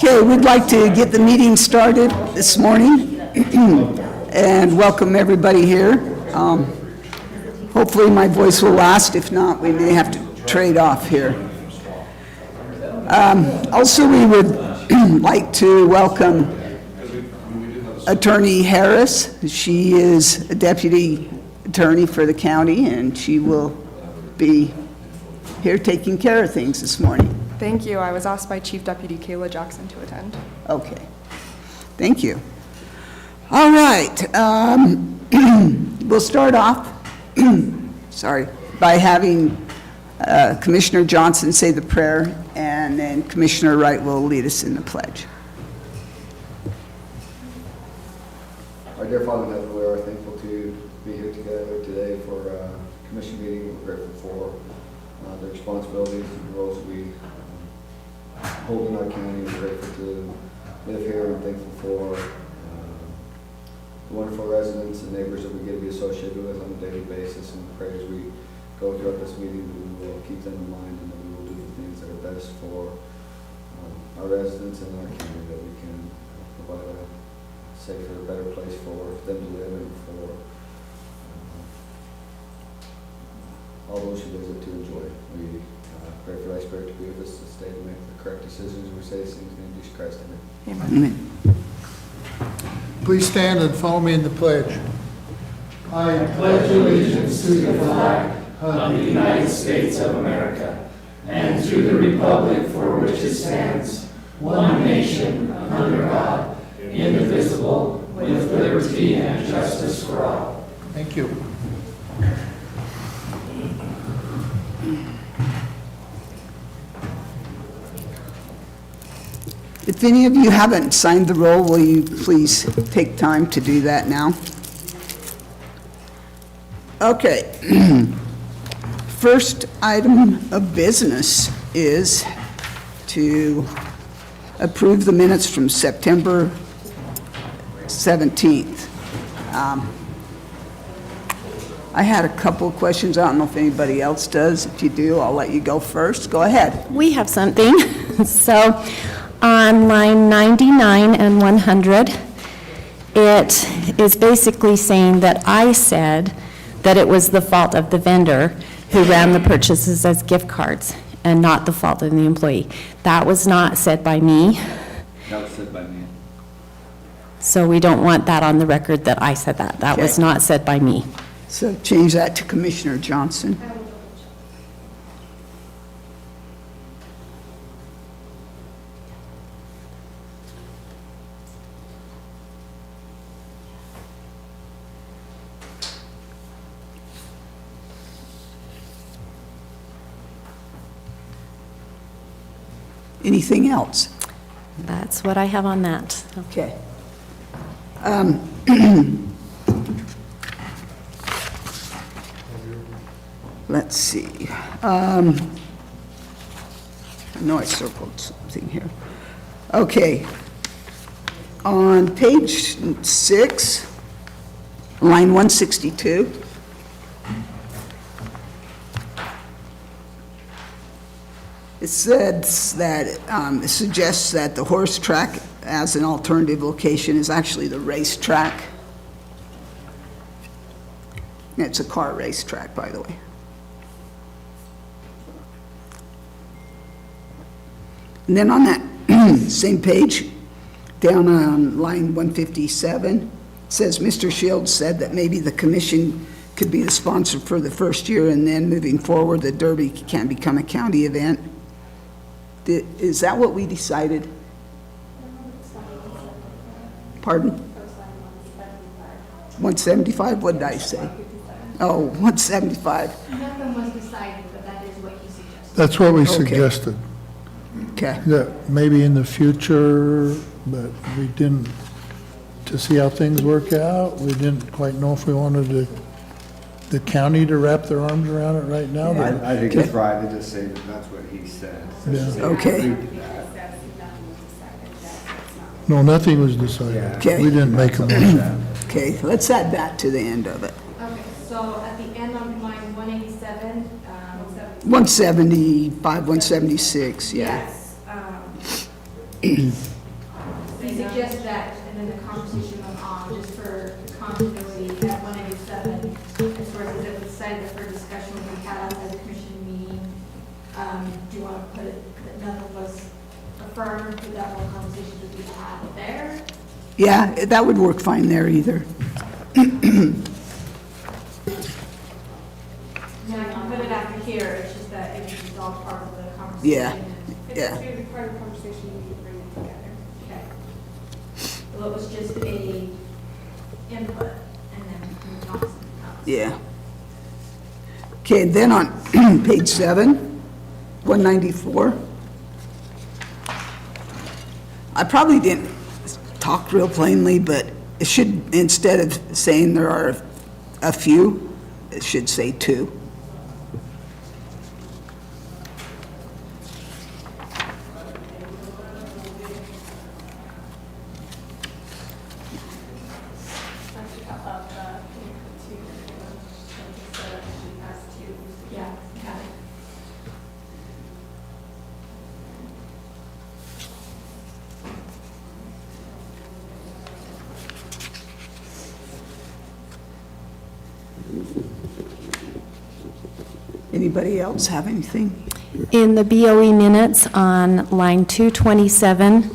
Okay, we'd like to get the meeting started this morning and welcome everybody here. Hopefully my voice will last. If not, we may have to trade off here. Also, we would like to welcome Attorney Harris. She is a deputy attorney for the county, and she will be here taking care of things this morning. Thank you. I was asked by Chief Deputy Kayla Jackson to attend. Okay. Thank you. All right. We'll start off by having Commissioner Johnson say the prayer, and then Commissioner Wright will lead us in the pledge. Our dear Father in heaven, we are thankful to be here together today for a commission meeting. We're grateful for the responsibilities and roles that we hold in our county. We're grateful to live here and thankful for the wonderful residents and neighbors that we get to be associated with on a daily basis. And pray as we go throughout this meeting that we will keep them in mind and that we will do the things that are best for our residents and our county, that we can provide a safer, better place for them to live and for all those who visit to enjoy. We pray for thy Spirit to be with us this day to make the correct decisions. We say these things in the name of Jesus Christ. Amen. Amen. Please stand and follow me in the pledge. I pledge allegiance to the flag of the United States of America and to the republic for which it stands, one nation, under God, indivisible, with liberty and justice for all. Thank you. If any of you haven't signed the roll, will you please take time to do that now? Okay. First item of business is to approve the minutes from September 17th. I had a couple of questions. I don't know if anybody else does. If you do, I'll let you go first. Go ahead. We have something. So on line 99 and 100, it is basically saying that I said that it was the fault of the vendor who ran the purchases as gift cards and not the fault of the employee. That was not said by me. That was said by me. So we don't want that on the record that I said that. That was not said by me. So change that to Commissioner Johnson. Anything else? That's what I have on that. Okay. Let's see. I know I circled something here. Okay. On page 6, line 162. It says that, it suggests that the horse track as an alternative location is actually the racetrack. It's a car racetrack, by the way. And then on that same page, down on line 157, it says Mr. Shields said that maybe the commission could be the sponsor for the first year, and then moving forward, the Derby can become a county event. Is that what we decided? Pardon? 175? What did I say? Oh, 175. Nothing was decided, but that is what he suggested. That's what we suggested. Okay. That maybe in the future, but we didn't, to see how things work out, we didn't quite know if we wanted the county to wrap their arms around it right now. I think it's right to just say that that's what he said. Yeah. Okay. No, nothing was decided. Okay. We didn't make a motion. Okay, let's add that to the end of it. Okay, so at the end on line 187, 175, 176, yeah. yes, We suggest that, and then the conversation went on, just for continuity, at 187, as far as it was cited for discussion we had outside the commission meeting, do you want to put it, that nothing was affirmed, that that whole conversation would be had there? Yeah, that would work fine there either. Yeah, I can put it after here, it's just that it was all part of the conversation. Yeah, yeah. It's going to be part of the conversation, we need to bring it together. Okay. Well, it was just a input, and then moved on to something else. Yeah. Okay, then on page 7, 194. I probably didn't talk real plainly, but it should, instead of saying there are a few, it should say 2. Yeah, got it. Anybody else have anything? In the BOE minutes on line 227,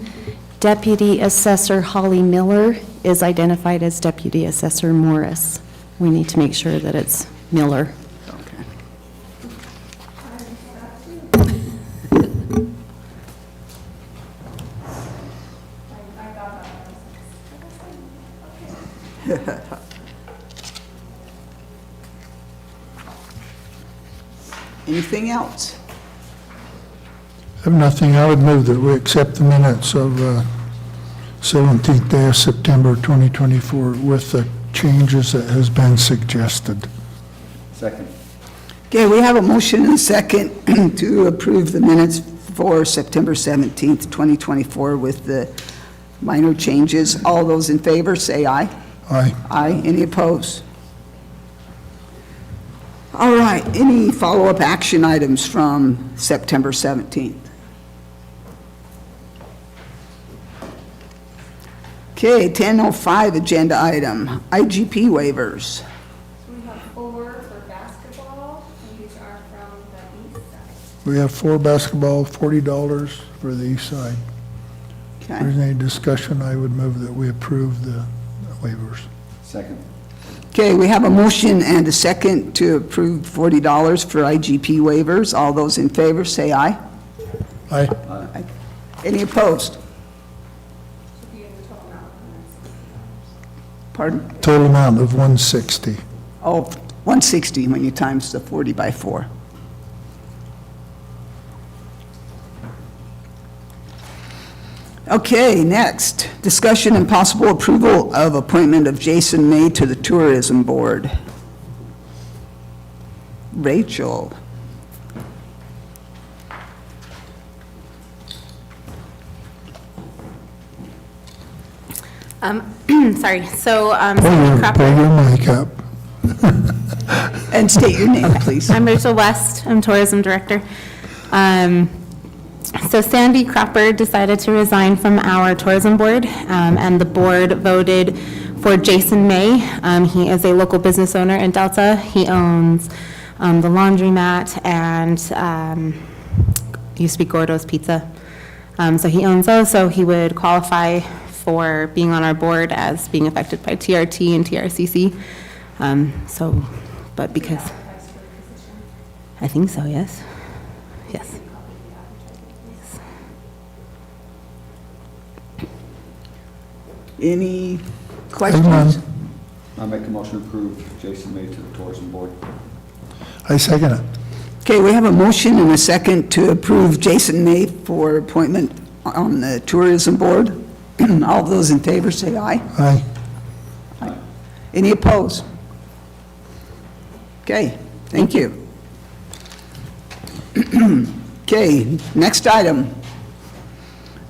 Deputy Assessor Holly Miller is identified as Deputy Assessor Morris. We need to make sure that it's Miller. Okay. Anything else? If nothing, I would move that we accept the minutes of 17th day of September 2024 with the changes that has been suggested. Second. Okay, we have a motion and a second to approve the minutes for September 17th, 2024 with the minor changes. All those in favor, say aye. Aye. Aye. Any opposed? All right, any follow-up action items from September 17th? Okay, 10:05 agenda item, IGP waivers. So we have 4 for basketball, and these are from the east side. We have 4 basketball, $40 for the east side. If there's Okay, any discussion, I would move that we approve the waivers. Second. okay, we have a motion and a second to approve $40 for IGP waivers. All those in favor, say aye. Aye. Aye. Any opposed? Should be in the total amount. Pardon? Total amount of 160. Oh, 160 when you times the 40 by 4. Okay, next, discussion and possible approval of appointment of Jason May to the Tourism Board. Rachel. Sorry, so, Pull your mic up. And state your name, please. I'm Rachel West, I'm Tourism Director. So Sandy Cropper decided to resign from our tourism board, and the board voted for Jason May. He is a local business owner in Delta. He owns the laundromat and used to be Gordo's Pizza. So he owns those, so he would qualify for being on our board as being affected by TRT and TRCC. So, but because, I think so, yes. Yes. Any Hang questions? on. I make a motion to approve Jason May to the tourism board. I second it. Okay, we have a motion and a second to approve Jason May for appointment on the Tourism Board. All those in favor say aye. Aye. Any opposed? Okay, thank you. Okay, next item.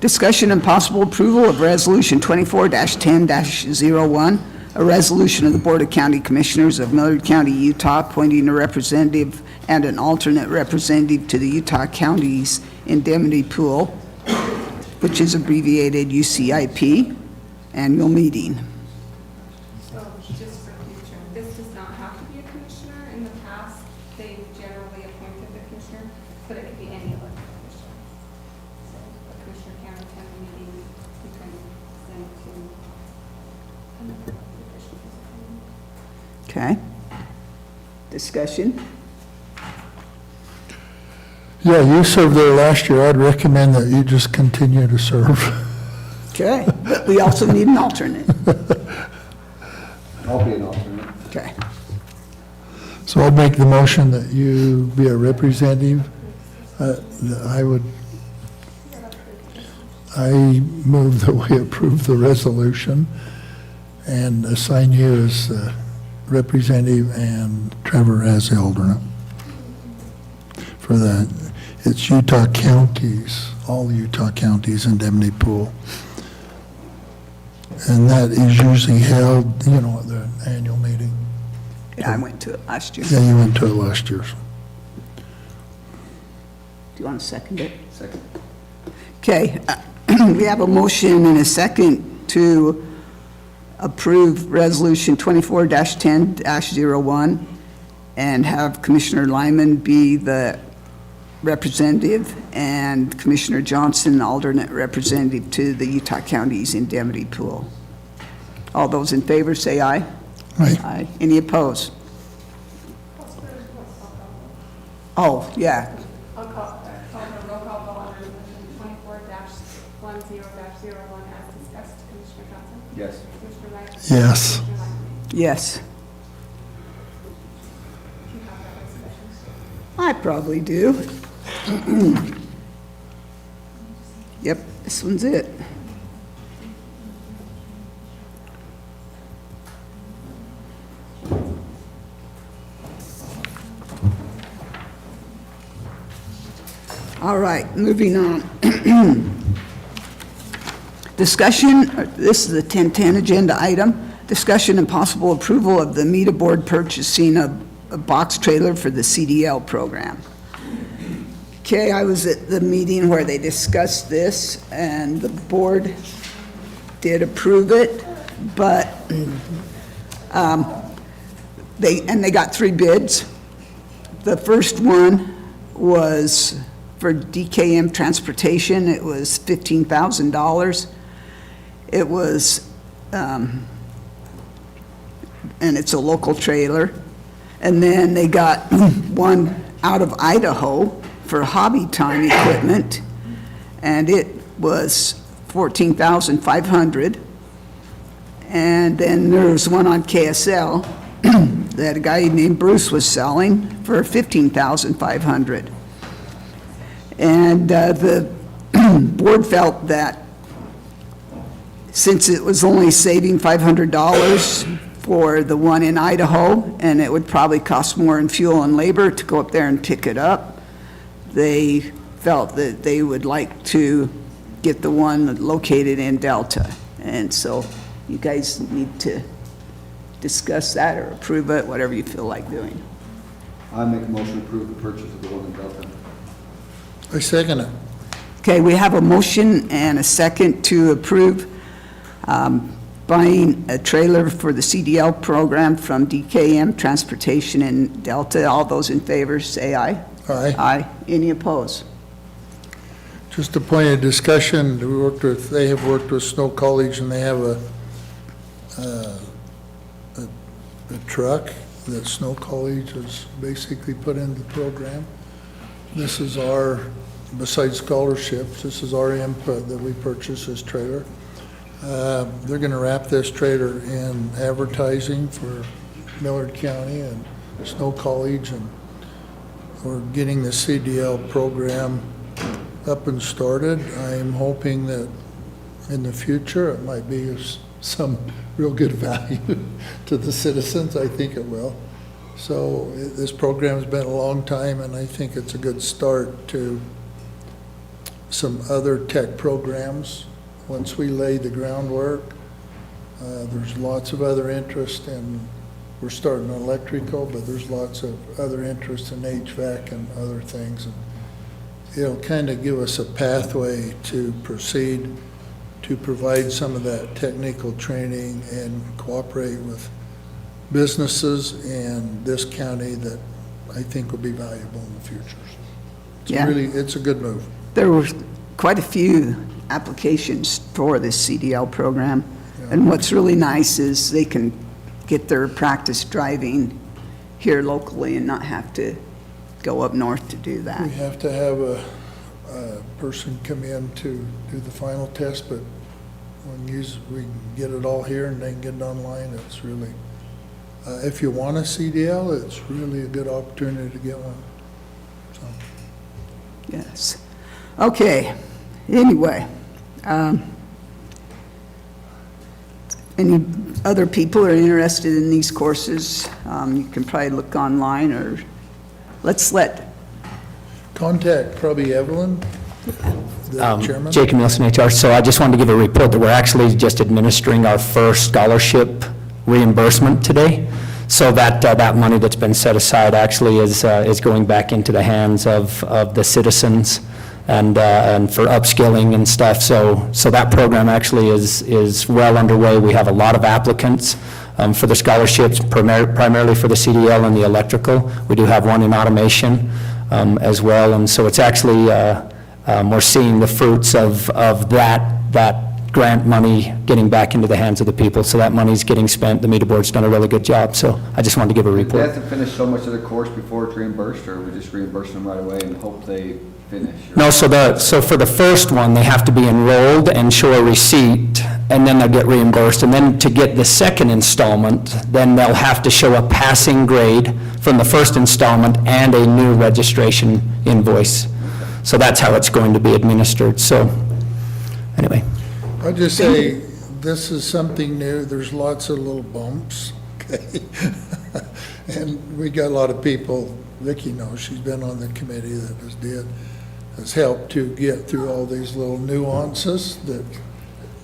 Discussion and possible approval of Resolution 24-10-01, a resolution of the Board of County Commissioners of Millard County, Utah, appointing a representative and an alternate representative to the Utah County's indemnity pool which is abbreviated UCIP, annual meeting. So just for future, this does not have to be a commissioner. In the past, they generally appointed the commissioner, but it could be any elected official. So a commissioner can attend the meeting, you can send it to another elected official. Okay? Discussion? Yeah, you served there last year. I'd recommend that you just continue to serve. Okay, but we also need an alternate. I'll be an alternate. Okay. So I'll make the motion that you be a representative. I move that we approve the resolution and assign you as representative and Trevor as the alternate. For that, it's Utah counties, all Utah counties indemnity pool. And that is usually held, at the annual meeting. Yeah, I went to it last year. Yeah, you went to it last year. Do you want to second it? Second. Okay, we have a motion and a second to approve Resolution 24-10-01 and have Commissioner Lyman be the representative and Commissioner Johnson, alternate representative to the Utah Counties Indemnity Pool. All those in favor, say aye. Aye. Aye. Any opposed? Oh, yeah. I'll call the roll call vote on resolution 24-10-01 as discussed. Commissioner Johnson? Yes. Commissioner Wright? Yes. Commissioner Lyman? Yes. Do you have that resolution? I probably do. Yep, this one's it. All right, moving on. Discussion, this is the 1010 agenda item, discussion and possible approval of the META board purchasing a box trailer for the CDL program. Okay, I was at the meeting where they discussed this, and the board did approve it, but they got 3 bids. The first one was for DKM Transportation. It was $15,000. It was, and it's a local trailer. And then they got one out of Idaho for hobby time equipment, and it was $14,500. And then there was one on KSL that a guy named Bruce was selling for $15,500. And the board felt that since it was only saving $500 for the one in Idaho, and it would probably cost more in fuel and labor to go up there and pick it up, they felt that they would like to get the one located in Delta. And so you guys need to discuss that or approve it, whatever you feel like doing. I make a motion to approve the purchase of the one in Delta. I second it. Okay, we have a motion and a second to approve buying a trailer for the CDL program from DKM Transportation in Delta. All those in favor, say aye. Aye. Aye. Any opposed? Just a point of discussion, they have worked with Snow College, and they have a truck that Snow College has basically put into the program. This is our, besides scholarships, this is our input that we purchased this trailer. They're gonna wrap this trailer in advertising for Millard County and Snow College, and we're getting the CDL program up and started. I'm hoping that in the future, it might be of some real good value to the citizens. I think it will. So this program's been a long time, and I think it's a good start to some other tech programs. Once we lay the groundwork, there's lots of other interest in, we're starting electrical, but there's lots of other interest in HVAC and other things. it'll kind of give us a pathway to proceed to provide some of that technical training and cooperate with businesses in this county that I think will be valuable in the future. Yeah. It's a good move. There were quite a few applications for this CDL program, and what's really nice is they can get their practice driving here locally and not have to go up north to do that. We have to have a person come in to do the final test, but we can get it all here and then get it online. It's really, if you want a CDL, it's really a good opportunity to get one. So. Yes. Okay, anyway. Any other people are interested in these courses, you can probably look online, or let's Contact probably Evelyn, the chairman. Jacob Nielsen, HR. So I just wanted to give a report that we're actually just administering our first scholarship reimbursement today. So that money that's been set aside actually is going back into the hands of the citizens and for upskilling and stuff. So that program actually is well underway. We have a lot of applicants for the scholarships, primarily for the CDL and the electrical. We do have one in automation as well. And so it's actually, we're seeing the fruits of that grant money getting back into the hands of the people. So that money's getting spent. The meter board's done a really good job. So I just wanted to give a Do they report. have to finish so much of the course before it's reimbursed, or we just reimburse them right away and hope they finish? Or- No, so for the first one, they have to be enrolled and show a receipt, and then they'll get reimbursed. And then to get the second installment, then they'll have to show a passing grade from the first installment and a new registration invoice. So that's how it's going to be administered. So, anyway. I'll just say, this is something new. There's lots of little bumps, okay? And we got a lot of people, Vicki knows, she's been on the committee that has helped to get through all these little nuances that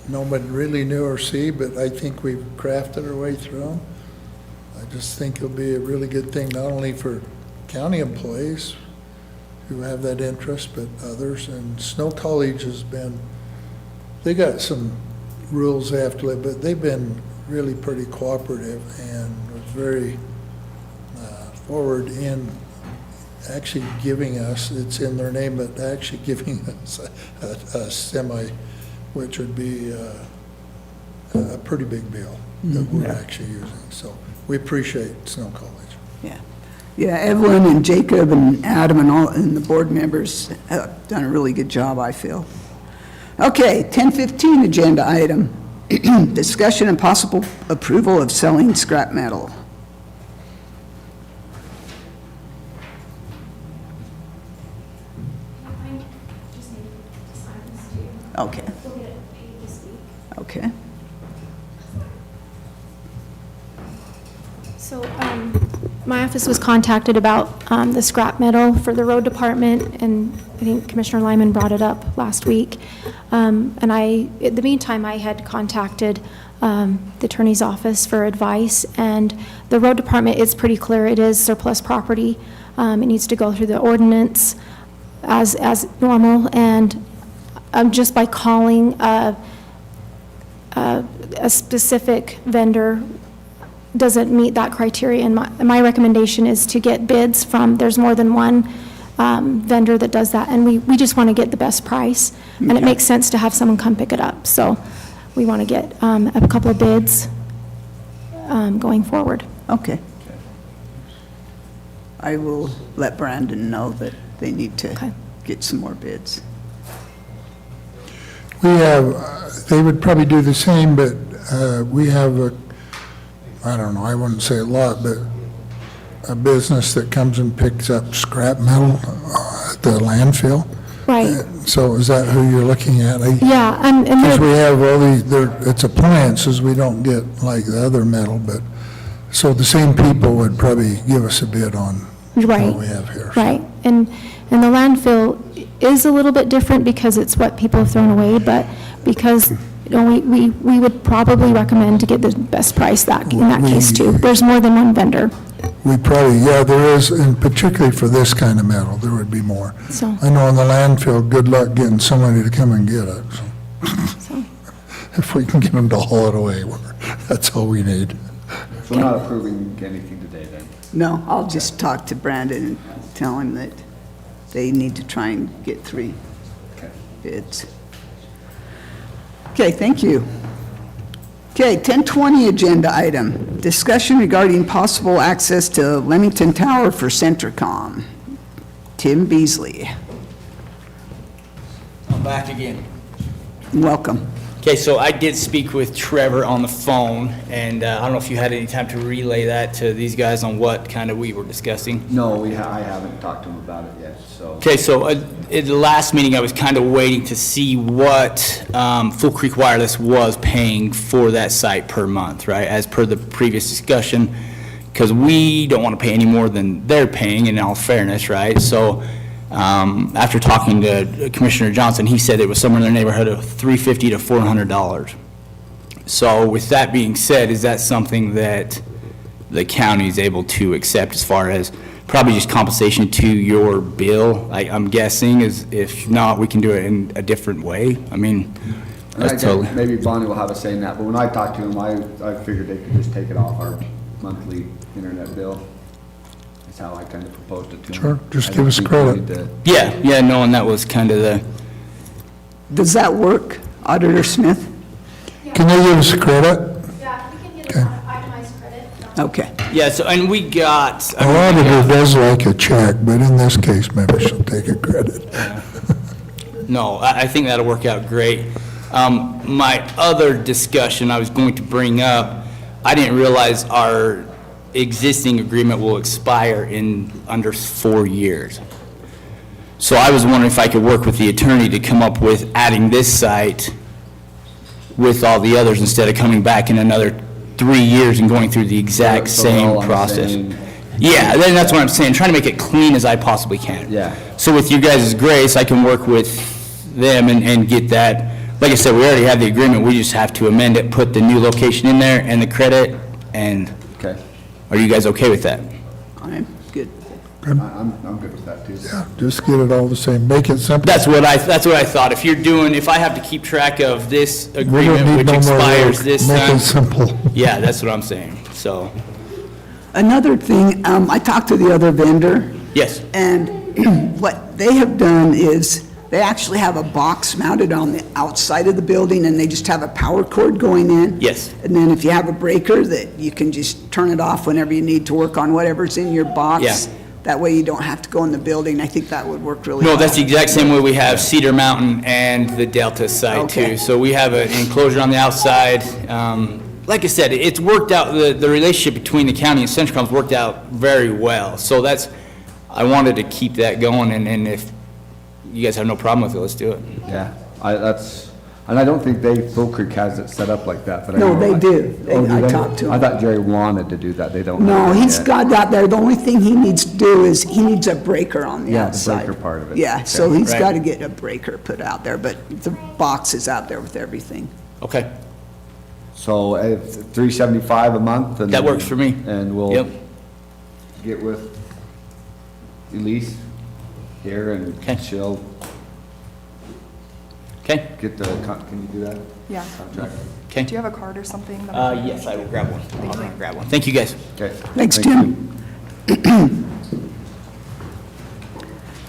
nobody really knew or see, but I think we've crafted our way through them. I just think it'll be a really good thing, not only for county employees who have that interest, but others. And Snow College has been, they got some rules they have to live, but they've been really pretty cooperative and was very forward in actually giving us, it's in their name, but actually giving us a semi, which would be a pretty big bill that we're actually using. So we appreciate Snow College. Yeah. Yeah, Evelyn and Jacob and Adam and the board members have done a really good job, I feel. Okay, 10:15 agenda item, discussion and possible approval of selling scrap metal. Okay. Okay. So my office was contacted about the scrap metal for the road department, and I think Commissioner Lyman brought it up last week. And in the meantime, I had contacted the attorney's office for advice, and the road department is pretty clear. It is surplus property. It needs to go through the ordinance as normal, and just by calling a specific vendor doesn't meet that criteria. And my recommendation is to get bids from, there's more than one vendor that does that, and we just want to get the best price, and it makes sense to have someone come pick it up. So we want to get a couple of bids going forward. Okay. I will let Brandon know that they need to get some more bids. We have, they would probably do the same, but we have I don't know, I wouldn't say a lot, but a business that comes and picks up scrap metal at the landfill. Right. So is that who you're looking at? Yeah, and Because we have all these, it's appliances, we don't get like the other metal, but, so the same people would probably give us a bid on what we have here. Right, and the landfill is a little bit different because it's what people have thrown away, but because we would probably recommend to get the best price in that case too. There's more than one vendor, We probably, yeah, there is, and particularly for this kind of metal, there would be more. so. I know in the landfill, good luck getting somebody to come and get it. So if we can get them to haul it away, that's all we need. So we're not approving anything today then? No, I'll just talk to Brandon and tell him that they need to try and get 3 Okay. bids. Okay, thank you. Okay, 1020 agenda item, discussion regarding possible access to Leamington Tower for Centricom. Tim Beasley, I'm back again. welcome. Okay, so I did speak with Trevor on the phone, and I don't know if you had any time to relay that to these guys on what kind of we were discussing. No, I haven't talked to him about it yet, so. Okay, so at the last meeting, I was kind of waiting to see what Full Creek Wireless was paying for that site per month, right, as per the previous discussion, because we don't want to pay any more than they're paying, in all fairness, right? So after talking to Commissioner Johnson, he said it was somewhere in the neighborhood of $350 to $400. So with that being said, is that something that the county is able to accept as far as probably just compensation to your bill? I'm guessing, is if not, we can do it in a different way. I mean, that's totally. Maybe Bonnie will have a say in that, but when I talked to him, I figured they could just take it off our monthly internet bill. That's how I kind of proposed it to him. Sure, just I give don't us think credit. we need to- Yeah, no, and that was kind of the, Does that work, Auditor Smith? Can they give us credit? Yeah, we can get Okay. itemized credit. Okay. yeah, so, and we got. Our auditor does like a check, but in this case, maybe she'll take a credit. No, I think that'll work out great. My other discussion I was going to bring up, I didn't realize our existing agreement will expire in under 4 years. So I was wondering if I could work with the attorney to come up with adding this site with all the others instead of coming back in another 3 years and going through the exact So we're all same on the process. same- Yeah, then that's what I'm saying, trying to make it clean as I possibly can. Yeah. So with you guys' grace, I can work with them and get that. Like I said, we already have the agreement, we just have to amend it, put the new location in there and the credit, and Okay, are you guys okay with that? I'm good. I'm good with that too. Yeah, just get it all the same, make it simple. That's what I thought. If I have to keep track of this We don't agreement, need which no more expires work. this Make time. it simple. Yeah, that's what I'm saying, so, Another thing, I talked to the other vendor, yes. and what they have done is, they actually have a box mounted on the outside of the building, and they just have a power cord going in. Yes. And then if you have a breaker, that you can just turn it off whenever you need to work on whatever's in your box. Yeah. That way you don't have to go in the building. I think that would work really well. No, that's the exact same way we have Cedar Mountain and the Delta site Okay. too. So we have an enclosure on the outside. Like I said, it's worked out, the relationship between the county and Centricom's worked out very well. So that's, I wanted to keep that going, and if you guys have no problem with it, let's do it. Yeah, and I don't think Full Creek has it set up like that, but I No, know- they do. Oh, do I they? talked to him. I thought Jerry wanted to do that, they don't. No, he's yet. got that there. The only thing he needs to do is, he needs a breaker on the Yeah, the outside. breaker part of it. Yeah, so Okay. he's Right. got to get a breaker put out there, but the box is out there with everything. Okay, So it's $375 a month? and- That works for me. And we'll Yep. get with Elise here and Okay. she'll okay, get the, can you do that? Yeah. Contract? okay. Do you have a card or something? that- Yes, I will grab one. I'll run and grab one. Thank you, guys. Okay. Thanks, Thank Tim.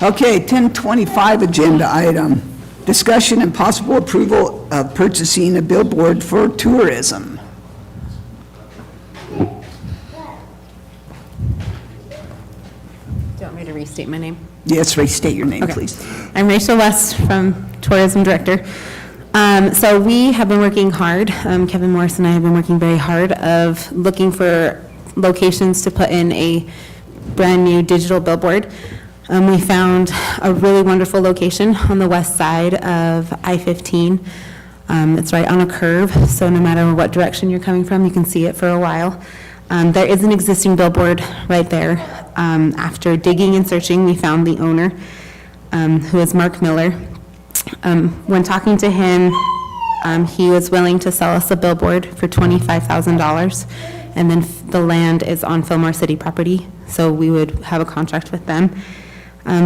Okay, 1025 agenda item, discussion and possible approval of purchasing a billboard for tourism. Do you want me to restate my name? Yes, restate your name, Okay. please. I'm Rachel West from Tourism Director. So we have been working hard, Kevin Morris and I have been working very hard of looking for locations to put in a brand-new digital billboard. We found a really wonderful location on the west side of I-15. It's right on a curve, so no matter what direction you're coming from, you can see it for a while. There is an existing billboard right there. After digging and searching, we found the owner, who is Mark Miller. When talking to him, He was willing to sell us a billboard for $25,000, and then the land is on Fillmore City property, so we would have a contract with them.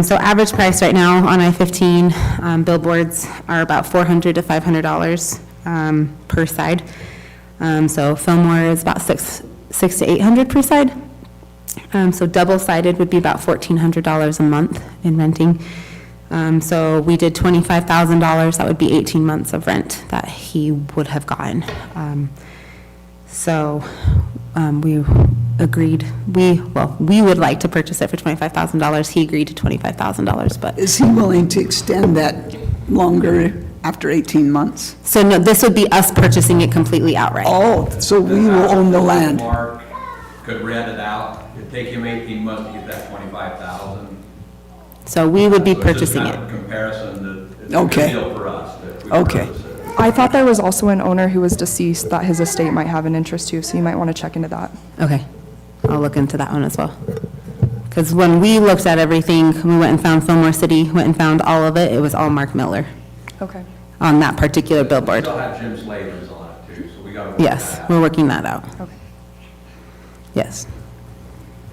So average price right now on I-15 billboards are about $400 to $500 per side. So Fillmore is about $600 to $800 per side. So double-sided would be about $1,400 a month in renting. So we did $25,000, that would be 18 months of rent that he would have gotten. We agreed, we would like to purchase it for $25,000. He agreed to $25,000, but. Is he willing to extend that longer after 18 months? So no, this would be us purchasing it completely outright. Oh, so we will own the land. Mark could rent it out, it'd take him 18 months to get that 25,000. So we would be So it's just purchasing kind of it. a comparison that it's a Okay. good deal for us. that we Okay. purchase it. I thought there was also an owner who was deceased that his estate might have an interest to, so you might want to check into that. Okay, I'll look into that one as well. Because when we looked at everything, we went and found Fillmore City, went and found all of it, it was all Mark Miller Okay. on that particular We billboard. still have Jim Slater's on it too, so we gotta work that Yes, out. we're working that out. Okay. Yes.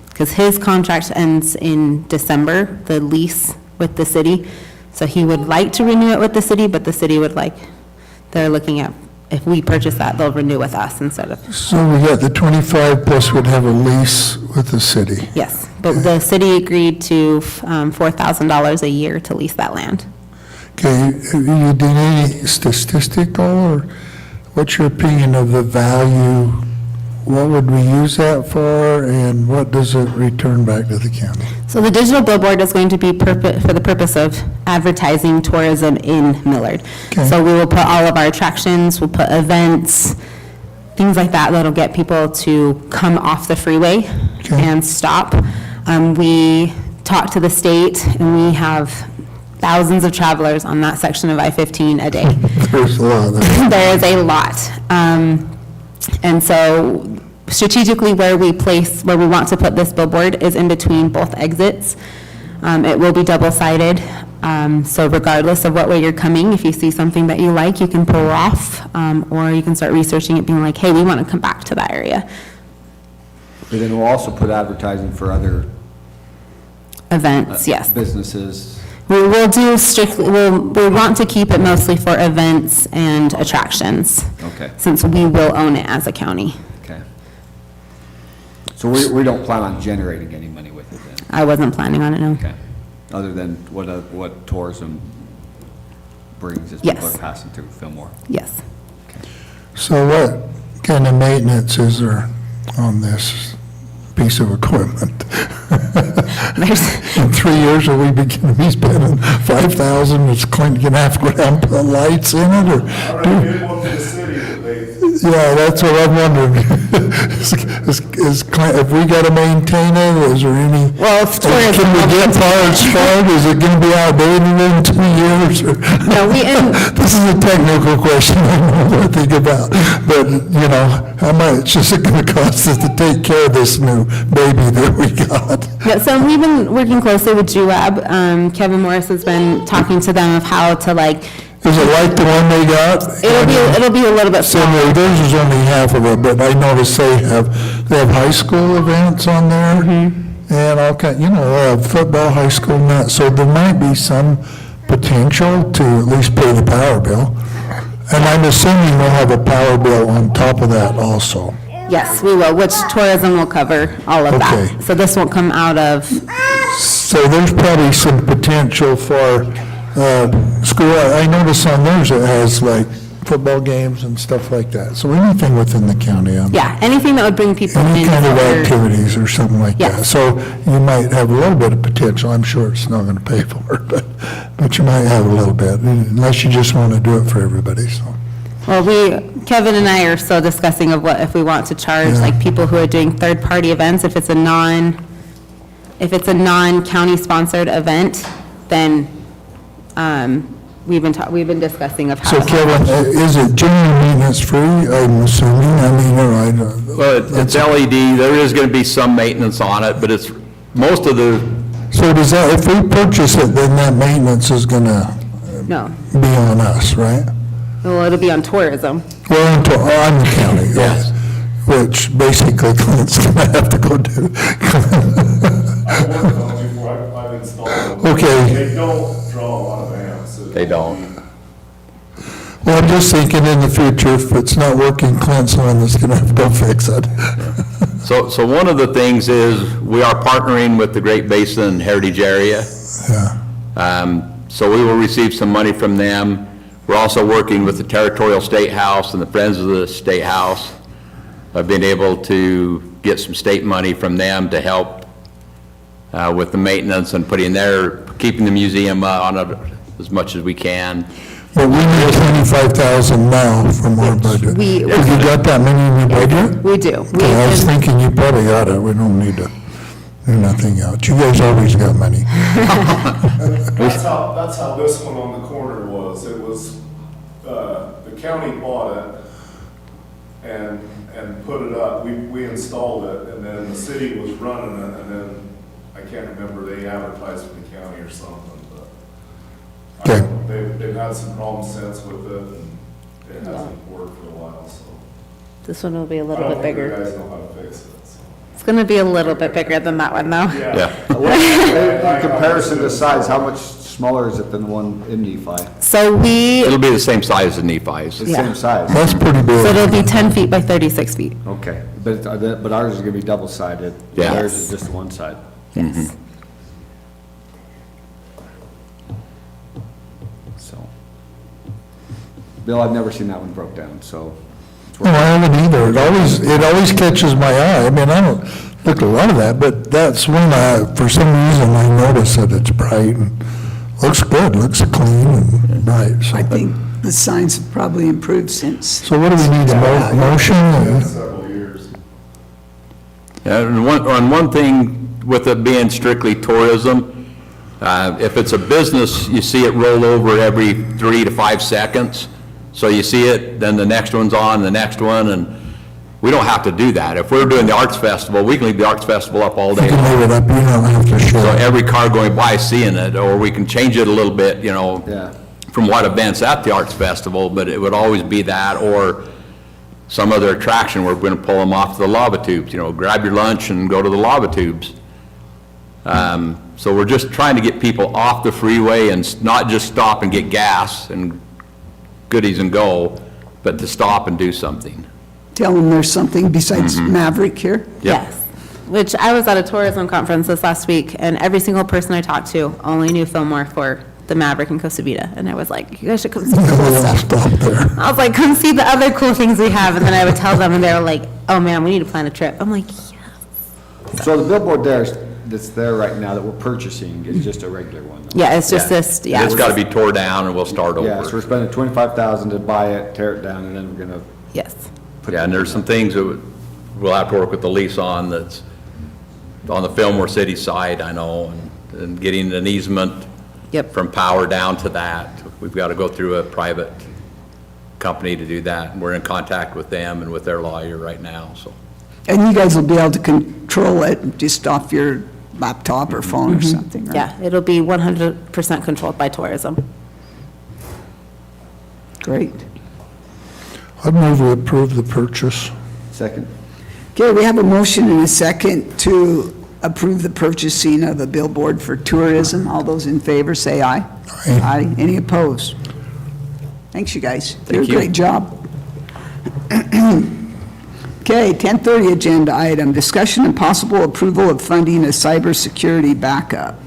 Because his contract ends in December, the lease with the city. So he would like to renew it with the city, but the city would like, they're looking at, if we purchase that, they'll renew with us instead of, So we got the 25 plus would have a lease with the city. yes. But the city agreed to $4,000 a year to lease that land. Okay, have you did any statistical, or what's your opinion of the value? What would we use that for, and what does it return back to the county? So the digital billboard is going to be for the purpose of advertising tourism in Millard. Okay. So we will put all of our attractions, we'll put events, things like that, that'll get people to come off the freeway Okay. and stop. We talked to the state, and we have thousands of travelers on that section of I-15 a day. There's a lot of that. There is a lot. And so strategically where we want to put this billboard is in between both exits. It will be double-sided, so regardless of what way you're coming, if you see something that you like, you can pull off, or you can start researching it, being like, hey, we want to come back to that area. But then we'll also put advertising for other Events, yes. businesses. We will do strictly, we want to keep it mostly for events and attractions. Okay. Since we will own it as a county. Okay. So we don't plan on generating any money with it then? I wasn't planning on it, no. Okay. Other than what tourism brings as people Yes. are passing through Fillmore? Yes. So what kind of maintenance is there on this piece of equipment? There's, In 3 years, are we going to be spending 5,000, it's going to have to go down and put lights in it, or? Yeah, that's what I'm wondering. Have we got to maintain it, is there any? Well, if tourism- Can we get parts for it, is it going to be outdated in 2 years, or? No, This is a technical question I don't know what to think about, but, you know, how much is it going to cost us to take care of this new baby that we got? yeah, so we've been working closely with GWAB. Kevin Morris has been talking to them of how to like, Is it like the one they got? it'll be a little bit So smaller. theirs is only half of it, but I noticed they have high school events on there. And all kind, they have football, high school, and that, so there might be some potential to at least pay the power bill. And I'm assuming we'll have a power bill on top of that also. Yes, we will, which tourism will cover all of that. Okay. So this won't come out of, So there's probably some potential for school. I noticed on theirs it has like football games and stuff like that. So anything within the county. yeah, anything that would bring people in. Any kind of for- activities or something like that. Yes. So you might have a little bit of potential. I'm sure it's not going to pay for it, but you might have a little bit, unless you just want to do it for everybody, so. Well, Kevin and I are still discussing of what, if we want to charge, Yeah. like, people who are doing third-party events, if it's a non-county sponsored event, then, we've been discussing of how. So Kevin, is it general maintenance free, I'm assuming? I mean, or I don't. Well, it's LED, there is going to be some maintenance on it, but it's, most of the, So does that, if we purchase it, then that maintenance is going to No, be on us, right? Well, it'll be on tourism. Well, on the county, yes, which basically Clint's gonna have to go do. I've worked on it before, I've installed them. Okay. They don't draw a lot of amps. They don't. Well, I'm just thinking in the future, if it's not working, Clint's the one that's gonna have to go fix it. So one of the things is, we are partnering with the Great Basin Heritage Area. Yeah. So we will receive some money from them. We're also working with the Territorial State House and the Friends of the State House. I've been able to get some state money from them to help with the maintenance and keeping the museum on it as much as we can. But we need 25,000 now from our budget. Have you got that many in your budget? We do. Okay, I was thinking you probably got it, we don't need to do nothing else. You guys always got money. That's how this one on the corner was. It was, the county bought it and put it up. We installed it, and then the city was running it, and then, I can't remember, they advertised for the county or something, but I don't know, they've had some problems since with it, and it hasn't worked for a while, so. This one will be a I little don't bit think bigger. you guys know how to fix it, so. It's going to be a little bit bigger than that one, though. In comparison to size, how much smaller is it than the one in Nephi? So It'll be the same size as Nephi's. It's the same size? That's pretty So it'll big. be 10 feet by 36 feet. Okay, but ours is gonna be double-sided. Yeah. Theirs is just one side. Yes. So. Bill, I've never seen that one broke down, so. it's No, I haven't either. It always catches my eye. I mean, I don't look at a lot of that, but that's when for some reason I notice that it's bright and looks good, looks clean and bright. So, I think the signs have probably improved since. So what do we need, a motion? Several years. And one thing with it being strictly tourism, if it's a business, you see it roll over every 3 to 5 seconds. So you see it, then the next one's on, the next one, and we don't have to do that. If we're doing the arts festival, we can leave the arts festival up all You day can long. leave it up, you don't have to show So it. every car going by seeing it, or we can change it a little bit, Yeah. from what events at the arts festival, but it would always be that, or some other attraction, we're gonna pull them off the lava tubes, grab your lunch and go to the lava tubes. So we're just trying to get people off the freeway and not just stop and get gas and goodies and go, but to stop and do something. Tell them there's something besides Maverick here. Yep. Yes. Which I was at a tourism conference this last week, and every single person I talked to only knew Fillmore for the Maverick in Costa Vida. And I was like, you guys should come see the We cool don't stuff. stop there. I was like, come see the other cool things we have. And then I would tell them, and they were like, oh man, we need to plan a trip. I'm like, yeah. So the billboard that's there right now that we're purchasing is just a regular one, though? Yeah, it's just this, yeah. It's gotta be tore down and we'll start Yeah, so we're over. spending 25,000 to buy it, tear it down, and then we're gonna Yes. Yeah, and there's some things that we'll have to work with the lease on that's on the Fillmore City side, I know, and getting an easement Yep. from power down to that. We've got to go through a private company to do that, and we're in contact with them and with their lawyer right now, so. And you guys will be able to control it just off your laptop or phone or something, right? Yeah, it'll be 100% controlled by tourism. Great. I'd move to approve the purchase. second. Okay, we have a motion and a second to approve the purchasing of a billboard for tourism. All those in favor, say aye. Aye. Any opposed? Thanks, you guys. Did a Thank you. great job. Okay, 10:30 agenda item, discussion and possible approval of funding a cybersecurity backup.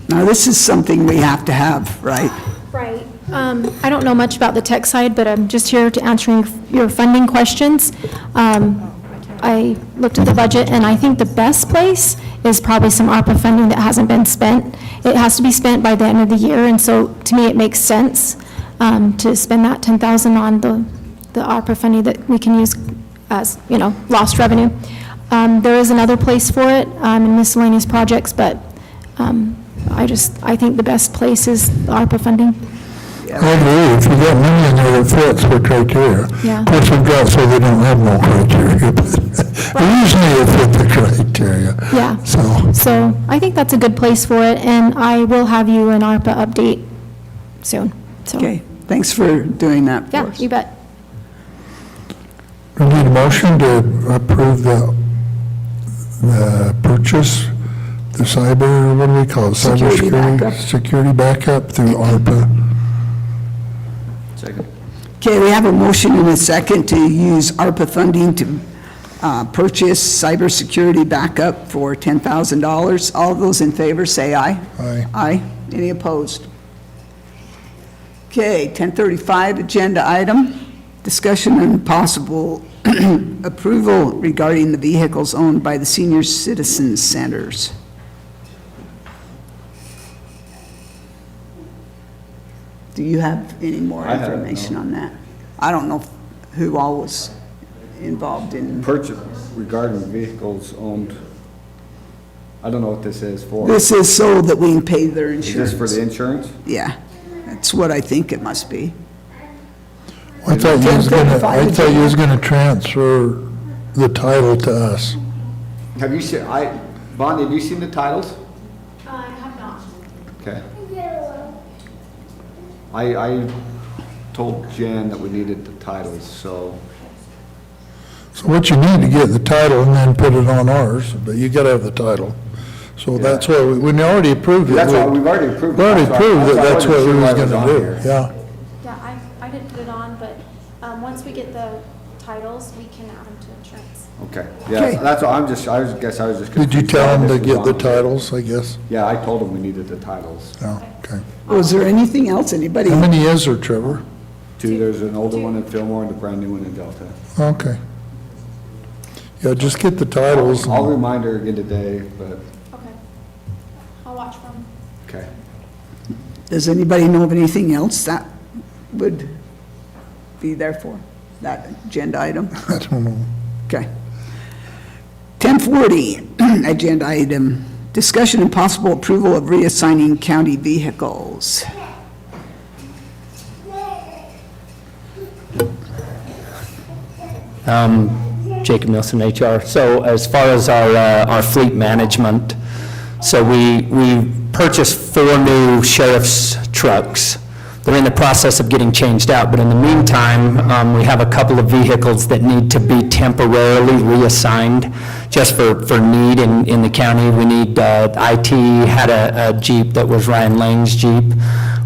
Now, this is something we have to have, right? Right. I don't know much about the tech side, but I'm just here to answering your funding questions. I looked at the budget, and I think the best place is probably some ARPA funding that hasn't been spent. It has to be spent by the end of the year, and so to me, it makes sense to spend that $10,000 on the ARPA funding that we can use as, lost revenue. There is another place for it in miscellaneous projects, but I think the best place is the ARPA funding. I agree, if you got money in there that fits the criteria. Yeah. Of course, we've got so they don't have no criteria, but usually it fit the criteria. Yeah. So, So I think that's a good place for it, and I will have you an ARPA update soon, so. Okay, thanks for doing that for Yeah, us. you bet. We need a motion to approve the purchase, the cyber, what do we call it? Security backup. Security backup through ARPA. Second. Okay, we have a motion and a second to use ARPA funding to purchase cybersecurity backup for $10,000. All those in favor, say aye. Aye. Aye. Any opposed? Okay, 1035, agenda item, discussion and possible approval regarding the vehicles owned by the senior citizens centers. Do you have any more I have, no. information on that? I don't know who all was involved in. Purchase regarding vehicles owned, I don't know what this is for. This is so that we can pay their Is insurance. this for the insurance? Yeah, that's what I think it must be. I thought you was gonna transfer the title to us. Have you seen, Bonnie, have you seen the titles? I have not. Okay. I told Jan that we needed the titles, so. So what you need to get the title and then put it on ours, but you gotta have the title. So that's what, we already approved it. That's what, we've already approved. We already proved that that's what we was That's why I wasn't sure why it was gonna on do, here. yeah. Yeah, I didn't put it on, but once we get the titles, we can add them to insurance. Okay, Okay. yeah, that's what, I was just. Did you confused tell why them to this was get on the here. titles, I guess? Yeah, I told them we needed the titles. Oh, okay. Was there anything else anybody? How many is there, Trevor? Two, there's an older one in Fillmore and a brand new one in Delta. Okay. Yeah, just get the titles. I'll remind her again today, but, Okay. I'll watch for them. okay. Does anybody know of anything else that would be there for that agenda item? I don't know. Okay. 1040, agenda item, discussion and possible approval of reassigning county vehicles. Jacob Nielsen, HR. So as far as our fleet management, so we purchased 4 new sheriff's trucks. They're in the process of getting changed out, but in the meantime, we have a couple of vehicles that need to be temporarily reassigned just for need in the county. We need, IT had a Jeep that was Ryan Lang's Jeep.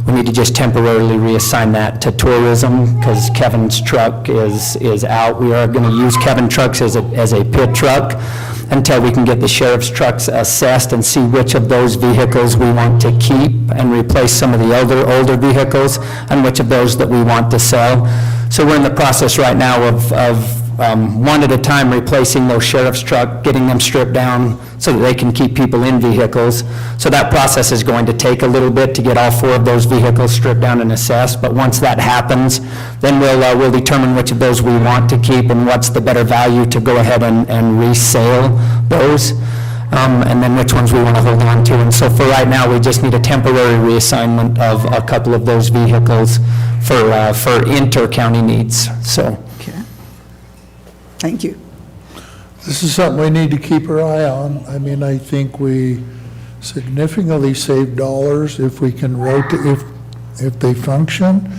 We need to just temporarily reassign that to tourism because Kevin's truck is out. We are going to use Kevin trucks as a pit truck until we can get the sheriff's trucks assessed and see which of those vehicles we want to keep and replace some of the older vehicles and which of those that we want to sell. So we're in the process right now of one at a time replacing those sheriff's truck, getting them stripped down so that they can keep people in vehicles. So that process is going to take a little bit to get all 4 of those vehicles stripped down and assessed. But once that happens, then we'll determine which of those we want to keep and what's the better value to go ahead and resale those. And then which ones we want to hold on to. And so for right now, we just need a temporary reassignment of a couple of those vehicles for inter-county needs, so. Okay. Thank you. This is something we need to keep our eye on. I mean, I think we significantly save dollars if we can rotate, if they function.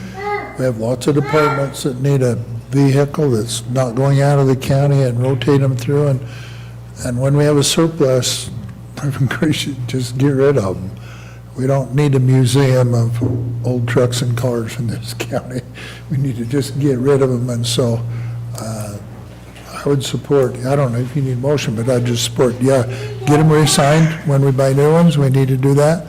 We have lots of departments that need a vehicle that's not going out of the county and rotate them through. And when we have a surplus, I encourage you to just get rid of them. We don't need a museum of old trucks and cars in this county. We need to just get rid of them. And so I would support, I don't know if you need motion, but I'd just support, yeah, get them reassigned when we buy new ones. We need to do that.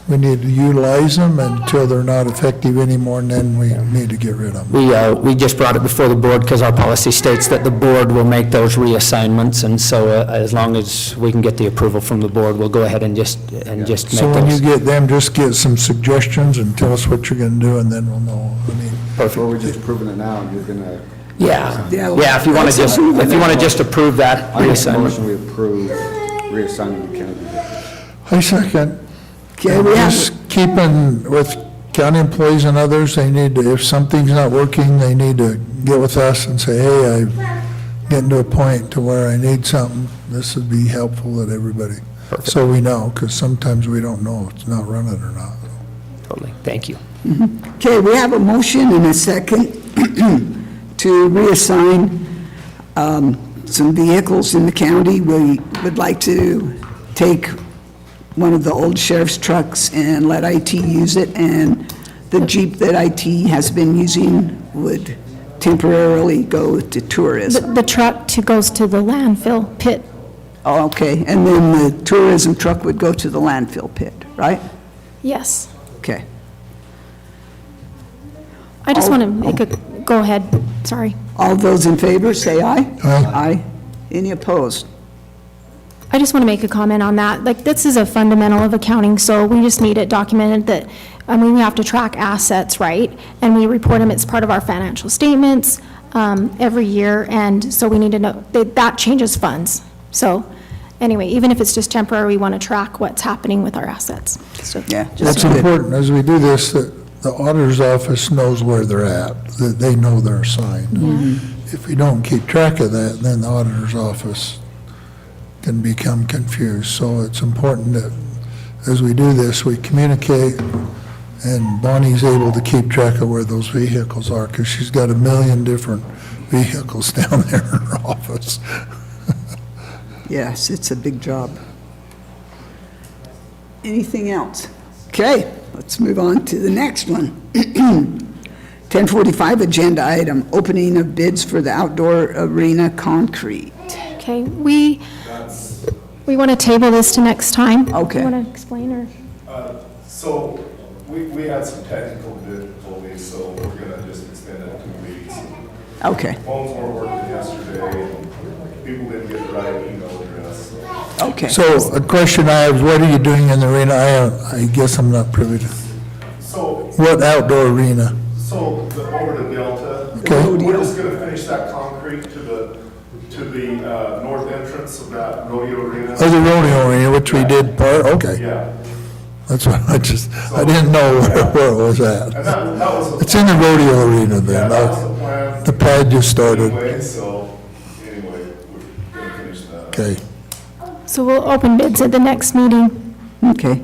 We need to utilize them until they're not effective anymore, and then we need to get rid of them. We just brought it before the board because our policy states that the board will make those reassignments, and so as long as we can get the approval from the board, we'll go ahead and just make those. So when you get them, just get some suggestions and tell us what you're gonna do, and then we'll know. I mean, Perfect. Or we're just approving it now, and you're gonna. Yeah, Yeah, if you want to just approve that I make a reassignment. motion, we approve reassigning the county vehicles. I second. Okay, we have, Just keeping with county employees and others, they need to, if something's not working, they need to get with us and say, hey, I'm getting to a point to where I need something. This would be helpful to everybody. So we know, because sometimes we don't know if it's not running or not. Totally, thank you. Okay, we have a motion and a second to reassign some vehicles in the county. We would like to take one of the old sheriff's trucks and let IT use it, and the Jeep that IT has been using would temporarily go to tourism. The truck goes to the landfill pit. Oh, okay, and then the tourism truck would go to the landfill pit, right? Yes. Okay. I just want to make a, go ahead, sorry. All those in favor, say aye. Aye. Any opposed? I just want to make a comment on that. Like, this is a fundamental of accounting, so we just need it documented that, I mean, we have to track assets, right? And we report them, it's part of our financial statements every year, and so we need to know, that changes funds. So, anyway, even if it's just temporary, we want to track what's happening with our assets. So, Yeah. It's important, as we do this, that the auditor's office knows where they're at, that they know they're assigned. If we don't keep track of that, then the auditor's office can become confused. So it's important that, as we do this, we communicate, and Bonnie's able to keep track of where those vehicles are, because she's got 1 million different vehicles down there in her office. Yes, it's a big job. Anything else? Okay, let's move on to the next one. 1045 agenda item, opening of bids for the outdoor arena concrete. Okay, we want to table this to next time. Okay. You want to explain, or? So, we had some technical difficulties, so we're gonna just extend it 2 weeks. Okay, Phones weren't working yesterday, and people didn't get the right email address. okay. So a question I have, what are you doing in the arena? I guess I'm not privy to. So, What outdoor arena? over to Delta. Okay. We're just gonna finish that concrete to the north entrance of that rodeo arena. Oh, the rodeo arena, which we did part, okay. Yeah. That's what I didn't know where it was at. And that was. It's in the rodeo arena Yeah, then. that was the plan. The pad just started. Anyway, we're gonna finish that. Okay. So we'll open bids at the next meeting. Okay.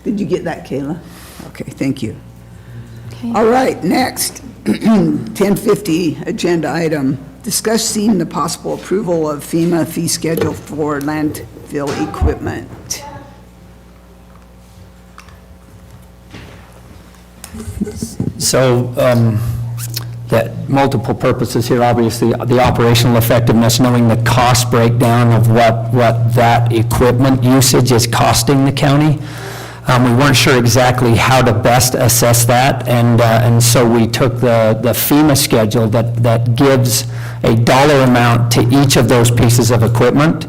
Did you get that, Kayla? Okay, thank you. Okay. All right, next, 1050 agenda item, discussing the possible approval of FEMA fee schedule for landfill equipment. So, that multiple purposes here, obviously, the operational effectiveness, knowing the cost breakdown of what that equipment usage is costing the county. We weren't sure exactly how to best assess that, and so we took the FEMA schedule that gives a dollar amount to each of those pieces of equipment,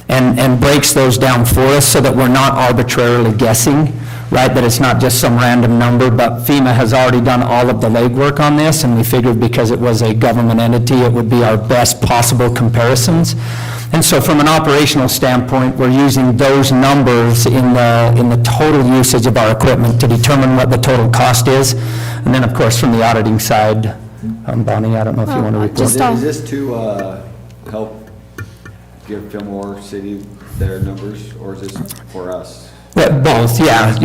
and breaks those down for us so that we're not arbitrarily guessing, right, that it's not just some random number, but FEMA has already done all of the legwork on this, and we figured because it was a government entity, it would be our best possible comparisons. And so from an operational standpoint, we're using those numbers in the total usage of our equipment to determine what the total cost is. And then, of course, from the auditing side, Bonnie, I don't know if you want to report. Just Is this to help give Fillmore City their numbers, or is this for us? Both, yeah,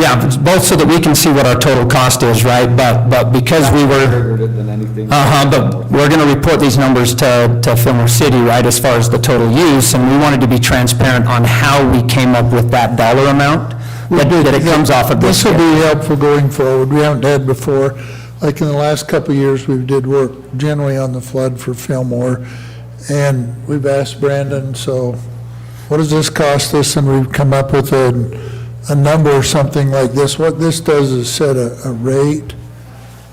both so that we can see what our total cost is, right? But because we were... Bigger than anything? But we're going to report these numbers to Fillmore City, right, as far as the total use, and we wanted to be transparent on how we came up with that dollar amount, that it comes off of this. This will be helpful going forward. We haven't had before. Like in the last couple of years, we did work generally on the flood for Fillmore, and we've asked Brandon, so what does this cost us? And we've come up with a number or something like this. What this does is set a rate.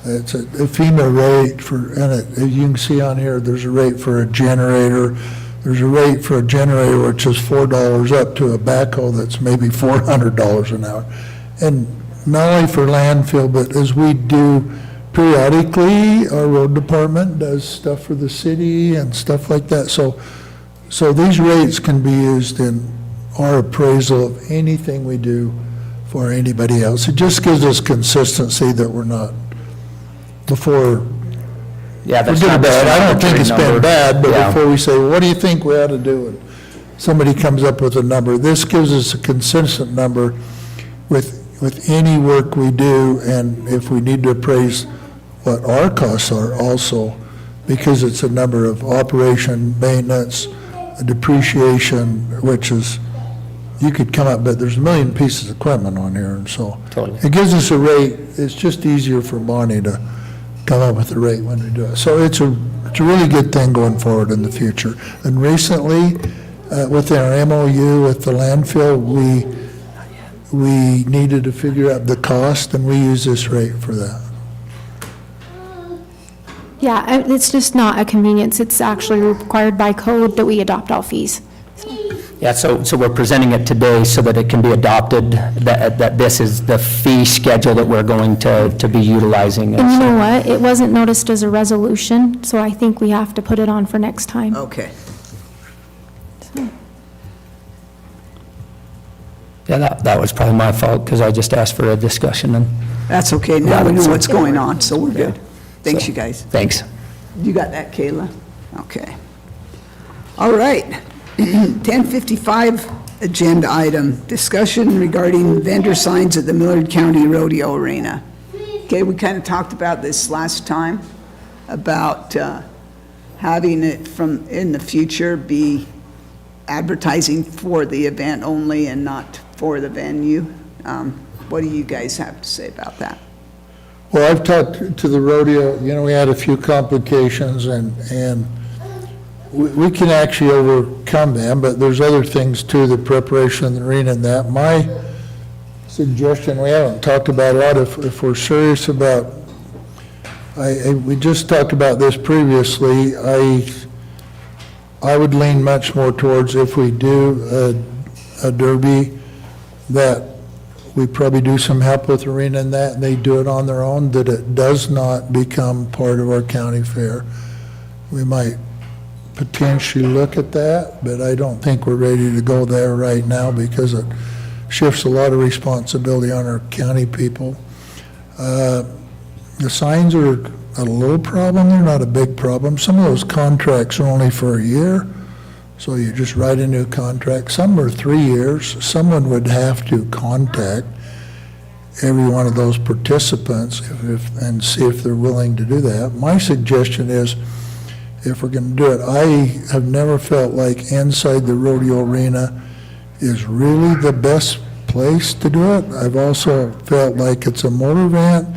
It's a FEMA rate for, and you can see on here, there's a rate for a generator. There's a rate for a generator which is $4 up to a backhoe that's maybe $400 an hour. And not only for landfill, but as we do periodically, our road department does stuff for the city and stuff like that. So these rates can be used in our appraisal of anything we do for anybody else. It just gives us consistency that we're not, before Yeah, we that's do not bad, I don't think arbitrary it's been number. bad, but Yeah. before we say, well, what do you think we ought to do? And somebody comes up with a number, this gives us a consistent number with with any work we do, and if we need to appraise what our costs are also, because it's a number of operation, maintenance, depreciation, which is, you could come up, but there's a million pieces of equipment on here, and so. Totally. It gives us a rate, it's just easier for Bonnie to come up with a rate when we do it. So it's a really good thing going forward in the future. And recently, with our MOU with the landfill, we needed to figure out the cost, and we use this rate for that. Yeah, it's just not a convenience. It's actually required by code that we adopt all fees. Yeah, so we're presenting it today so that it can be adopted, that this is the fee schedule that we're going to be utilizing. And you know what? It wasn't noticed as a resolution, so I think we have to put it on for next time. Okay. Yeah, that was probably my fault, because I just asked for a discussion, and That's okay. Now we know what's going on, so we're good. Thanks, you guys. thanks. You got that, Kayla? Okay. All right. 10:55 agenda item, discussion regarding vendor signs at the Millard County Rodeo Arena. Okay, we kind of talked about this last time, about having it from, in the future, be advertising for the event only and not for the venue. What do you guys have to say about that? Well, I've talked to the rodeo, we had a few complications, and we can actually overcome them, but there's other things too, the preparation of the arena and that. My suggestion, we haven't talked about a lot, if we're serious about, we just talked about this previously, I would lean much more towards, if we do a derby, that we probably do some help with arena and that, and they do it on their own, that it does not become part of our county fair. We might potentially look at that, but I don't think we're ready to go there right now, because it shifts a lot of responsibility on our county people. The signs are a little problem, they're not a big problem. Some of those contracts are only for a year, so you just write a new contract. Some are 3 years. Someone would have to contact every one of those participants and see if they're willing to do that. My suggestion is, if we're going to do it, I have never felt like inside the rodeo arena is really the best place to do it. I've also felt like it's a motor event,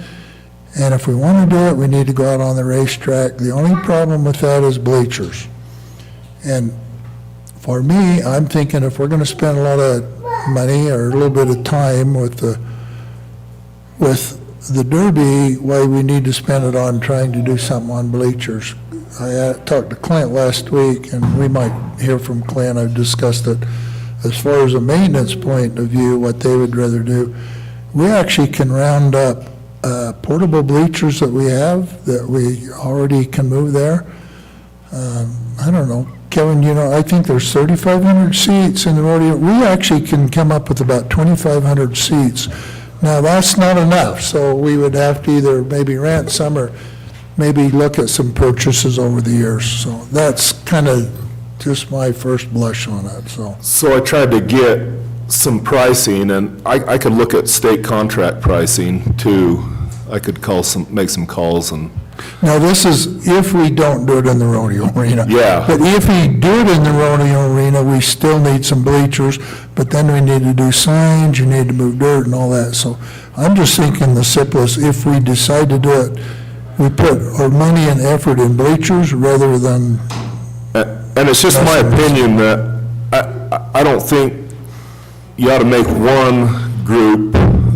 and if we want to do it, we need to go out on the racetrack. The only problem with that is bleachers. And for me, I'm thinking if we're going to spend a lot of money or a little bit of time with the derby, why we need to spend it on trying to do something on bleachers. I talked to Clint last week, and we might hear from Clint. I've discussed it. As far as a maintenance point of view, what they would rather do, we actually can round up portable bleachers that we have that we already can move there. I don't know, Kevin, I think there's 3,500 seats in the rodeo. We actually can come up with about 2,500 seats. Now, that's not enough, so we would have to either maybe rent some or maybe look at some purchases over the years. So that's kind of just my first blush on it, so. So I tried to get some pricing, and I could look at state contract pricing too. I could make some calls and. Now, this is if we don't do it in the rodeo arena. Yeah. But if we do it in the rodeo arena, we still need some bleachers, but then we need to do signs, you need to move dirt and all that. So I'm just thinking the simplest, if we decide to do it, we put our money and effort in bleachers rather than. And it's just my opinion that I don't think you ought to make one group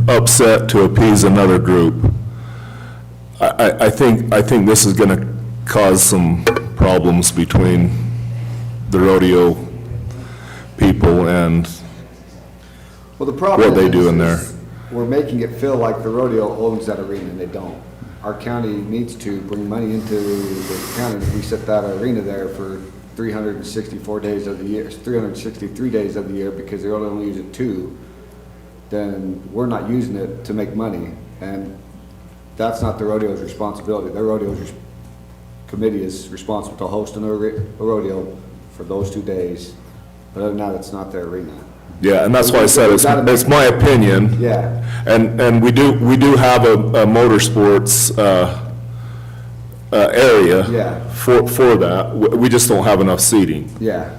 upset to appease another group. I think this is going to cause some problems between the rodeo people and Well, the problem what they is- do in there. We're making it feel like the rodeo owns that arena, and they don't. Our county needs to bring money into the county. We set that arena there for 364 days of the year, 363 days of the year, because they only use it 2. Then we're not using it to make money, and that's not the rodeo's responsibility. The rodeo's committee is responsible to hosting a rodeo for those 2 days. But other than that, it's not their arena. Yeah, and that's why I said it's my opinion. Yeah. And we do have a motorsports, area. Yeah. For that. We just don't have enough seating. Yeah.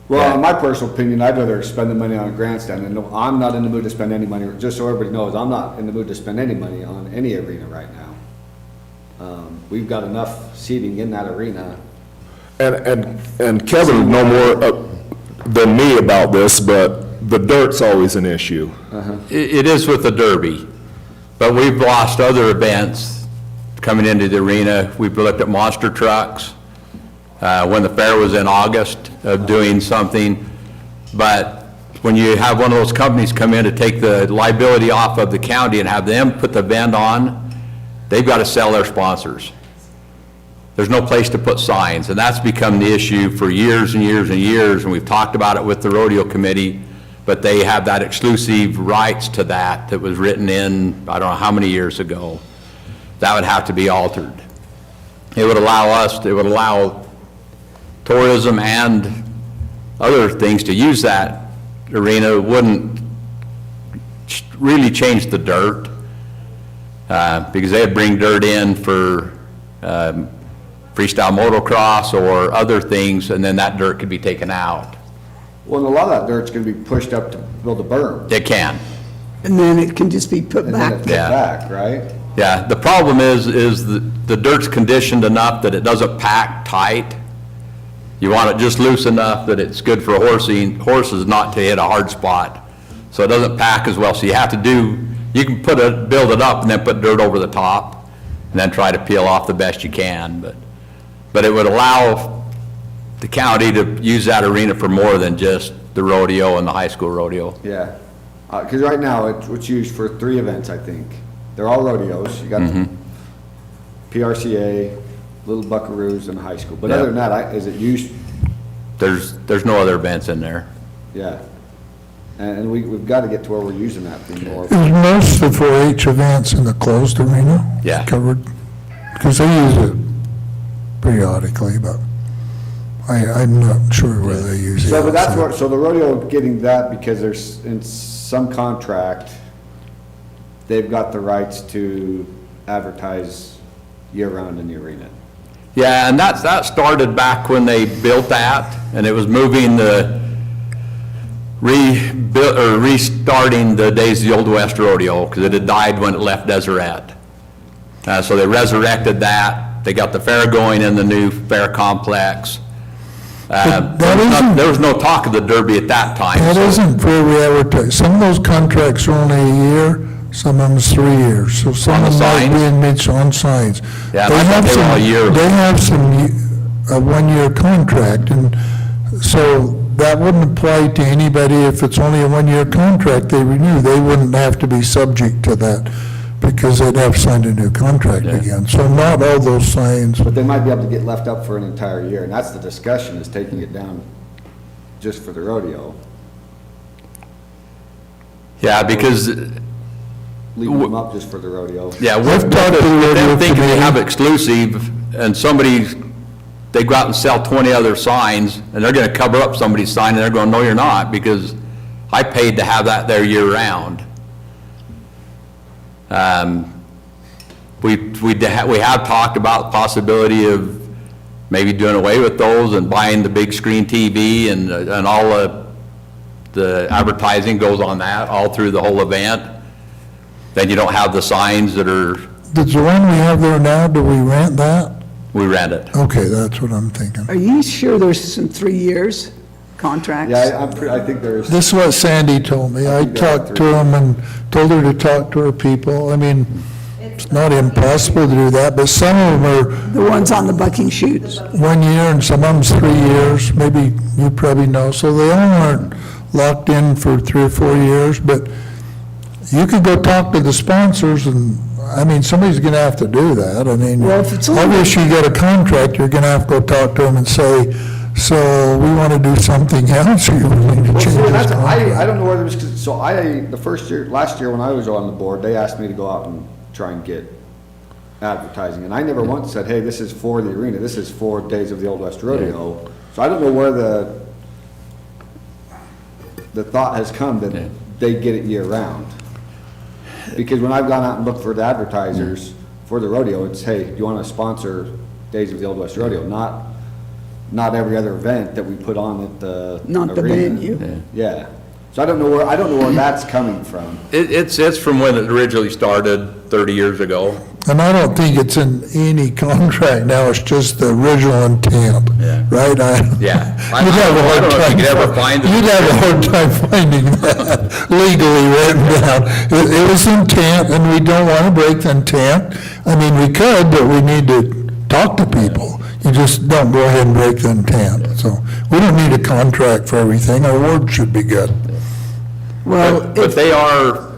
Well, in my personal opinion, I'd rather spend the money on a grandstand, and no, I'm not in the mood to spend any money, just so everybody knows, I'm not in the mood to spend any money on any arena right now. We've got enough seating in that arena. And Kevin would know more than me about this, but the dirt's always an issue. It is with the Derby, but we've lost other events coming into the arena. We've looked at monster trucks, when the fair was in August, of doing something. But when you have one of those companies come in to take the liability off of the county and have them put the event on, they've got to sell their sponsors. There's no place to put signs, and that's become the issue for years and years and years, and we've talked about it with the rodeo committee, but they have that exclusive rights to that was written in, I don't know how many years ago. That would have to be altered. It would allow tourism and other things to use that arena. It wouldn't really change the dirt, because they'd bring dirt in for freestyle motocross or other things, and then that dirt could be taken out. Well, and a lot of that dirt's gonna be pushed up to build a berm. It can. And then it can just be put And then back. it's put Yeah. back, right? Yeah, the problem is the dirt's conditioned enough that it doesn't pack tight. You want it just loose enough that it's good for horses not to hit a hard spot. So it doesn't pack as well, so you have to you can build it up and then put dirt over the top, and then try to peel off the best you can, but it would allow the county to use that arena for more than just the rodeo and the high school rodeo. Yeah. Because right now, it's used for 3 events, I think. They're all rodeos. You got the PRCA, Little Buckaroos, and high school. But Yeah. other than that, is it used? There's no other events in there. Yeah. And we've got to get to where we're using that thing more. Is most of the 4-H events in the closed arena? Yeah. Covered? Because they use it periodically, but I'm not sure where they use it. So, but that's what, so the rodeo getting that because there's, in some contract, they've got the rights to advertise year-round in the arena. Yeah, and that started back when they built that, and it was moving restarting the days of the Old West Rodeo, because it had died when it left Deseret. So they resurrected that, they got the fair going in the new fair complex. There was no talk of the Derby at that time. That so- isn't where we advertise. Some of those contracts are only a year, some of them's 3 years. So some On of the them might be signs? in mid, on signs. Yeah, They I thought have they were all some- year. They have a 1-year contract, and so that wouldn't apply to anybody. If it's only a 1-year contract they renew, they wouldn't have to be subject to that because they'd have signed a new contract again. So not all those signs. But they might be able to get left up for an entire year, and that's the discussion, is taking it down just for the rodeo. Yeah, because, Leaving them up just for the rodeo. yeah, I've with talked to the rodeo them thinking they committee. have exclusive, and they go out and sell 20 other signs, and they're gonna cover up somebody's sign, and they're going, no, you're not, because I paid to have that there year-round. We have talked about the possibility of maybe doing away with those and buying the big screen TV, and all the advertising goes on that all through the whole event. Then you don't have the signs that are, The one we have there now, do we rent that? we rent it. Okay, that's what I'm thinking. Are you sure there's some 3 years contracts? Yeah, I think there's, This is what Sandy told me. I talked to him and told her to talk to her people. I mean, it's not impossible to do that, but some of them are The ones on the bucking chutes? 1 year and some of them's 3 years, maybe you probably know. So they all aren't locked in for 3 or 4 years, but you could go talk to the sponsors and, I mean, somebody's gonna have to do that. I mean, Well, if it's only- obviously you got a contract, you're gonna have to go talk to them and say, so we wanna do something else, or you're willing to well, change see, this that's, I contract. don't know whether it's, so last year when I was on the board, they asked me to go out and try and get advertising, and I never once said, hey, this is for the arena, this is for Days of the Old West Rodeo. So I don't know where the thought has come Yeah. that they get it year-round. Because when I've gone out and looked for the advertisers for the rodeo, it's, hey, do you want to sponsor Days of the Old West Rodeo? Not every other event that we put on at the Not the arena. venue. Yeah. So I don't know where that's coming from. It's from when it originally started 30 years ago. And I don't think it's in any contract now, it's just the original intent, Yeah. right? Yeah. You'd have a I hard don't know if time. you could ever find it. You'd have a hard time finding that legally written down. It was intent, and we don't want to break the intent. I mean, we could, but we need to talk to people. You just don't go ahead and break the intent. So we don't need a contract for everything, our word should be good. Well, But they are,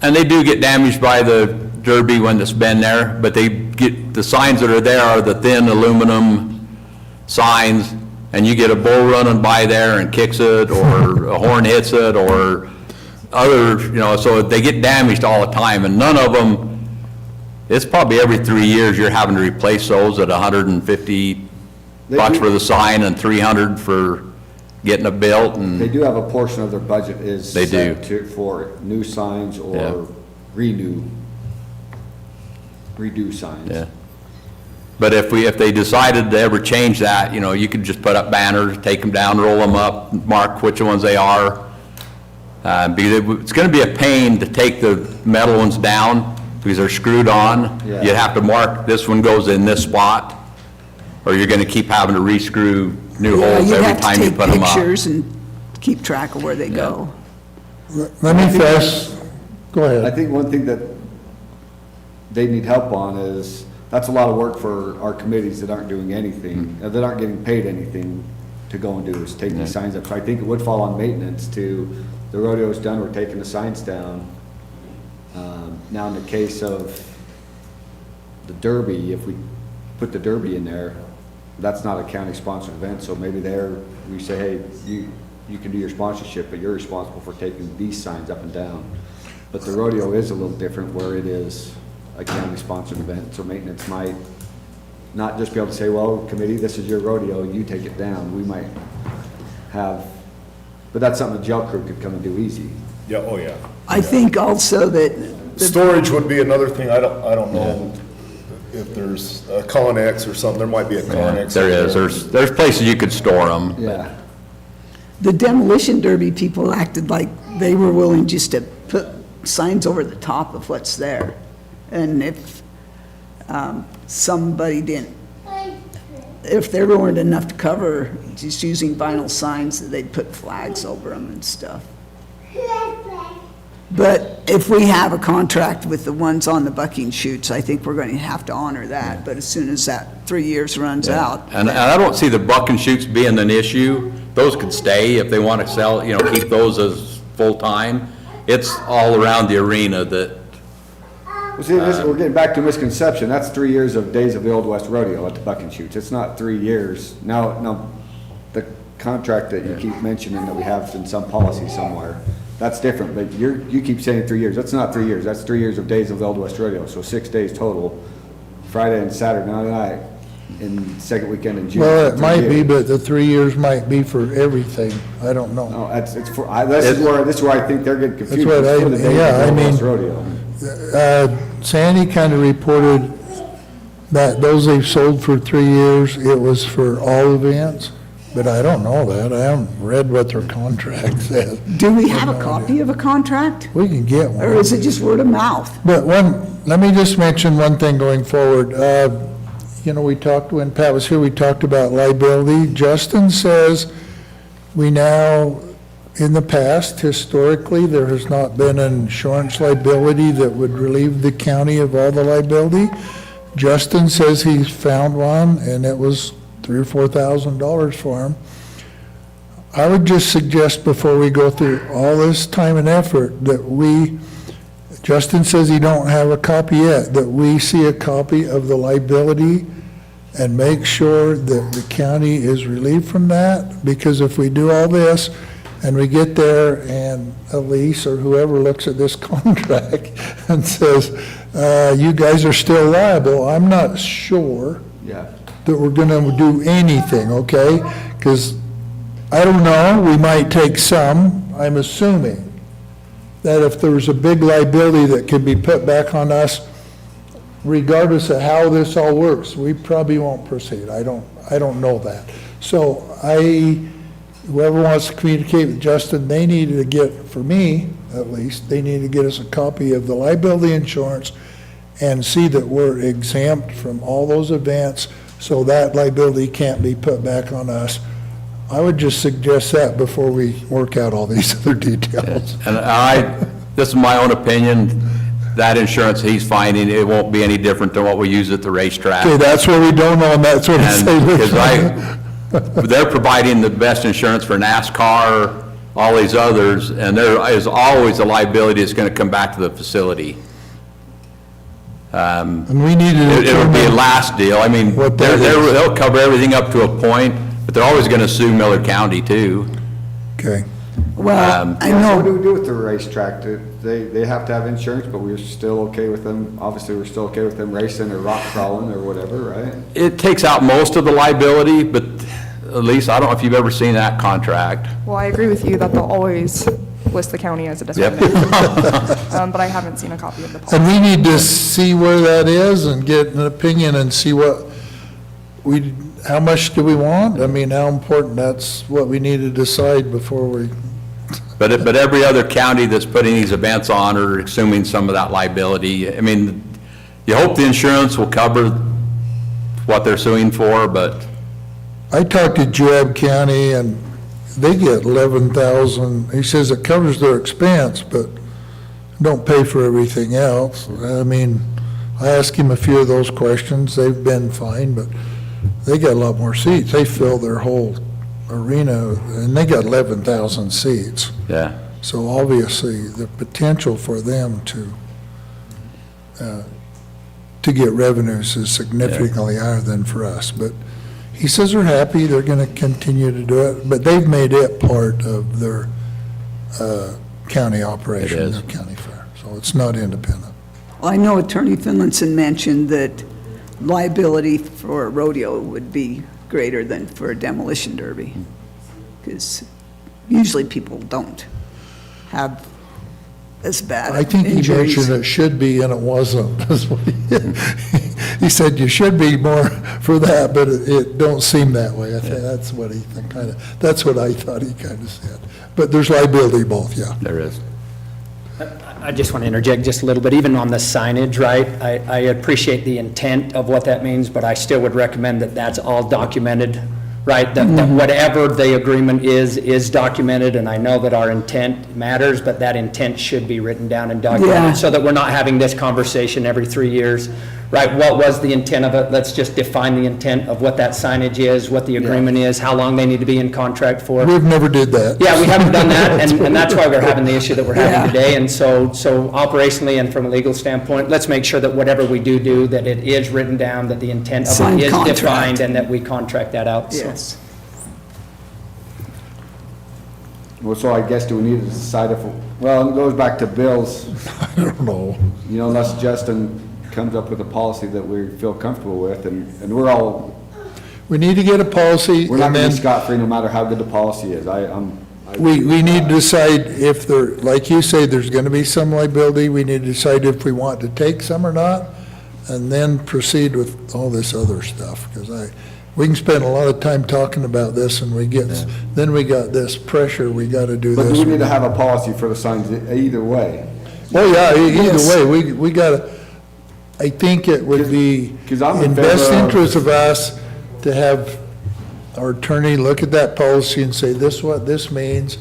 and they do get damaged by the derby when it's been there, but they get, the signs that are there are the thin aluminum signs, and you get a bull running by there and kicks it, or a horn hits it, or other, so they get damaged all the time, and none of them, it's probably every 3 years you're having to replace those at $150 for the sign and $300 for getting it built, They and, do have a portion of their budget is They set do. for new signs Yeah. or redo signs. yeah. But if they decided to ever change that, you could just put up banners, take them down, roll them up, mark which ones they are. Because it's gonna be a pain to take the metal ones down, because they're screwed on. Yeah. You'd have to mark, this one goes in this spot, or you're gonna keep having to re-screw new yeah, holes you'd every have to time you take put them up. pictures and keep track of where they go. Let me first, go I ahead. think one thing that they need help on is, that's a lot of work for our committees that aren't doing anything, that aren't getting paid anything to go and do, is take these signs up. So I think it would fall on maintenance to, the rodeo's done, we're taking the signs down. Now in the case of the Derby, if we put the Derby in there, that's not a county-sponsored event, so maybe there, we say, hey, you can do your sponsorship, but you're responsible for taking these signs up and down. But the rodeo is a little different, where it is a county-sponsored event, so maintenance might not just be able to say, well, committee, this is your rodeo, you take it down. We might have, but that's something the jail crew could come and do easy. Yeah, oh, yeah. I think also that, Storage would be another thing, I don't know if there's a Connex or something, there might be a Connex. There is, there's places you could store them. Yeah. the demolition derby people acted like they were willing just to put signs over the top of what's there. And if somebody didn't, if there weren't enough to cover, just using vinyl signs, that they'd put flags over them and stuff. But if we have a contract with the ones on the bucking chutes, I think we're going to have to honor that. But as soon as that 3 years runs out. And I don't see the buck and shoots being an issue. Those could stay if they want to sell, keep those as full-time. It's all around the arena that, Well, see, we're getting back to misconception. That's 3 years of Days of the Old West Rodeo at the Buck and Shoots. It's not 3 years. Now, the contract that you keep mentioning that we have in some policy somewhere, that's different, but you keep saying 3 years. That's not 3 years. That's 3 years of Days of the Old West Rodeo, so 6 days total, Friday and Saturday night, and second weekend in June. Well, it 3 might be, years. but the 3 years might be for everything. I don't know. No, it's for, this is where I think they're getting confused. what It's I- for the Days yeah, of the I Old West mean- Rodeo. Sandy kind of reported that those they've sold for 3 years, it was for all events, but I don't know that. I haven't read what their contract says. Do we have a copy of a contract? We can get Or one. is it just word of mouth? But let me just mention one thing going forward. We talked, when Pat was here, we talked about liability. Justin says we now, in the past, historically, there has not been an insurance liability that would relieve the county of all the liability. Justin says he's found one, and it was $3,000 or $4,000 for him. I would just suggest before we go through all this time and effort that Justin says he don't have a copy yet, that we see a copy of the liability and make sure that the county is relieved from that, because if we do all this and we get there and Elise or whoever looks at this contract and says, you guys are still liable, I'm not sure Yeah. that we're gonna do anything, okay? Because I don't know, we might take some. I'm assuming that if there's a big liability that can be put back on us, regardless of how this all works, we probably won't proceed. I don't know that. So whoever wants to communicate with Justin, they need to get, for me at least, they need to get us a copy of the liability insurance and see that we're exempt from all those events, so that liability can't be put back on us. I would just suggest that before we work out all these other details. And this is my own opinion, that insurance he's finding, it won't be any different than what we use at the racetrack. Okay, that's what we don't know, and that's what I say. Because they're providing the best insurance for NASCAR, all these others, and there is always a liability that's going to come back to the facility. And we need to It would be a determine, last deal. I mean, What that is. they'll cover everything up to a point, but they're always going to sue Millard County too. okay. Well, I Yeah, so what do know, we do with the racetrack? They have to have insurance, but we're still okay with them, obviously, we're still okay with them racing or rock crawling or whatever, right? It takes out most of the liability, but at least, I don't know if you've ever seen that contract. Well, I agree with you that they'll always list the county as a Yep. defendant. But I haven't seen a copy of the policy. And we need to see where that is and get an opinion and see how much do we want? I mean, how important, that's what we need to decide before we, But every other county that's putting these events on are assuming some of that liability. I mean, you hope the insurance will cover what they're suing for, but I talked to Joab County and they get 11,000. He says it covers their expense, but don't pay for everything else. I mean, I asked him a few of those questions. They've been fine, but they got a lot more seats. They fill their whole arena and they got 11,000 seats. yeah. So obviously, the potential for them to get revenues is significantly higher than for us. But he says they're happy, they're going to continue to do it, but they've made it part of their county operation, It is. their county fair. So it's not independent. I know Attorney Finlinson mentioned that liability for a rodeo would be greater than for a demolition derby, because usually people don't have as bad I think he injuries. mentioned it should be, and it wasn't. That's what he said you should be more for that, but it don't seem that way. I think that's what he that's what I thought he kind of said. But there's liability both, yeah. There is. I just want to interject just a little bit, even on the signage, right? I appreciate the intent of what that means, but I still would recommend that that's all documented, right? That whatever the agreement is documented, and I know that our intent matters, but that intent should be written down and Yeah. documented, so that we're not having this conversation every 3 years, right? What was the intent of it? Let's just define the intent of what that signage is, what the agreement is, how long they need to be in contract for. We've never did that. Yeah, we haven't done that, and that's why we're having the issue that we're Yeah. having today. And so operationally and from a legal standpoint, let's make sure that whatever we do, that it is written down, that the intent of Signed it is contract. defined, and that we contract that out. So- Yes. Well, so I guess do we need to decide if, well, it goes back to Bill's, I don't know. you know, unless Justin comes up with a policy that we feel comfortable with, and we're all, We need to get a policy, we're not and gonna then be scot-free no matter how good the policy is. we need to decide if there, like you say, there's going to be some liability. We need to decide if we want to take some or not, and then proceed with all this other stuff, because we can spend a lot of time talking about this, and then we got this pressure, we got to do But this. do we need to have a policy for the signs either way? Oh, yeah, Yes. either way, we got to, I think it would be 'Cause I'm in in best favor of- interest of us to have our attorney look at that policy and say, this is what this means.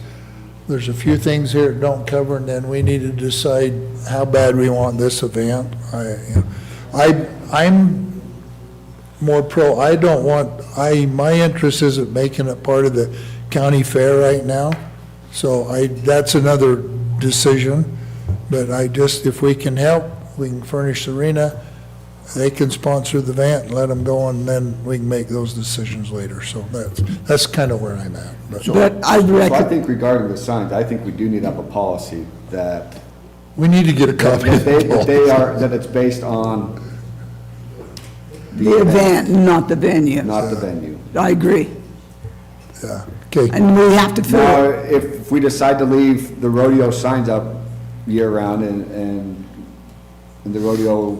There's a few things here it don't cover, and then we need to decide how bad we want this event. I'm more I don't want, my interest isn't making it part of the county fair right now. So that's another decision. But if we can help, we can furnish the arena, they can sponsor the event and let them go, and then we can make those decisions later. So that's kind of where I'm at. But I So I reckon, think regarding the signs, I think we do need to have a policy that, We need to get a copy of the policy. that it's based on the event, not the venue. not the venue. I agree. Yeah, Okay. And we have to fill Now, it. if we decide to leave the rodeo signs up year-round and the rodeo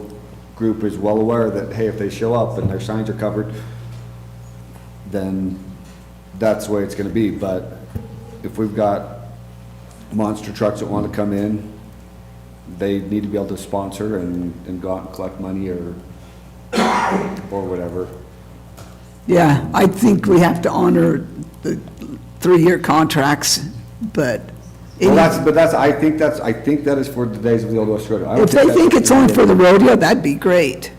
group is well aware that, hey, if they show up and their signs are covered, then that's the way it's gonna be. But if we've got monster trucks that wanna come in, they need to be able to sponsor and go out and collect money or whatever. Yeah, I think we have to honor the 3-year contracts, but Well, I think that is for the days of the Old West Rodeo. I don't if they that's- think it's only for the rodeo, that'd be great.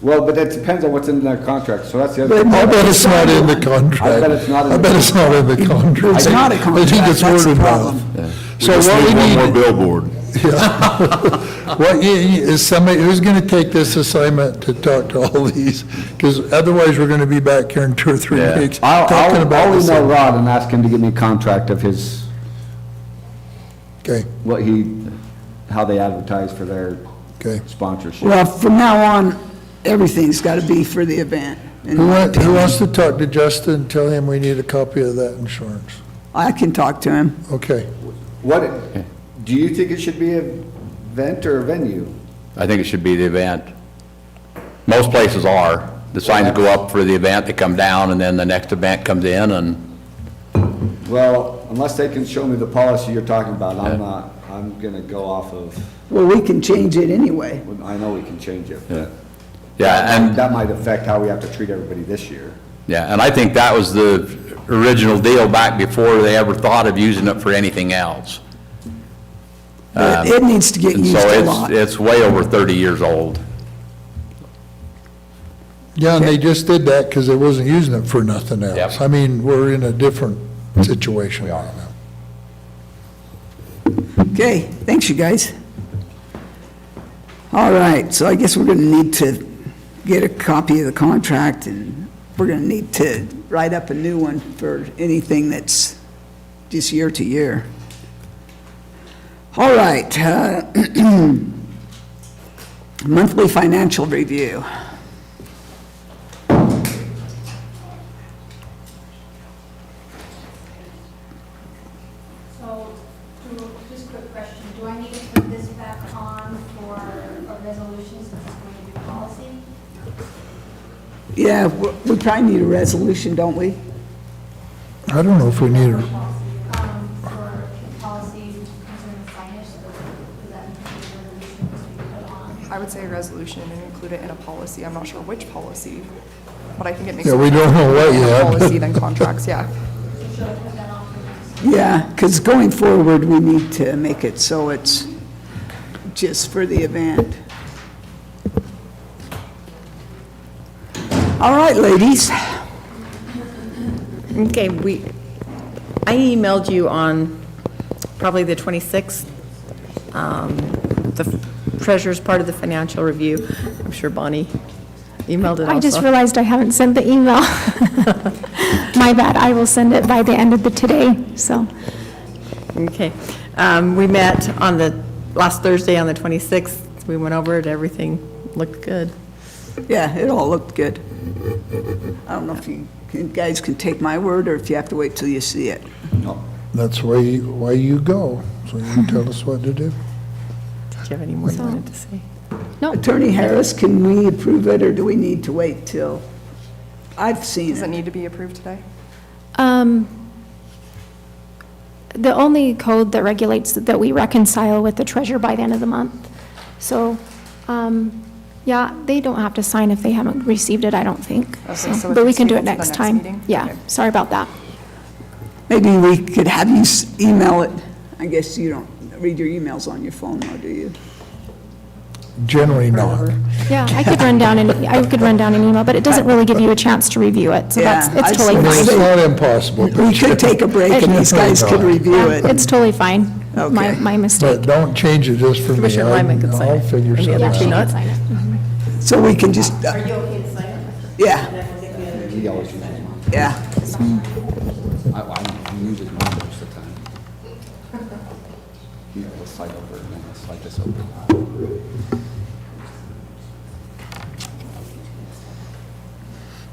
Well, but it depends on what's in their contract, so that's the other But thing. I bet it's not in the contract. I bet it's not in the I bet it's not in the contract. It's not a I think contract, it's that's the word of problem. mouth. So what we need. One more billboard. What, is somebody, who's gonna take this assignment to talk to all these? Because otherwise, we're gonna be back here in 2 or 3 Yeah. weeks talking about I'll this. email Rod and ask him to give me a contract of his, Okay, how they advertise for their okay. sponsorship. Well, from now on, everything's got to be for the event. in Who my wants opinion. to talk to Justin and tell him we need a copy of that insurance? I can talk to him. Okay. What, do you think it should be an event or a venue? I think it should be the event. Most places are. The signs go up for the event, they come down, and then the next event comes in, and Well, unless they can show me the policy you're talking about, I'm gonna go off of, Well, we can change it anyway. I know we can change it, but yeah, and that might affect how we have to treat everybody this year. Yeah, and I think that was the original deal back before they ever thought of using it for anything else. But it needs to get And used so a lot. it's way over 30 years old. Yeah, and they just did that because they wasn't using it for nothing else. Yep. I mean, we're in a different situation right now. Okay, thanks, you guys. All right, so I guess we're going to need to get a copy of the contract, and we're going to need to write up a new one for anything that's just year to year. All right, monthly financial review. So, just a quick question, do I need to put this back on for a resolution since it's going to be policy? Yeah, we probably need a resolution, don't we? I don't know if we need a, For policy concerning signage, so does that need to be a resolution to be put on? I would say a resolution and include it in a policy. I'm not sure which policy, but I think it makes. Yeah, more we don't sense know what to yet. Policy than contracts, yeah. Should I put that on for next? Yeah, because going forward, we need to make it so it's just for the event. All right, ladies. Okay, I emailed you on probably the 26th, the treasurer's part of the financial review. I'm sure Bonnie emailed it also. I just realized I haven't sent the email. My bad, I will send it by the end of the today, so. Okay. We met on the, last Thursday on the 26th. We went over it, everything looked good. Yeah, it all looked good. I don't know if you guys can take my word, or if you have to wait till you see it. that's why you go, so you can tell us what to do. Did you have any more you wanted to say? No, Attorney Harris, can we approve it, or do we need to wait till? I've seen Does it it. need to be approved today? the only code that regulates that we reconcile with the treasurer by the end of the month. So, yeah, they don't have to sign if they haven't received it, I don't think. Okay, So- so if But we it's can do it tabled to the next next time. meeting? Yeah, Okay. sorry about that. Maybe we could have you email it. I guess you don't read your emails on your phone, or do you? Generally not. Yeah, I could run down an email, but it doesn't really give you a chance to review it, so Yeah, it's I'd totally say- fine. It's not impossible. We could take a break, and these guys could review it. It's totally fine. My Okay. mistake. But don't change it just for me. Commissioner Lyman could sign I'll it. figure And the something other two out. not? Sign it. So we can just, Are you okay to sign it? yeah, He always uses mine. yeah. I use it most of the time. Let's slide over, and then let's slide this over.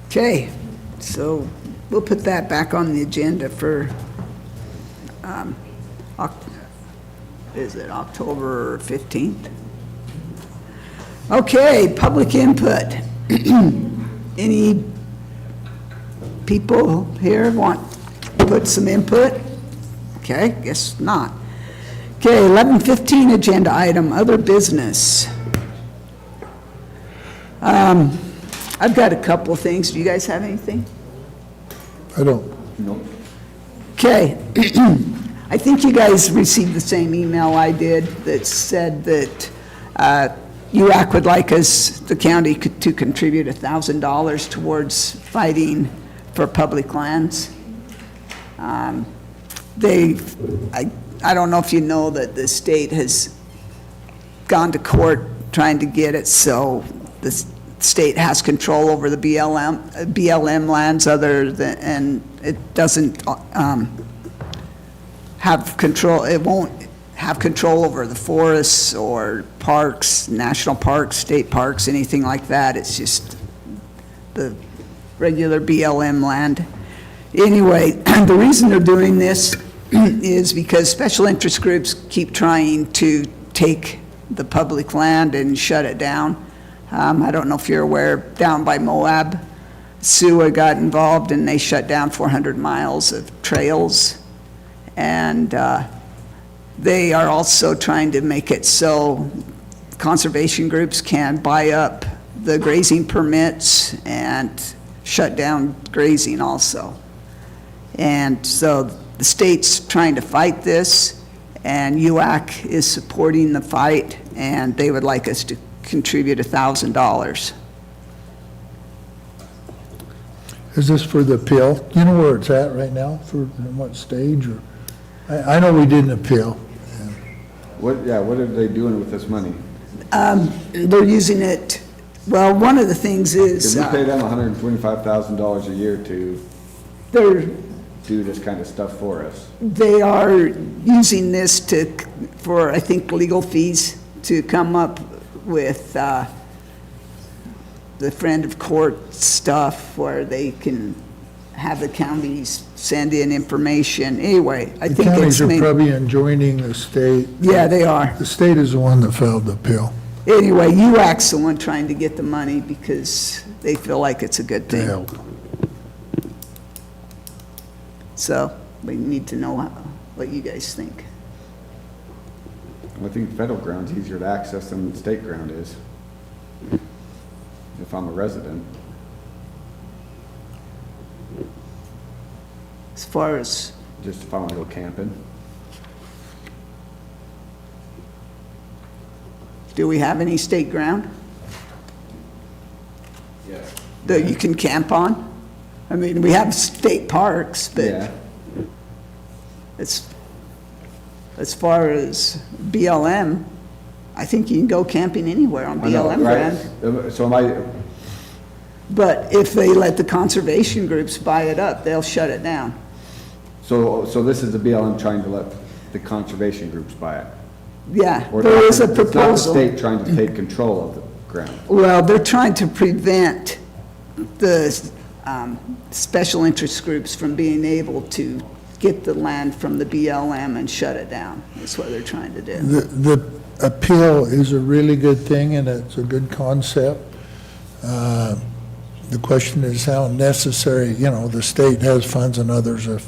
Okay, so we'll put that back on the agenda for, is it October 15th? Okay, public input. Any people here want to put some input? Okay, guess not. Okay, 11:15 agenda item, other business. I've got a couple of things. Do you guys have anything? I don't. Okay. I think you guys received the same email I did that said that UAC would like us, the county, to contribute $1,000 towards fighting for public lands. I don't know if you know that the state has gone to court trying to get it so the state has control over the BLM lands and it doesn't have control, it won't have control over the forests or parks, national parks, state parks, anything like that. It's just the regular BLM land. Anyway, the reason they're doing this is because special interest groups keep trying to take the public land and shut it down. I don't know if you're aware, down by Moab, SUA got involved and they shut down 400 miles of trails. And they are also trying to make it so conservation groups can buy up the grazing permits and shut down grazing also. And so the state's trying to fight this, and UAC is supporting the fight, and they would like us to contribute $1,000. Is this for the appeal? Do you know where it's at right now, for what stage, or? I know we did an appeal. What are they doing with this money? They're using it, well, one of the things is. Did we pay them $125,000 a year to They're do this kind of stuff for us? They are using this for, I think, legal fees to come up with the friend of court stuff where they can have the counties send in information. Anyway, I think The counties it's are probably enjoining the state. Yeah, they are. The state is the one that filed the appeal. Anyway, UAC's the one trying to get the money because they feel like it's a good To thing. help. So we need to know what you guys think. I think federal ground's easier to access than the state ground is, if I'm a resident. As far as, Just if I want to go camping. do we have any state ground Yes. that you can camp on? I mean, we have state parks, but Yeah. as far as BLM, I think you can go camping anywhere on I know, BLM right? land. So am I, But if they let the conservation groups buy it up, they'll shut it down. so this is the BLM trying to let the conservation groups buy it? Yeah, Or there is a It's not the proposal. state trying to take control of the ground? Well, they're trying to prevent the special interest groups from being able to get the land from the BLM and shut it down. That's what they're trying to do. The appeal is a really good thing, and it's a good concept. The question is how necessary, the state has funds and others are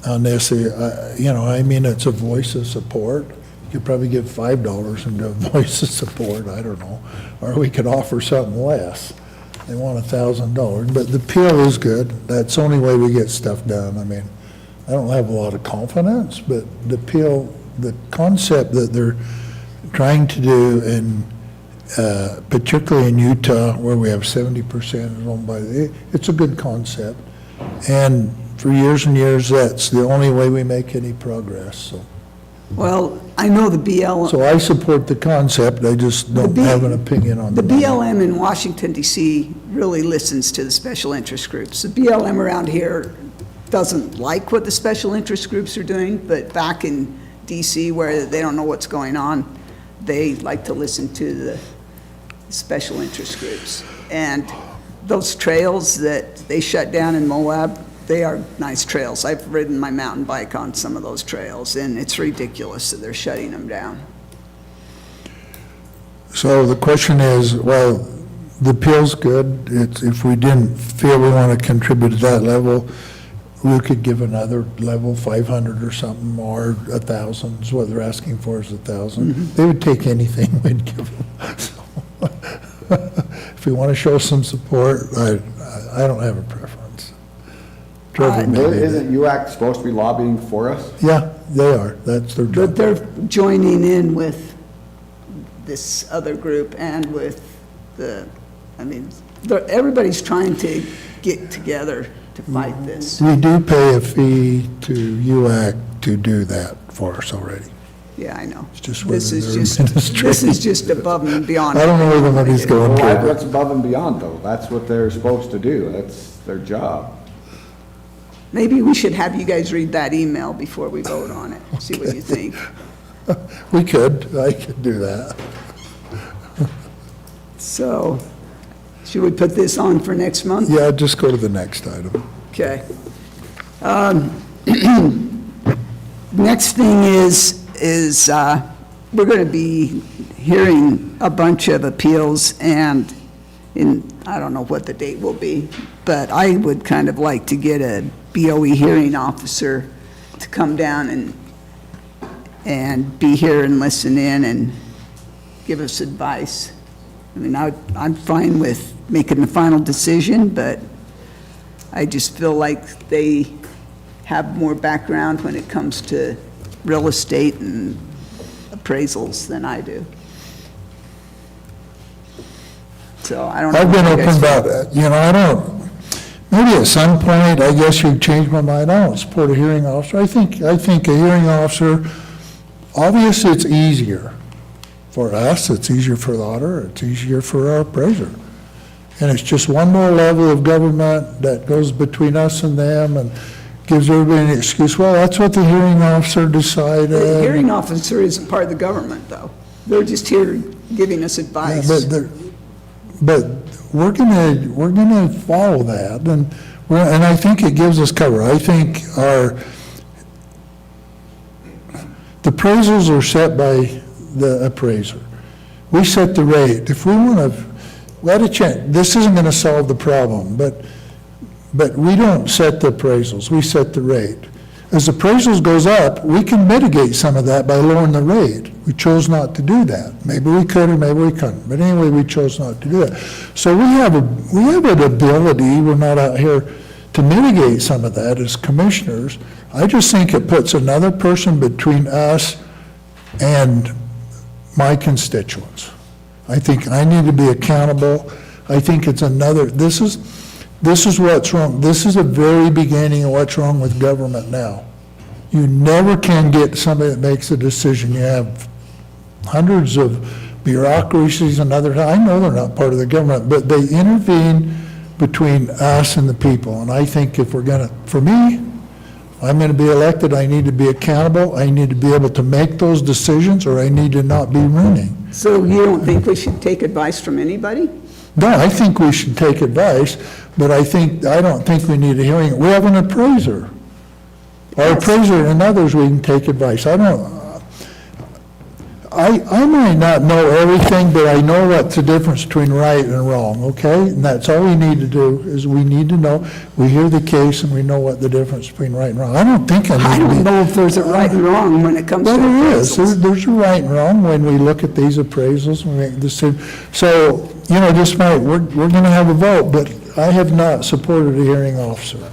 unnecessary. I mean, it's a voice of support. You could probably give $5 and do a voice of support, I don't know. Or we could offer something less. They want $1,000, but the appeal is good. That's the only way we get stuff done. I mean, I don't have a lot of confidence, but the appeal, the concept that they're trying to do, and particularly in Utah, where we have 70% owned by it's a good concept. And for years and years, that's the only way we make any progress, so. Well, I know the BLM. So I support the concept, I just don't have an opinion on The the money. BLM in Washington DC really listens to the special interest groups. The BLM around here doesn't like what the special interest groups are doing, but back in DC where they don't know what's going on, they like to listen to the special interest groups. And those trails that they shut down in Moab, they are nice trails. I've ridden my mountain bike on some of those trails, and it's ridiculous that they're shutting them down. So the question is, well, the appeal's good. It's, if we didn't feel we want to contribute to that level, we could give another level, 500 or something, or 1,000 is what they're asking for, is 1,000. They would take anything we'd give them. So, if we want to show some support, I don't have a preference. Trevor, maybe. Isn't UAC supposed to be lobbying for us? Yeah, they are. That's their job. But they're joining in with this other group and with everybody's trying to get together to fight this. We do pay a fee to UAC to do that for us already. Yeah, I know. It's just This whether is they're just, this is just above and beyond. I don't know where the money's going to. What's above and beyond, though? That's what they're supposed to do. That's their job. Maybe we should have you guys read that email before we vote on it, see what you think. We could, I could do that. So, should we put this on for next month? Yeah, just go to the next item. Okay. Next thing is we're going to be hearing a bunch of appeals, and I don't know what the date will be, but I would kind of like to get a BOE hearing officer to come down and be here and listen in and give us advice. I mean, I'm fine with making the final decision, but I just feel like they have more background when it comes to real estate and appraisals than I do. So I don't know. I've been what you open guys about feel. that, I don't, maybe at some point, I guess you've changed my mind, I don't support a hearing officer. I think a hearing officer, obviously it's easier for us, it's easier for the auditor, it's easier for our appraiser. And it's just one more level of government that goes between us and them and gives everybody an excuse, well, that's what the hearing officer decided. The hearing officer isn't part of the government, though. They're just here giving us advice. Yeah, but we're gonna follow that, and I think it gives us cover. I think the appraisals are set by the appraiser. We set the rate. If we want to, let it change. This isn't going to solve the problem, but we don't set the appraisals. We set the rate. As appraisals goes up, we can mitigate some of that by lowering the rate. We chose not to do that. Maybe we could or maybe we couldn't, but anyway, we chose not to do that. So we have an ability, we're not out here to mitigate some of that as commissioners. I just think it puts another person between us and my constituents. I think I need to be accountable. I think it's another, this is what's wrong. This is the very beginning of what's wrong with government now. You never can get somebody that makes a decision. You have hundreds of bureaucracies and other, I know they're not part of the government, but they intervene between us and the people. And I think if we're gonna, for me, I'm going to be elected, I need to be accountable, I need to be able to make those decisions, or I need to not be running. So you don't think we should take advice from anybody? No, I think we should take advice, but I don't think we need a hearing. We have an appraiser. Our appraiser and others, we can take advice. I might not know everything, but I know what's the difference between right and wrong, okay? And that's all we need to do, is we need to know, we hear the case and we know what the difference between right and wrong. I don't think I don't know if there's a right and wrong when it comes to well, there is. appraisals. There's a right and wrong when we look at these appraisals and make decisions. So, just we're going to have a vote, but I have not supported a hearing officer.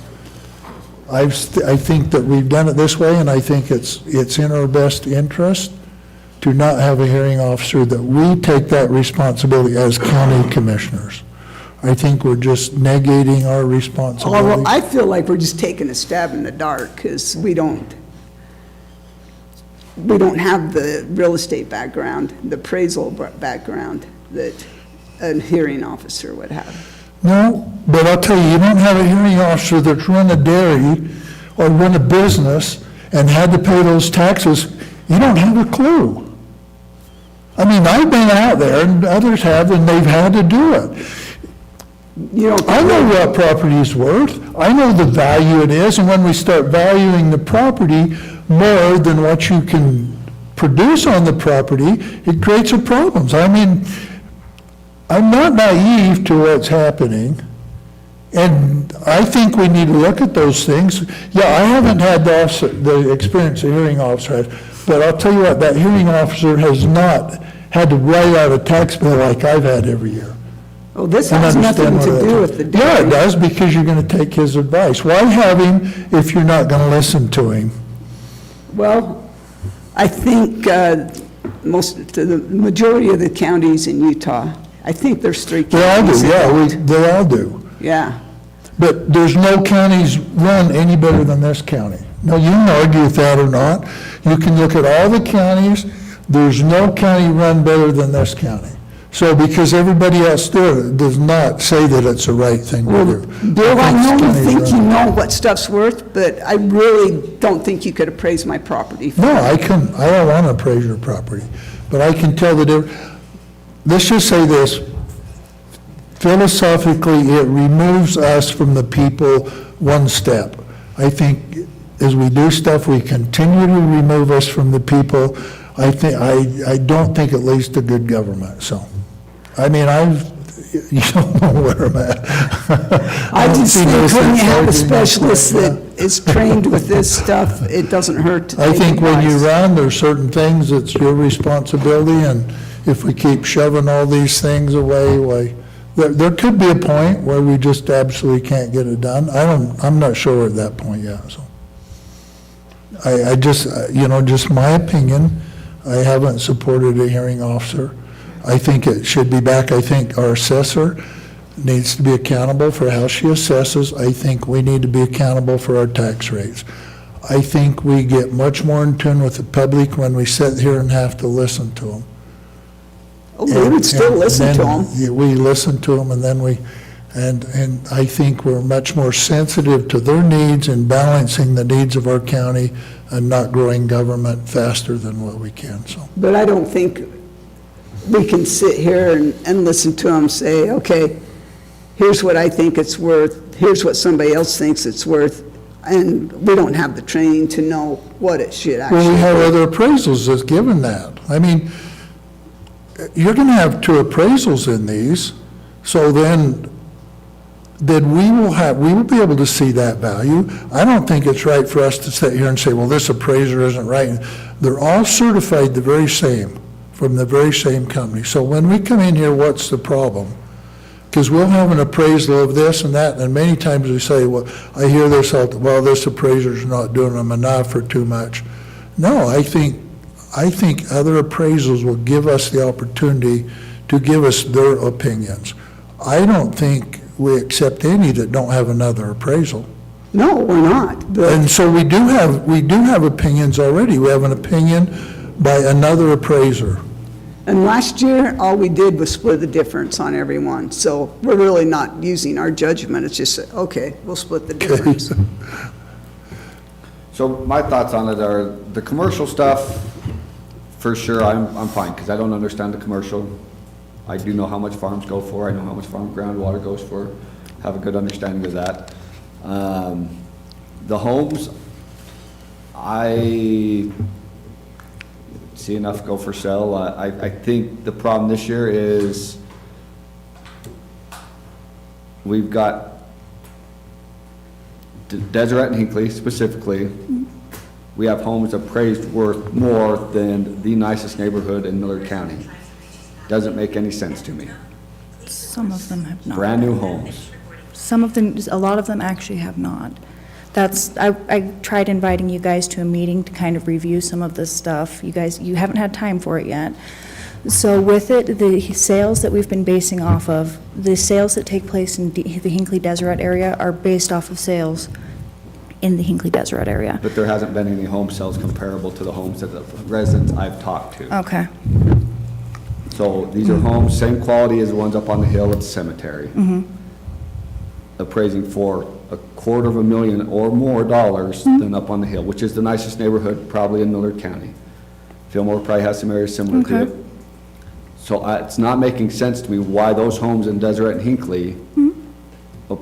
I think that we've done it this way, and I think it's in our best interest to not have a hearing officer, that we take that responsibility as county commissioners. I think we're just negating our responsibility. Well, I feel like we're just taking a stab in the dark, because we don't have the real estate background, the appraisal background that a hearing officer would have. No, but I'll tell you, you don't have a hearing officer that's run a dairy or run a business and had to pay those taxes. You don't have a clue. I mean, I've been out there, and others have, and they've had to do it. You don't I think, know what property is worth. I know the value it is, and when we start valuing the property more than what you can produce on the property, it creates a problems. I mean, I'm not naive to what's happening, and I think we need to look at those things. Yeah, I haven't had the experience a hearing officer has, but I'll tell you what, that hearing officer has not had to write out a tax bill like I've had every year. oh, this And has nothing understand what to I- do with the Yeah, it dairy. does, because you're going to take his advice. Why have him if you're not going to listen to him? Well, I think the majority of the counties in Utah, I think there's 3 They all counties. do, yeah, they all do. Yeah. But there's no counties run any better than this county. No, you can argue with that or not. You can look at all the counties, there's no county run better than this county. So because everybody else does not say that it's the right thing to do. Bill, I know you Counties think run- you know what stuff's worth, but I really don't think you could appraise my property. No, I don't want to appraise your property, but I can tell the difference. Let's just say this, philosophically, it removes us from the people one step. I think as we do stuff, we continue to remove us from the people. I don't think it leads to good government, so. I mean, you don't know where I'm at. I don't just see think no when you sense have a arguing specialist that, that is trained with this stuff, it doesn't hurt to I take think when you advice. run, there's certain things that's your responsibility, and if we keep shoving all these things away, there could be a point where we just absolutely can't get it done. I'm not sure we're at that point yet, so. I just, just my opinion, I haven't supported a hearing officer. I think it should be back. I think our assessor needs to be accountable for how she assesses. I think we need to be accountable for our tax rates. I think we get much more in tune with the public when we sit here and have to listen to them. Oh, we would still listen to them. We listen to them, and then and I think we're much more sensitive to their needs and balancing the needs of our county and not growing government faster than what we can, so. But I don't think we can sit here and listen to them say, okay, here's what I think it's worth, here's what somebody else thinks it's worth, and we don't have the training to know what it should actually be. Well, we have other appraisals that's given that. I mean, you're going to have 2 appraisals in these, so then we will be able to see that value. I don't think it's right for us to sit here and say, well, this appraiser isn't right. They're all certified the very same, from the very same company. So when we come in here, what's the problem? Because we'll have an appraisal of this and that, and many times we say, well, I hear this, well, this appraiser's not doing them enough or too much. No, I think other appraisals will give us the opportunity to give us their opinions. I don't think we accept any that don't have another appraisal. No, we're not. But And so we do have opinions already. We have an opinion by another appraiser. And last year, all we did was split the difference on everyone. So we're really not using our judgment. It's just, okay, we'll split the difference. So my thoughts on it are, the commercial stuff, for sure, I'm fine, because I don't understand the commercial. I do know how much farms go for, I know how much farm groundwater goes for, have a good understanding of that. The homes, I see enough go for sale. I think the problem this year is we've got Deseret and Hinckley specifically. We have homes appraised worth more than the nicest neighborhood in Millard County. Doesn't make any sense to me. Some of them have not. Brand new homes. Some of them, a lot of them actually have not. I tried inviting you guys to a meeting to kind of review some of this stuff. You haven't had time for it yet. So with it, the sales that we've been basing off of, the sales that take place in the Hinckley Deseret area are based off of sales in the Hinckley Deseret area. But there hasn't been any home sales comparable to the homes that the residents I've talked to. Okay. So these are homes, same quality as the ones up on the hill at the cemetery. Appraising for $250,000 or more than up on the hill, which is the nicest neighborhood probably in Millard County. Fillmore probably has some areas similar to it. So it's not making sense to me why those homes in Deseret and Hinckley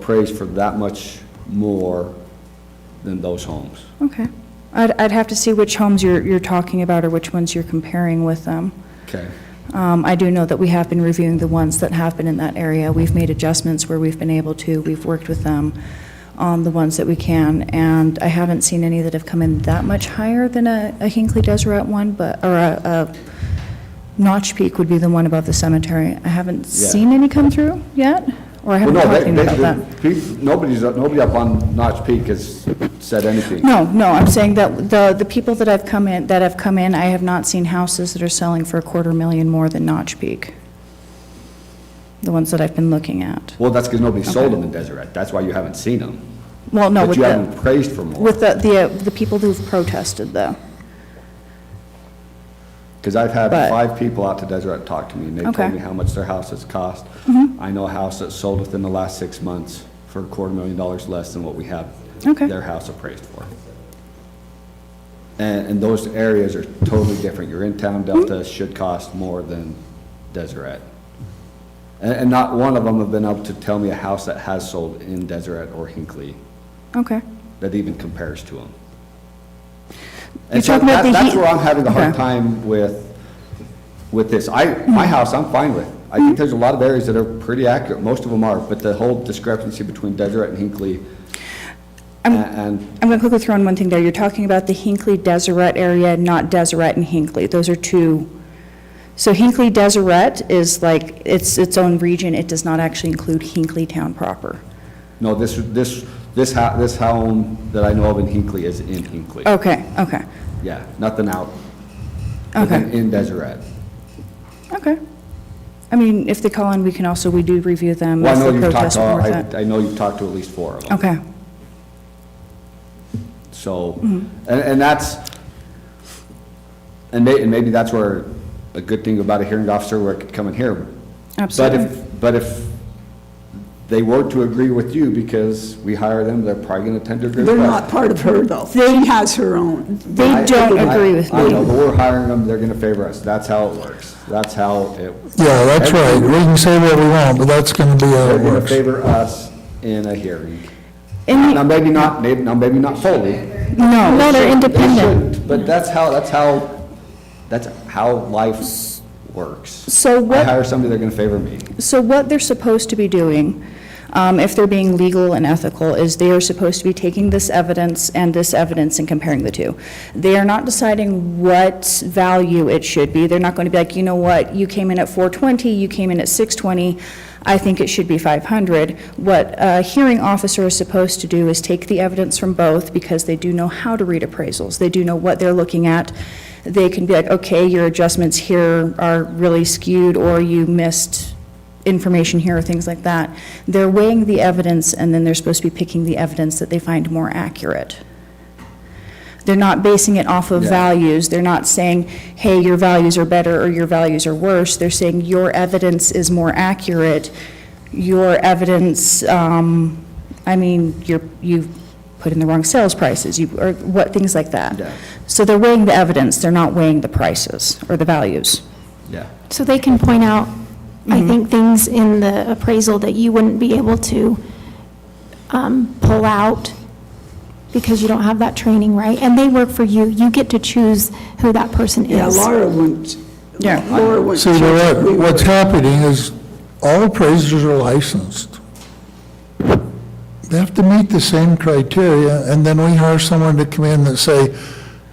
appraised for that much more than those homes. Okay. I'd have to see which homes you're talking about or which ones you're comparing with them. Okay. I do know that we have been reviewing the ones that have been in that area. We've made adjustments where we've been able to. We've worked with them on the ones that we can, and I haven't seen any that have come in that much higher than a Hinckley Deseret one, or a Notch Peak would be the one above the cemetery. I haven't seen any come through yet, or I haven't talked to anybody about that. Nobody up on Notch Peak has said anything. No, I'm saying that the people that have come in, I have not seen houses that are selling for $250,000 more than Notch Peak. The ones that I've been looking at. Well, that's because nobody sold them in Deseret. That's why you haven't seen them. Well, no, But with you haven't the, praised for more. with the people who've protested though. Because I've had But- 5 people out to Deseret talk to me, and they Okay. told me how much their houses cost. I know a house that sold within the last 6 months for $250,000 less than what we have Okay. their house appraised for. And those areas are totally different. Your in-town Delta should cost more than Deseret. And not one of them have been able to tell me a house that has sold in Deseret or Hinckley Okay. that even compares to them. You're And so talking about the that's heat- where I'm having a hard Okay. time with this. My house, I'm fine with. I think there's a lot of areas that are pretty accurate. Most of them are, but the whole discrepancy between Deseret and Hinckley and, I'm going to quickly throw in one thing there. You're talking about the Hinckley Deseret area, not Deseret and Hinckley. Those are two. So Hinckley Deseret is like, it's its own region. It does not actually include Hinckley town proper. no, this home that I know of in Hinckley is in Hinckley. Okay. Yeah, nothing out. Okay. In Deseret. Okay. I mean, if they call in, we do review them. Well, I if know they you've talked protest and work to, that. I know you've talked to at least 4 of them. Okay. So, and that's, and maybe that's where a good thing about a hearing officer where it could come in here. Absolutely. But if they were to agree with you, because we hire them, they're probably gonna tend to agree with They're us. not part of her, though. She has her own. They don't agree with I know, me. but we're hiring them, they're gonna favor us. That's how it works. That's how it. Yeah, that's right. We can say what we want, but that's going to be how They're it gonna works. favor us in a hearing. And Now, maybe not fully. No, they're They independent. shouldn't, but that's how life works. So I what, hire somebody, they're gonna favor me. so what they're supposed to be doing, if they're being legal and ethical, is they are supposed to be taking this evidence and comparing the two. They are not deciding what value it should be. They're not going to be like, you know what, you came in at 420, you came in at 620, I think it should be 500. What a hearing officer is supposed to do is take the evidence from both, because they do know how to read appraisals. They do know what they're looking at. They can be like, okay, your adjustments here are really skewed, or you missed information here, or things like that. They're weighing the evidence, and then they're supposed to be picking the evidence that they find more accurate. They're not basing it off of values. They're not saying, hey, your values are better or your values are worse. They're saying your evidence is more accurate. Your evidence, you've put in the wrong sales prices, or what, things like that. Yeah. So they're weighing the evidence. They're not weighing the prices or the values. Yeah. So they can point out, I think, things in the appraisal that you wouldn't be able to pull out because you don't have that training, right? And they work for you. You get to choose who that person is. Yeah, Laura wouldn't. Yeah. Laura wouldn't. See, what's happening is all appraisers are licensed. They have to meet the same criteria, and then we hire someone to come in and say,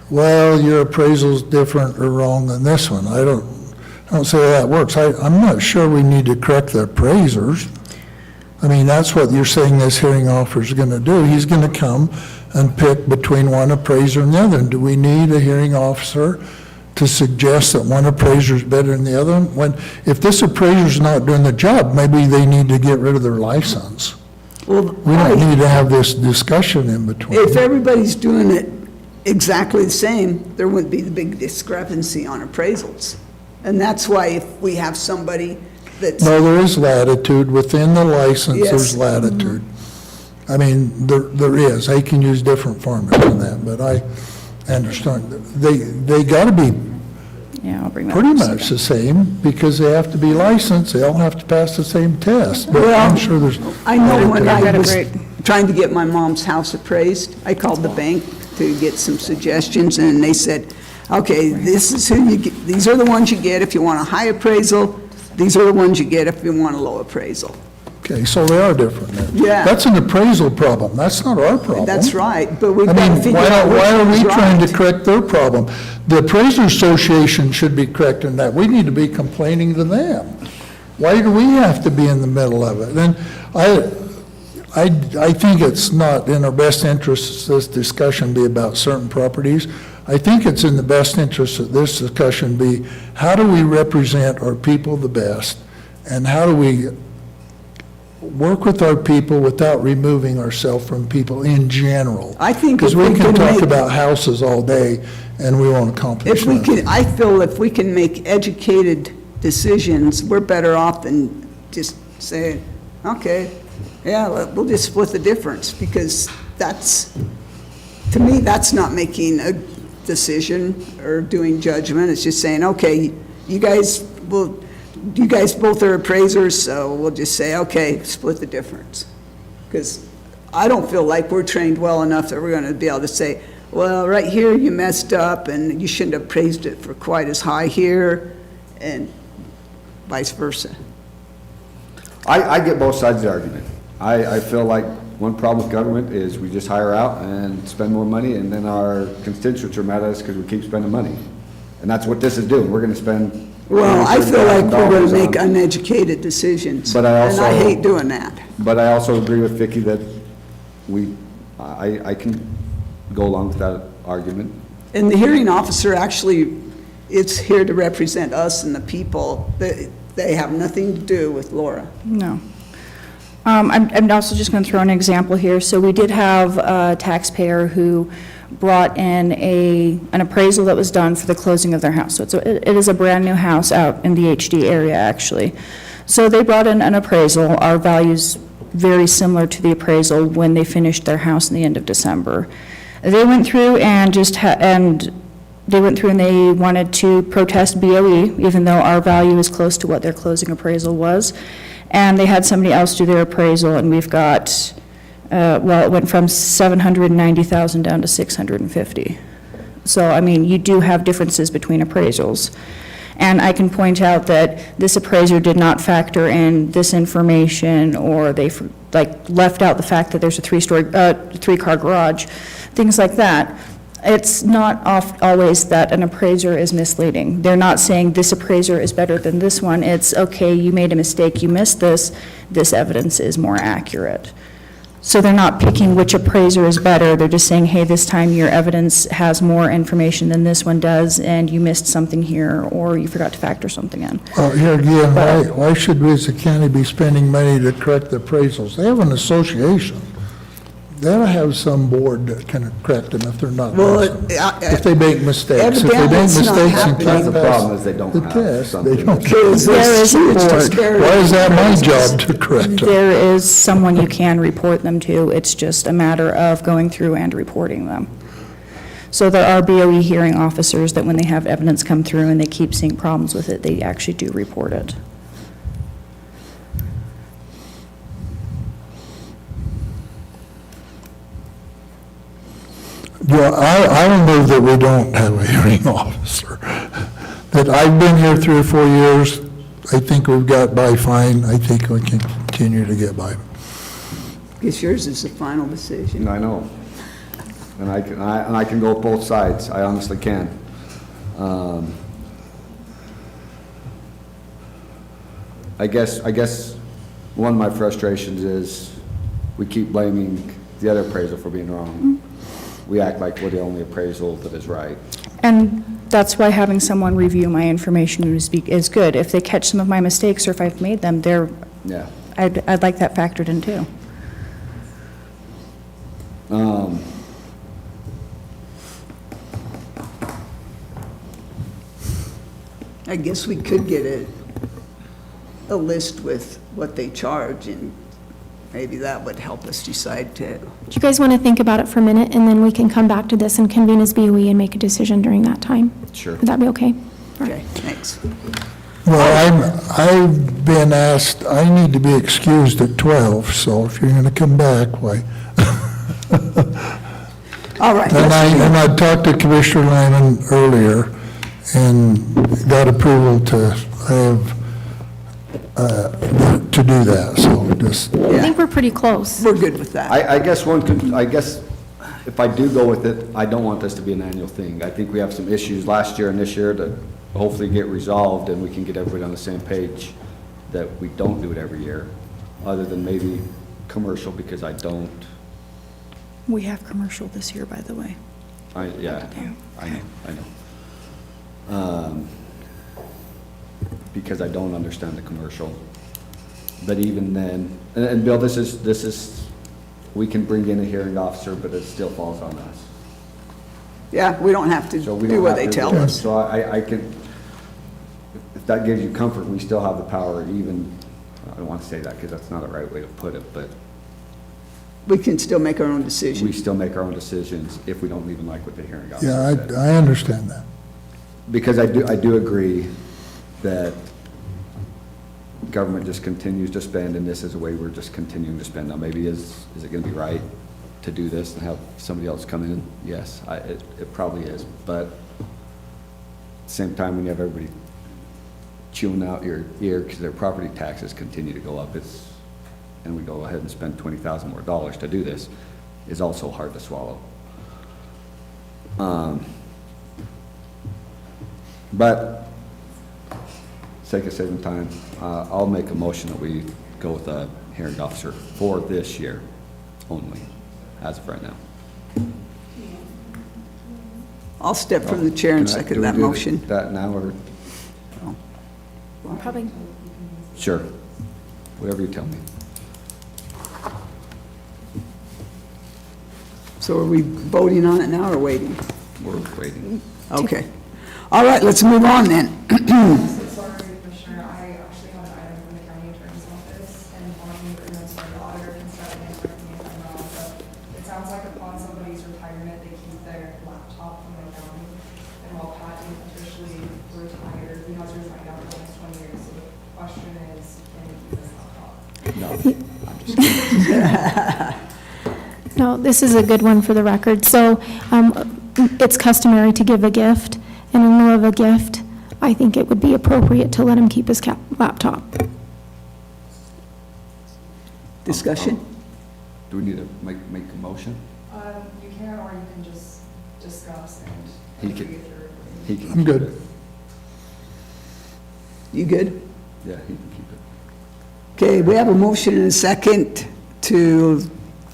well, your appraisal's different or wrong than this one. I don't say that works. I'm not sure we need to correct the appraisers. I mean, that's what you're saying this hearing officer's gonna do. He's gonna come and pick between one appraiser and the other. And do we need a hearing officer to suggest that one appraiser is better than the other? If this appraiser's not doing the job, maybe they need to get rid of their license. Well, We don't need to have this discussion in between. if everybody's doing it exactly the same, there wouldn't be the big discrepancy on appraisals. And that's why if we have somebody that's, No, there is latitude. Within the license, Yes. there's latitude. I mean, there is. They can use different formulas than that, but I understand. They got to be Yeah, I'll bring that. Pretty up to much you. the same, because they have to be licensed, they all have to pass the same test. But Well, I'm sure there's. I know when I Got it was right. trying to get my mom's house appraised, I called the bank to get some suggestions, and they said, okay, this is who you get, these are the ones you get if you want a high appraisal, these are the ones you get if you want a low appraisal. Okay, so they are different then. Yeah. That's an appraisal problem, that's not our problem. That's right, but we've I got to mean, figure out which why are we one's trying to right. correct their problem? The Appraiser Association should be correcting that. We need to be complaining to them. Why do we have to be in the middle of it? And I think it's not in our best interest this discussion be about certain properties. I think it's in the best interest that this discussion be, how do we represent our people the best? And how do we work with our people without removing ourselves from people in general? I think Because if we we can can talk make- about houses all day and we won't accomplish If we nothing. can, I feel if we can make educated decisions, we're better off than just saying, okay, yeah, we'll just split the difference, because that's, to me, that's not making a decision or doing judgment. It's just saying, okay, you guys both are appraisers, so we'll just say, okay, split the difference. Because I don't feel like we're trained well enough that we're going to be able to say, well, right here you messed up and you shouldn't have appraised it for quite as high here, and vice versa. I get both sides of the argument. I feel like one problem with government is we just hire out and spend more money, and then our constituents are mad at us because we keep spending money. And that's what this is doing. We're gonna spend. Well, I feel like we're going to make $100,000 uneducated decisions. But I also- And I hate doing that. But I also agree with Vicki that I can go along with that argument. And the hearing officer actually is here to represent us and the people. They have nothing to do with Laura. No. I'm also just going to throw an example here. So we did have a taxpayer who brought in an appraisal that was done for the closing of their house. So it is a brand-new house out in the HD area, actually. So they brought in an appraisal. Our value's very similar to the appraisal when they finished their house in the end of December. They went through and they wanted to protest BOE, even though our value is close to what their closing appraisal was. And they had somebody else do their appraisal, and we've got, it went from 790,000 down to 650. So, I mean, you do have differences between appraisals. And I can point out that this appraiser did not factor in this information, or they left out the fact that there's a three-car garage, things like that. It's not always that an appraiser is misleading. They're not saying this appraiser is better than this one. It's, okay, you made a mistake, you missed this evidence is more accurate. So they're not picking which appraiser is better, they're just saying, hey, this time your evidence has more information than this one does, and you missed something here, or you forgot to factor something in. Well, here again, why should we as a county be spending money to correct the appraisals? They have an association. They ought to have some board that can correct them if they're not Well, licensed. If they make mistakes. If they evidently make it's not mistakes and happening. That's can't the problem, pass is they don't the have test, something. they don't. Because There there's is a huge board. disparity. Why is that my job to correct them? There is someone you can report them to, it's just a matter of going through and reporting them. So there are BOE hearing officers that when they have evidence come through and they keep seeing problems with it, they actually do report it. Yeah, I move that we don't have a hearing officer. That I've been here 3 or 4 years, I think we've got by fine, I think we can continue to get by. Because yours is the final decision. I know. And I can go with both sides, I honestly can. I guess one of my frustrations is we keep blaming the other appraisal for being wrong. We act like we're the only appraisal that is right. And that's why having someone review my information is good. If they catch some of my mistakes, or if I've made them, Yeah. I'd like that factored in too. I guess we could get a list with what they charge, and maybe that would help us decide too. Do you guys want to think about it for a minute, and then we can come back to this and convene as BOE and make a decision during that time? Sure. Would that be okay? Okay, thanks. Well, I've been asked, I need to be excused at 12, so if you're going to come back, why? All right. And I talked to Commissioner Lyman earlier and got approval to have, to do that, so just, I think we're pretty close. We're good with that. I guess I guess if I do go with it, I don't want this to be an annual thing. I think we have some issues last year and this year that hopefully get resolved and we can get everybody on the same page that we don't do it every year, other than maybe commercial, because I don't, We have commercial this year, by the way. I know. Because I don't understand the commercial. But even then, and Bill, this is, we can bring in a hearing officer, but it still falls on us. Yeah, we don't have to So we do don't what have they to tell do it. us. So I can, if that gives you comfort, we still have the power even, I don't want to say that because that's not the right way to put it, but We can still make our own we decision. still make our own decisions if we don't even like what the hearing officer yeah, said. I understand that. Because I do agree that government just continues to spend, and this is a way we're just continuing to spend. Now, maybe is it gonna be right to do this and have somebody else come in? Yes, it probably is, but at the same time, when you have everybody chewing out your ear because their property taxes continue to go up, and we go ahead and spend $20,000 more to do this, is also hard to swallow. But, sake of saving time, I'll make a motion that we go with a hearing officer for this year only, as of right now. I'll step from the chair and Can I- second do we that do motion. that now, or, Probably. sure, whatever you tell me. So are we voting on it now or waiting? We're waiting. Okay. All right, let's move on then. Sorry, Commissioner, I actually have an item from the county attorney's office and following agreements for the auditor can start and correct me if I'm wrong, but it sounds like upon somebody's retirement, they keep their laptop from the county. And while Pat is officially retired, he has resigned out for the next 20 years, so the question is, can he keep his laptop? No, I'm just kidding. No, this is a good one for the record. So it's customary to give a gift, and in lieu of a gift, I think it would be appropriate to let him keep his laptop. Discussion? Do we need to make a motion? You can, or you can just discuss and. He can. read through. He can I'm keep good. it. You good? Yeah, he can keep it. Okay, we have a motion and a second to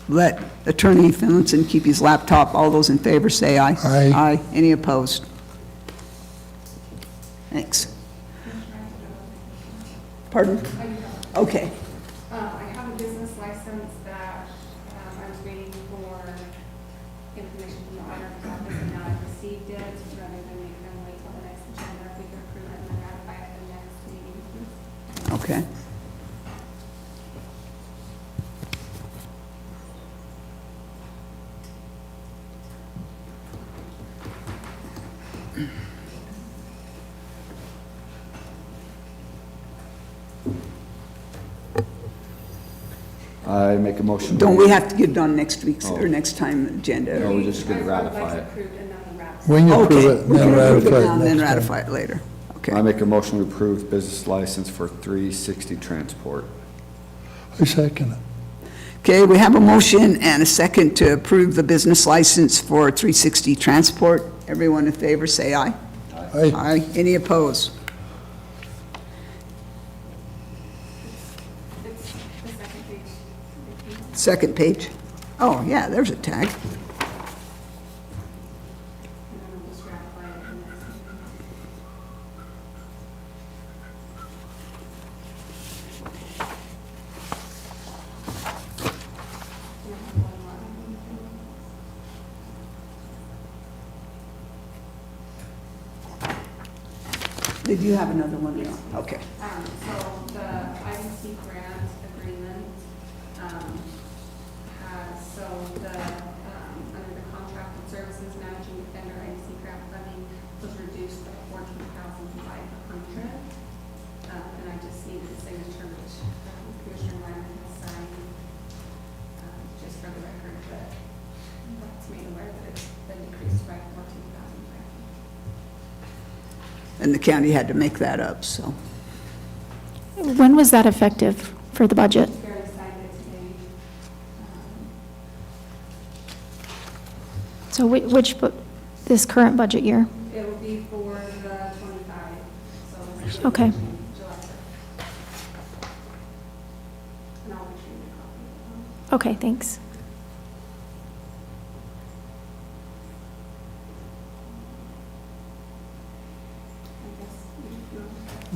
let Attorney Finlinson keep his laptop. All those in favor say aye. Aye. Aye. Any opposed? Thanks. Pardon? Okay. I have a business license that I was waiting for information from the auditor's office, and now I've received it, rather than make them wait till the next agenda, if we can approve it and then ratify it at the next meeting, please. Okay. I make a motion. Don't we have to get it on next week's Oh. or next time agenda? No, we're just gonna I would like ratify to it. approve and then ratify. We can approve Okay, it, we then can approve it ratify now and it then next time. ratify it later. Okay. I make a motion to approve business license for 360 Transport. I second it. Okay, we have a motion and a second to approve the business license for 360 Transport. Everyone in favor, say aye. Aye. Aye. Any opposed? It's the second page. Second page. Oh, yeah, there's a tag. And then we'll just ratify it at the next meeting. Did you have another one? Okay. So the IDC grant agreement, has, so the, under the contracted services managing defender IDC grant funding was reduced by $14,000 and the county had to make that up, so. When was that effective for the budget? Very excited today. So which, this current budget year? It will be for the 25, so. Okay. July 1st. And I'll make sure you get a copy. Okay, thanks.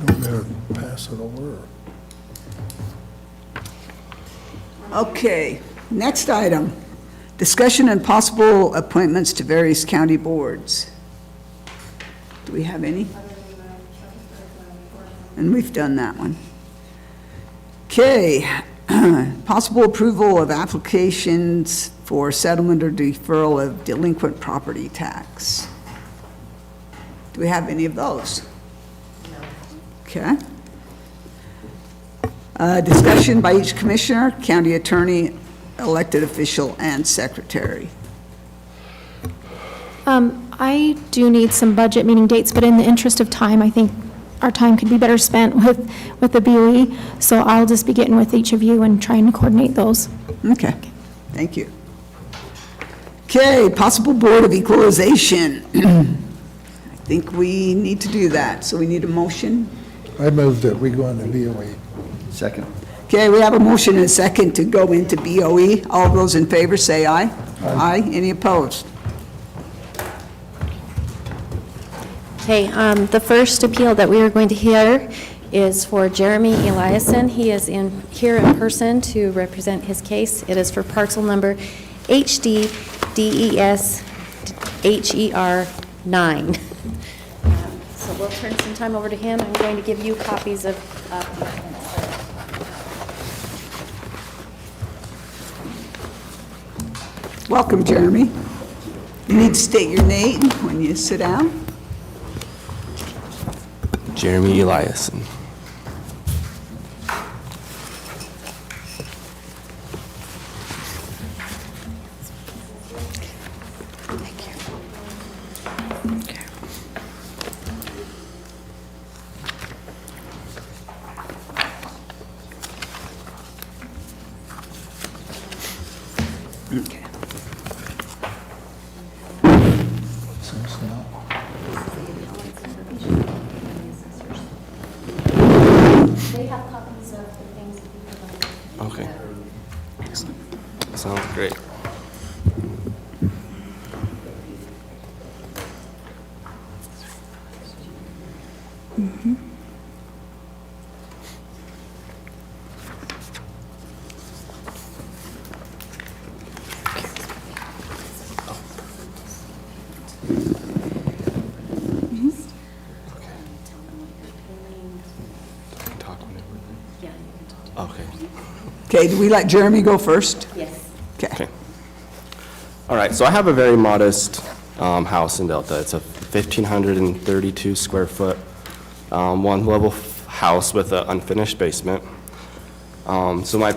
Don't better pass it over. Okay, next item, discussion and possible appointments to various county boards. Do we have any? And we've done that one. Okay, possible approval of applications for settlement or deferral of delinquent property tax. Do we have any of those? Okay. Discussion by each commissioner, county attorney, elected official, and secretary. I do need some budget meeting dates, but in the interest of time, I think our time could be better spent with the BOE, so I'll just be getting with each of you and trying to coordinate those. Okay, thank you. Okay, possible board of equalization. I think we need to do that, so we need a motion. I move that we go into BOE. Second. Okay, we have a motion and a second to go into BOE. All those in favor say aye. Aye. Any opposed? Okay, the first appeal that we are going to hear is for Jeremy Eliason. He is here in person to represent his case. It is for parcel number HDDESHER 9. So we'll turn some time over to him. I'm going to give you copies of Welcome, Jeremy. You need to state your name when you sit down. Jeremy Eliason. Okay. They have copies of the things that you provided. Okay. Excellent. Sounds great. Talk whenever. Yeah. Okay. Okay, do we let Jeremy go first? Yes. Okay. Okay. All right, so I have a very modest house in Delta. It's a 1,532 square foot, one-level house with an unfinished basement. So my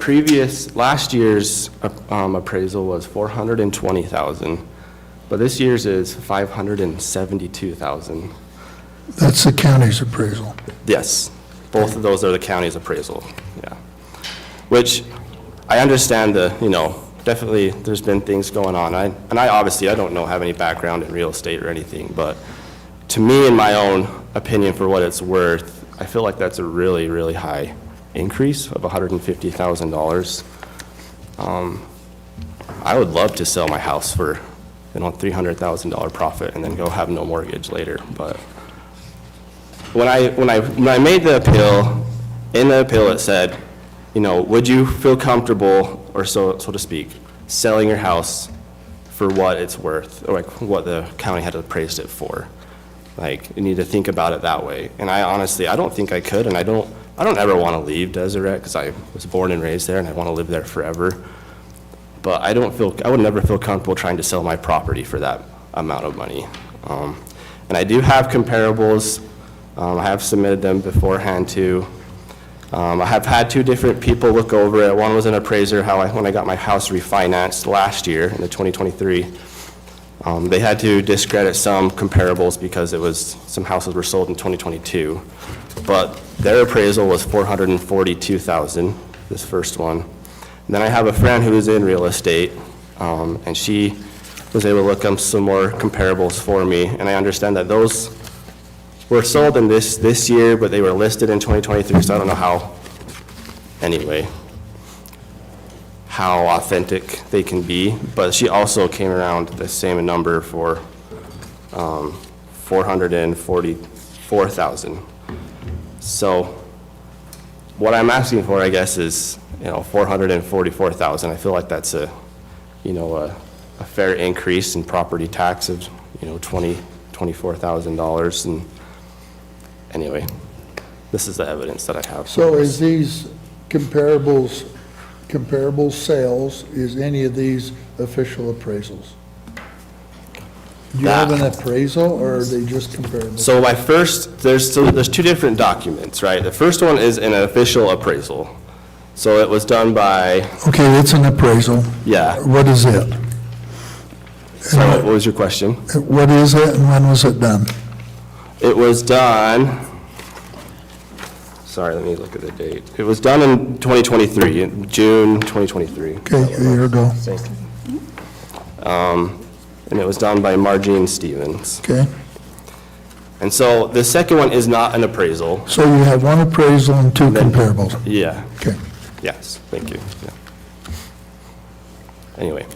last year's appraisal was $420,000, but this year's is $572,000. That's the county's appraisal. Yes, both of those are the county's appraisal, yeah. Which, I understand definitely there's been things going on. I obviously, I don't have any background in real estate or anything, but to me, in my own opinion, for what it's worth, I feel like that's a really, really high increase of $150,000. I would love to sell my house for, $300,000 profit and then go have no mortgage later, but when I made the appeal, in the appeal it said, would you feel comfortable, or so to speak, selling your house for what it's worth, or like what the county had appraised it for? Like, you need to think about it that way. And I honestly don't think I could, and I don't ever want to leave Deseret because I was born and raised there and I want to live there forever. But I would never feel comfortable trying to sell my property for that amount of money. And I do have comparables. I have submitted them beforehand too. I have had two different people look over it. One was an appraiser when I got my house refinanced last year in the 2023. They had to discredit some comparables because some houses were sold in 2022, but their appraisal was $442,000, this first one. And then I have a friend who is in real estate, and she was able to look up some more comparables for me, and I understand that those were sold in this year, but they were listed in 2023, so I don't know how authentic they can be, but she also came around the same number for $444,000. So what I'm asking for, I guess, is, $444,000. I feel like that's a fair increase in property tax of, $24,000. And anyway, this is the evidence that I have. So is these comparable sales, is any of these official appraisals? Do you have an appraisal, or are they just comparable? So there's two different documents, right? The first one is an official appraisal. So it was done by, Okay, it's an appraisal. yeah. What is it? Sorry, what was your question? What is it, and when was it done? It was done, sorry, let me look at the date. It was done in 2023, in June 2023. Okay, a year ago. And it was done by Margene Stevens. Okay, And so the second one is not an appraisal. so you have one appraisal and two comparables. Yeah, Okay. yes, thank you. Yeah. Anyway,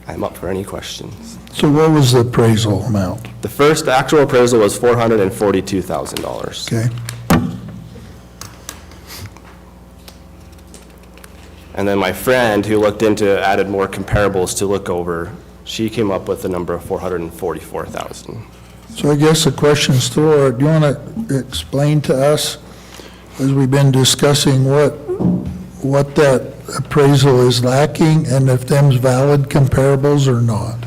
I'm up for any questions. So what was the appraisal amount? The actual appraisal was $442,000. Okay, And then my friend who looked into, added more comparables to look over, she came up with the number of $444,000. so I guess the question's to Laura, do you want to explain to us, as we've been discussing, what that appraisal is lacking, and if them's valid comparables or not?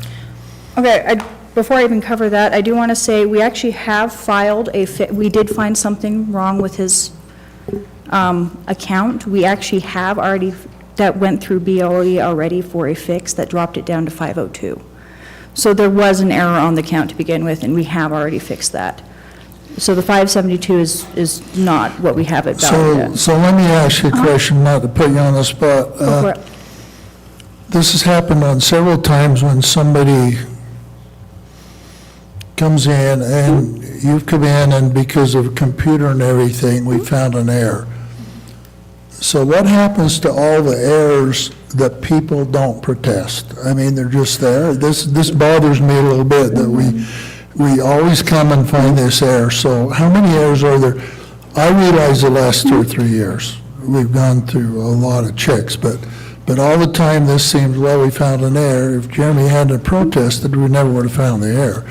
Okay, before I even cover that, I do want to say, we actually have filed we did find something wrong with his account. We actually have already, that went through BOE already for a fix that dropped it down to 502. So there was an error on the account to begin with, and we have already fixed that. So the 572 is not what we have it valued at. So let me ask you a question, not to put you on the spot. Go for it. This has happened on several times when somebody comes in, and you've come in, and because of computer and everything, we found an error. So what happens to all the errors that people don't protest? I mean, they're just there. This bothers me a little bit, that we always come and find this error. So how many errors are there? I realize the last 2 or 3 years, we've gone through a lot of checks, but all the time this seems, well, we found an error. If Jeremy hadn't protested, we never would have found the error.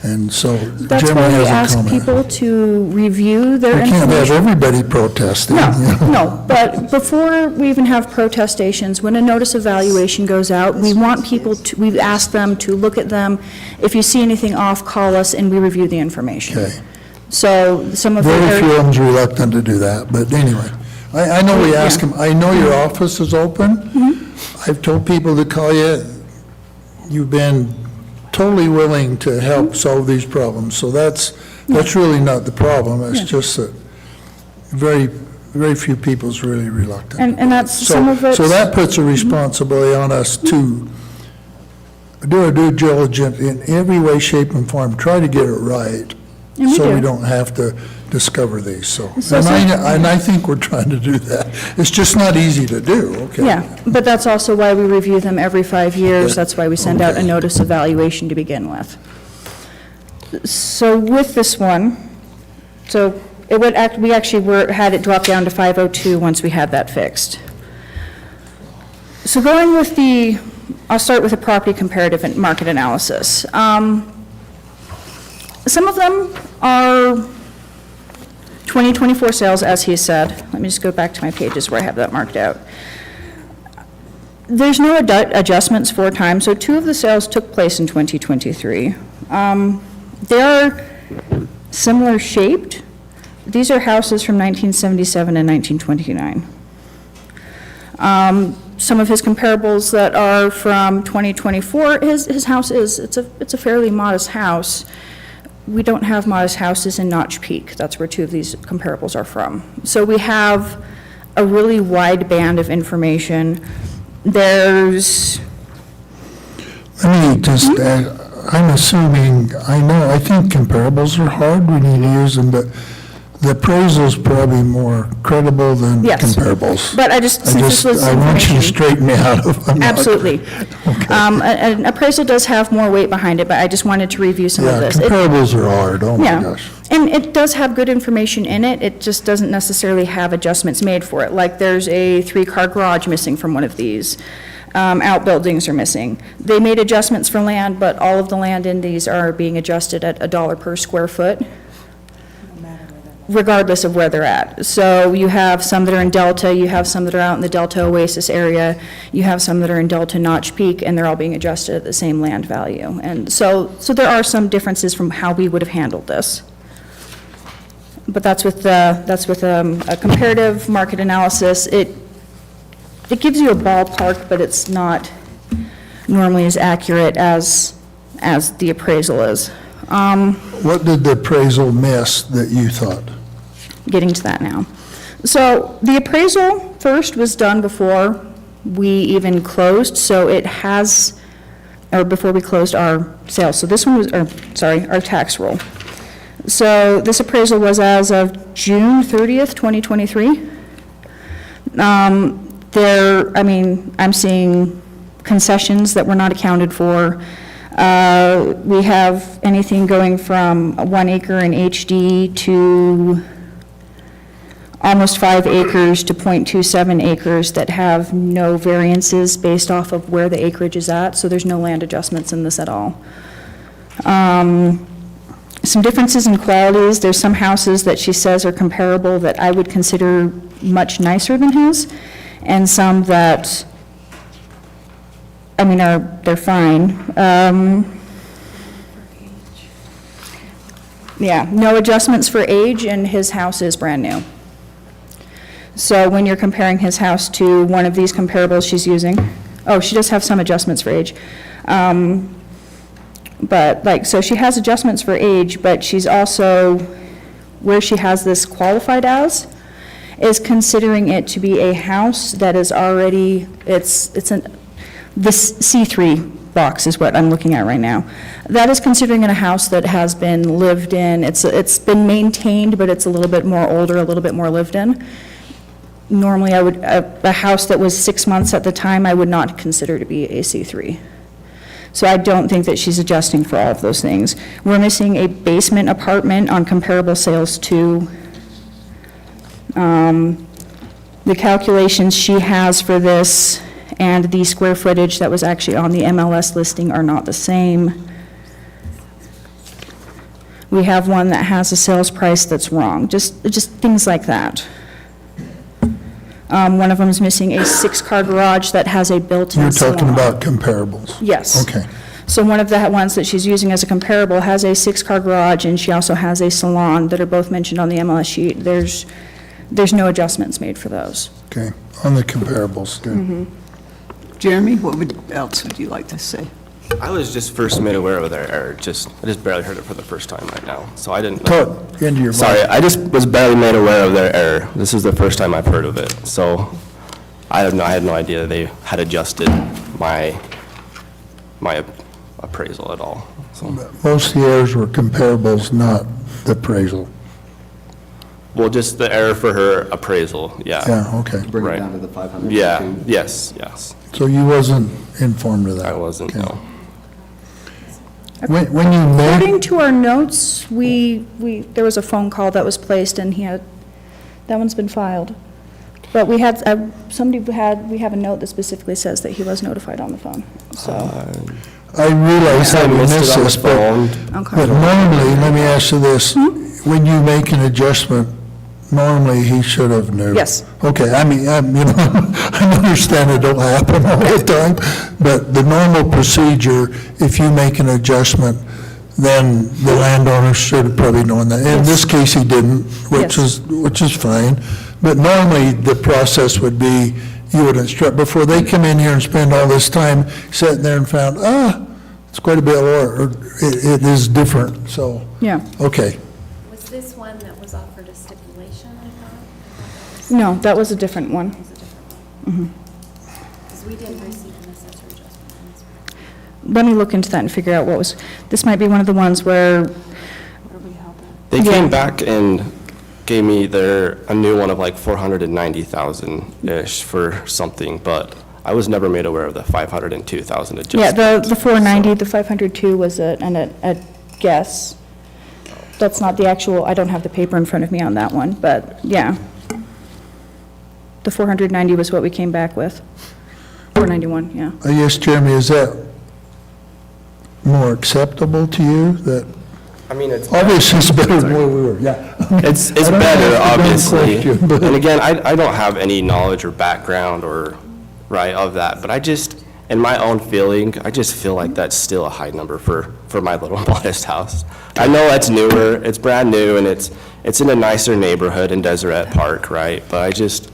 And so That's Jeremy why we has a ask comment. people to review their We can't have information. everybody protesting. you know. No, but before we even have protestations, when a notice of valuation goes out, we want people to, we ask them to look at them. If you see anything off, call us and we review the information. Okay. So some of Very few of the, them's reluctant to do that, but anyway. I know we ask them, I know your office is open. I've told people to call you. You've been totally willing to help solve these problems, so that's really not the problem. It's just that very few people's really reluctant. and that's some of it. So that puts a responsibility on us to do our due diligence in every way, shape, and form, try to get it right, And we so we do. don't have to discover these, so. So And I think we're trying to do that. It's just not easy to do, okay? Yeah, but that's also why we review them every 5 years. That's why we send out a Okay. notice of valuation to begin with. So with this one, so it would we actually had it drop down to 502 once we had that fixed. So going with I'll start with the property comparative and market analysis. Some of them are 2024 sales, as he said. Let me just go back to my pages where I have that marked out. There's no adjustments 4 times, so 2 of the sales took place in 2023. They are similar shaped. These are houses from 1977 and 1929. some of his comparables that are from 2024, his house it's a fairly modest house. We don't have modest houses in Notch Peak. That's where two of these comparables are from. So we have a really wide band of information. There's, Let me just add, I'm assuming, I think comparables are hard when you use them, but the appraisal's probably more credible than Yes. comparables. But I just, since this was I want you to information. straighten me out if I'm not. Absolutely. An appraisal does have more weight behind it, but I just wanted to review some of Yeah, this. comparables are hard, oh my Yeah. gosh. And it does have good information in it, it just doesn't necessarily have adjustments made for it. Like, there's a 3-car garage missing from one of these. Outbuildings are missing. They made adjustments for land, but all of the land in these are being adjusted at $1 per square foot, regardless of where they're at. So you have some that are in Delta, you have some that are out in the Delta Oasis area, you have some that are in Delta Notch Peak, and they're all being adjusted at the same land value. And so there are some differences from how we would have handled this. But that's with a comparative market analysis. It gives you a ballpark, but it's not normally as accurate as the appraisal is. What did the appraisal miss that you thought? Getting to that now. So the appraisal first was done before we even closed, so it has, or before we closed our sales. So this one was, our tax roll. So this appraisal was as of June 30th, 2023. I'm seeing concessions that were not accounted for. We have anything going from 1 acre in HD to almost 5 acres to .27 acres that have no variances based off of where the acreage is at, so there's no land adjustments in this at all. Some differences in qualities. There's some houses that she says are comparable that I would consider much nicer than his, and some that, they're fine. Yeah, no adjustments for age, and his house is brand new. So when you're comparing his house to one of these comparables she's using, she does have some adjustments for age. But so she has adjustments for age, but she's also, where she has this qualified as, is considering it to be a house that is already, this C3 box is what I'm looking at right now. That is considering it a house that has been lived in, it's been maintained, but it's a little bit more older, a little bit more lived in. Normally, a house that was 6 months at the time, I would not consider to be a C3. So I don't think that she's adjusting for all of those things. We're missing a basement apartment on comparable sales too. The calculations she has for this and the square footage that was actually on the MLS listing are not the same. We have one that has a sales price that's wrong, just things like that. One of them is missing a 6-car garage that has a built-in salon. You're talking about comparables? Yes. Okay. So one of the ones that she's using as a comparable has a 6-car garage, and she also has a salon that are both mentioned on the MLS sheet. There's no adjustments made for those. Okay, on the comparables, good. Jeremy, what else would you like to say? I was just first made aware of their error, I just barely heard it for the first time right now, so I didn't know. Talk into your mic. Sorry, I just was barely made aware of their error. This is the first time I've heard of it, so I had no idea they had adjusted my appraisal at all, so. Most of the errors were comparables, not the appraisal. Well, just the error for her appraisal, yeah. Yeah, okay. Bring it Right. down to the 500. Yeah, yes. So you wasn't informed of that? I wasn't, Okay. no. When you made, According to our notes, there was a phone call that was placed, and that one's been filed. But we had, we have a note that specifically says that he was notified on the phone, so. I realize I that we missed it missed on the this, but Okay. normally, let me ask you this, when you make an adjustment, normally he should have knew. Yes. Okay, I understand it don't happen all the time, but the normal procedure, if you make an adjustment, then the landowner should have probably known that. In this case, he didn't, which Yes. is fine. But normally, the process would be, you would instruct, before they come in here and spend all this time sitting there and found, it's quite a bit, or it is different, so, Yeah. okay. Was this one that was offered a stipulation, I thought? No, that was a different one. Because we didn't receive an assessor adjustment on this one. Let me look into that and figure out what was, this might be one of the ones where, They Yeah. came back and gave me a new one of like 490,000-ish for something, but I was never made aware of the 502,000 adjustment. yeah, the 490, the 502 was a guess. That's not the actual, I don't have the paper in front of me on that one, but yeah. The 490 was what we came back with. 491, yeah. I guess, Jeremy, is that more acceptable to you, that, I mean, it's. obviously it's better than where we were, yeah. It's I don't know better, if it's a dumb obviously. question, but- And again, I don't have any knowledge or background or, right, of that, but I just, in my own feeling, I just feel like that's still a high number for my little modest house. I know it's newer, it's brand new, and it's in a nicer neighborhood in Deseret Park, right? But it's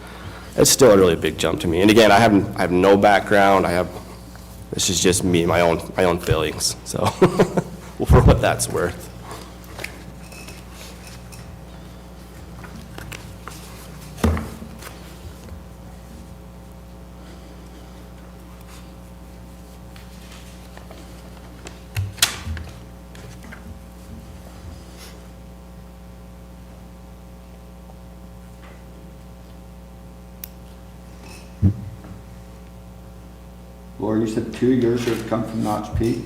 still a really big jump to me. And again, I have no background, this is just me, my own feelings, so, for what that's worth. Laura, you said 2 years have come from Notch Peak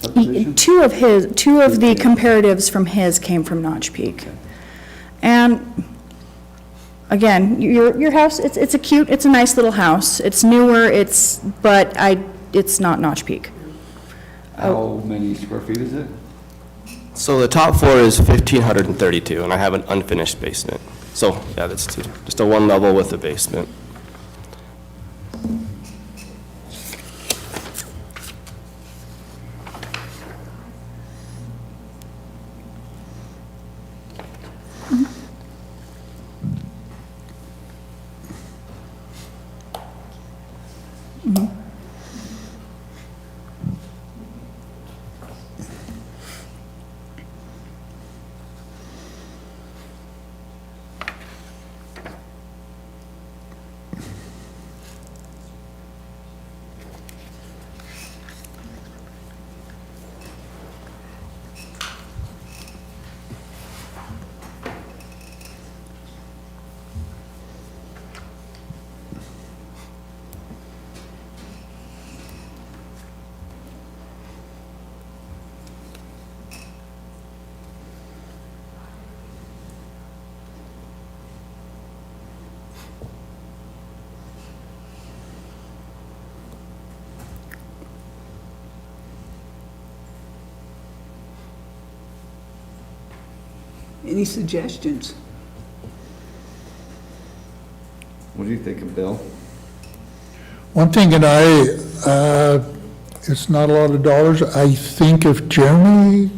subdivision? Two of the comparatives from his came from Notch Peak. And again, your house, it's a nice little house. It's newer, but it's not Notch Peak. How many square feet is it? So the top floor is 1,532, and I have an unfinished basement. So, yeah, that's just a one level with a basement. Any suggestions? What do you think of Bill? One thing that it's not a lot of dollars, I think if Jeremy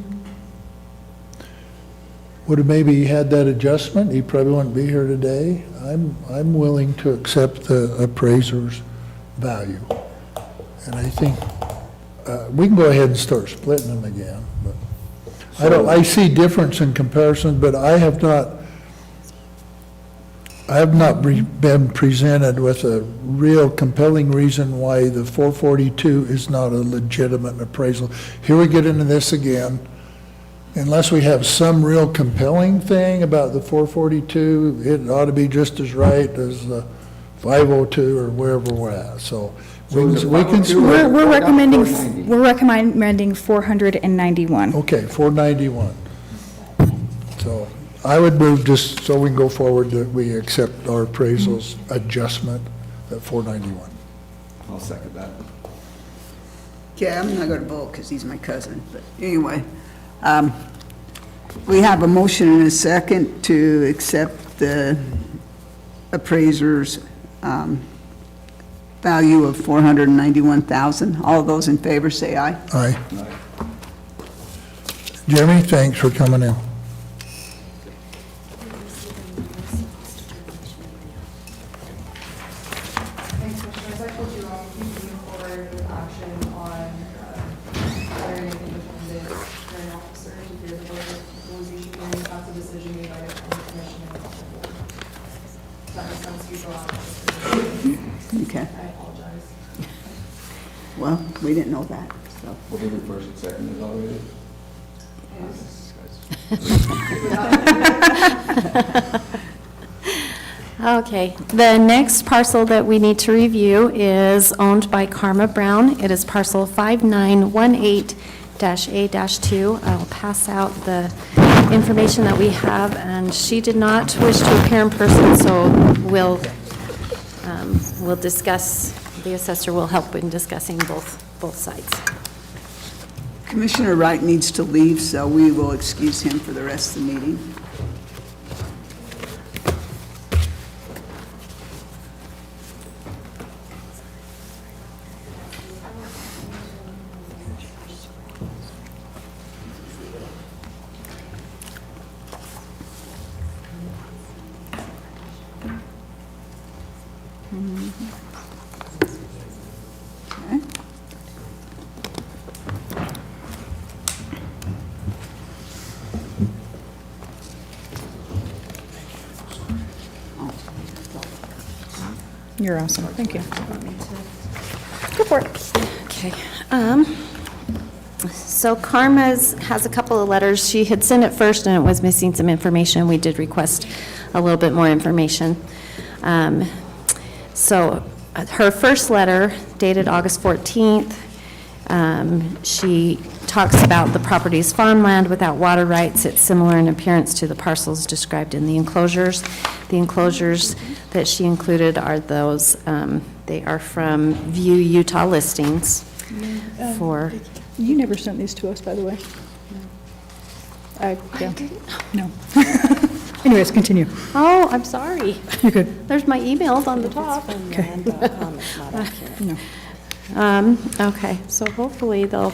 would have maybe had that adjustment, he probably wouldn't be here today. I'm willing to accept the appraiser's value. And I think, we can go ahead and start splitting them again, but I see difference in comparison, but I have not been presented with a real compelling reason why the 442 is not a legitimate appraisal. Here we get into this again. Unless we have some real compelling thing about the 442, it ought to be just as right as the 502 or wherever we're at, so. is it we can 502 split. or- We're recommending 491. Okay, 491. So I would move, just so we can go forward, that we accept our appraisal's adjustment at 491. I'll second that. Okay, I'm not going to vote because he's my cousin, but anyway. We have a motion and a second to accept the appraiser's value of $491,000. All those in favor say aye. Aye. Jeremy, thanks for coming in. as I told you, I'll keep moving forward with action on hiring an independent hearing officer to hear the proposed issue hearings. That's a decision made by the county commission and not the board. Does that make sense? You go out. Okay, I apologize. well, we didn't know that, so. We'll do the first and second is already. Okay, the next parcel that we need to review is owned by Karma Brown. It is parcel 5918-A-2. I'll pass out the information that we have, and she did not wish to appear in person, so we'll discuss, the assessor will help in discussing both sides. Commissioner Wright needs to leave, so we will excuse him for the rest of the meeting. Okay. You're awesome. Thank you. Go for it. Okay. So Karma's has a couple of letters. She had sent it first, and it was missing some information. We did request a little bit more information. So her first letter, dated August 14th, she talks about the property's farmland without water rights. It's similar in appearance to the parcels described in the enclosures. The enclosures that she included are those, they are from View Utah Listings for... You never sent these to us, by the way. I didn't. No. Anyways, continue. Oh, I'm sorry. You're good. There's my emails on the top. No. Okay, so hopefully they'll,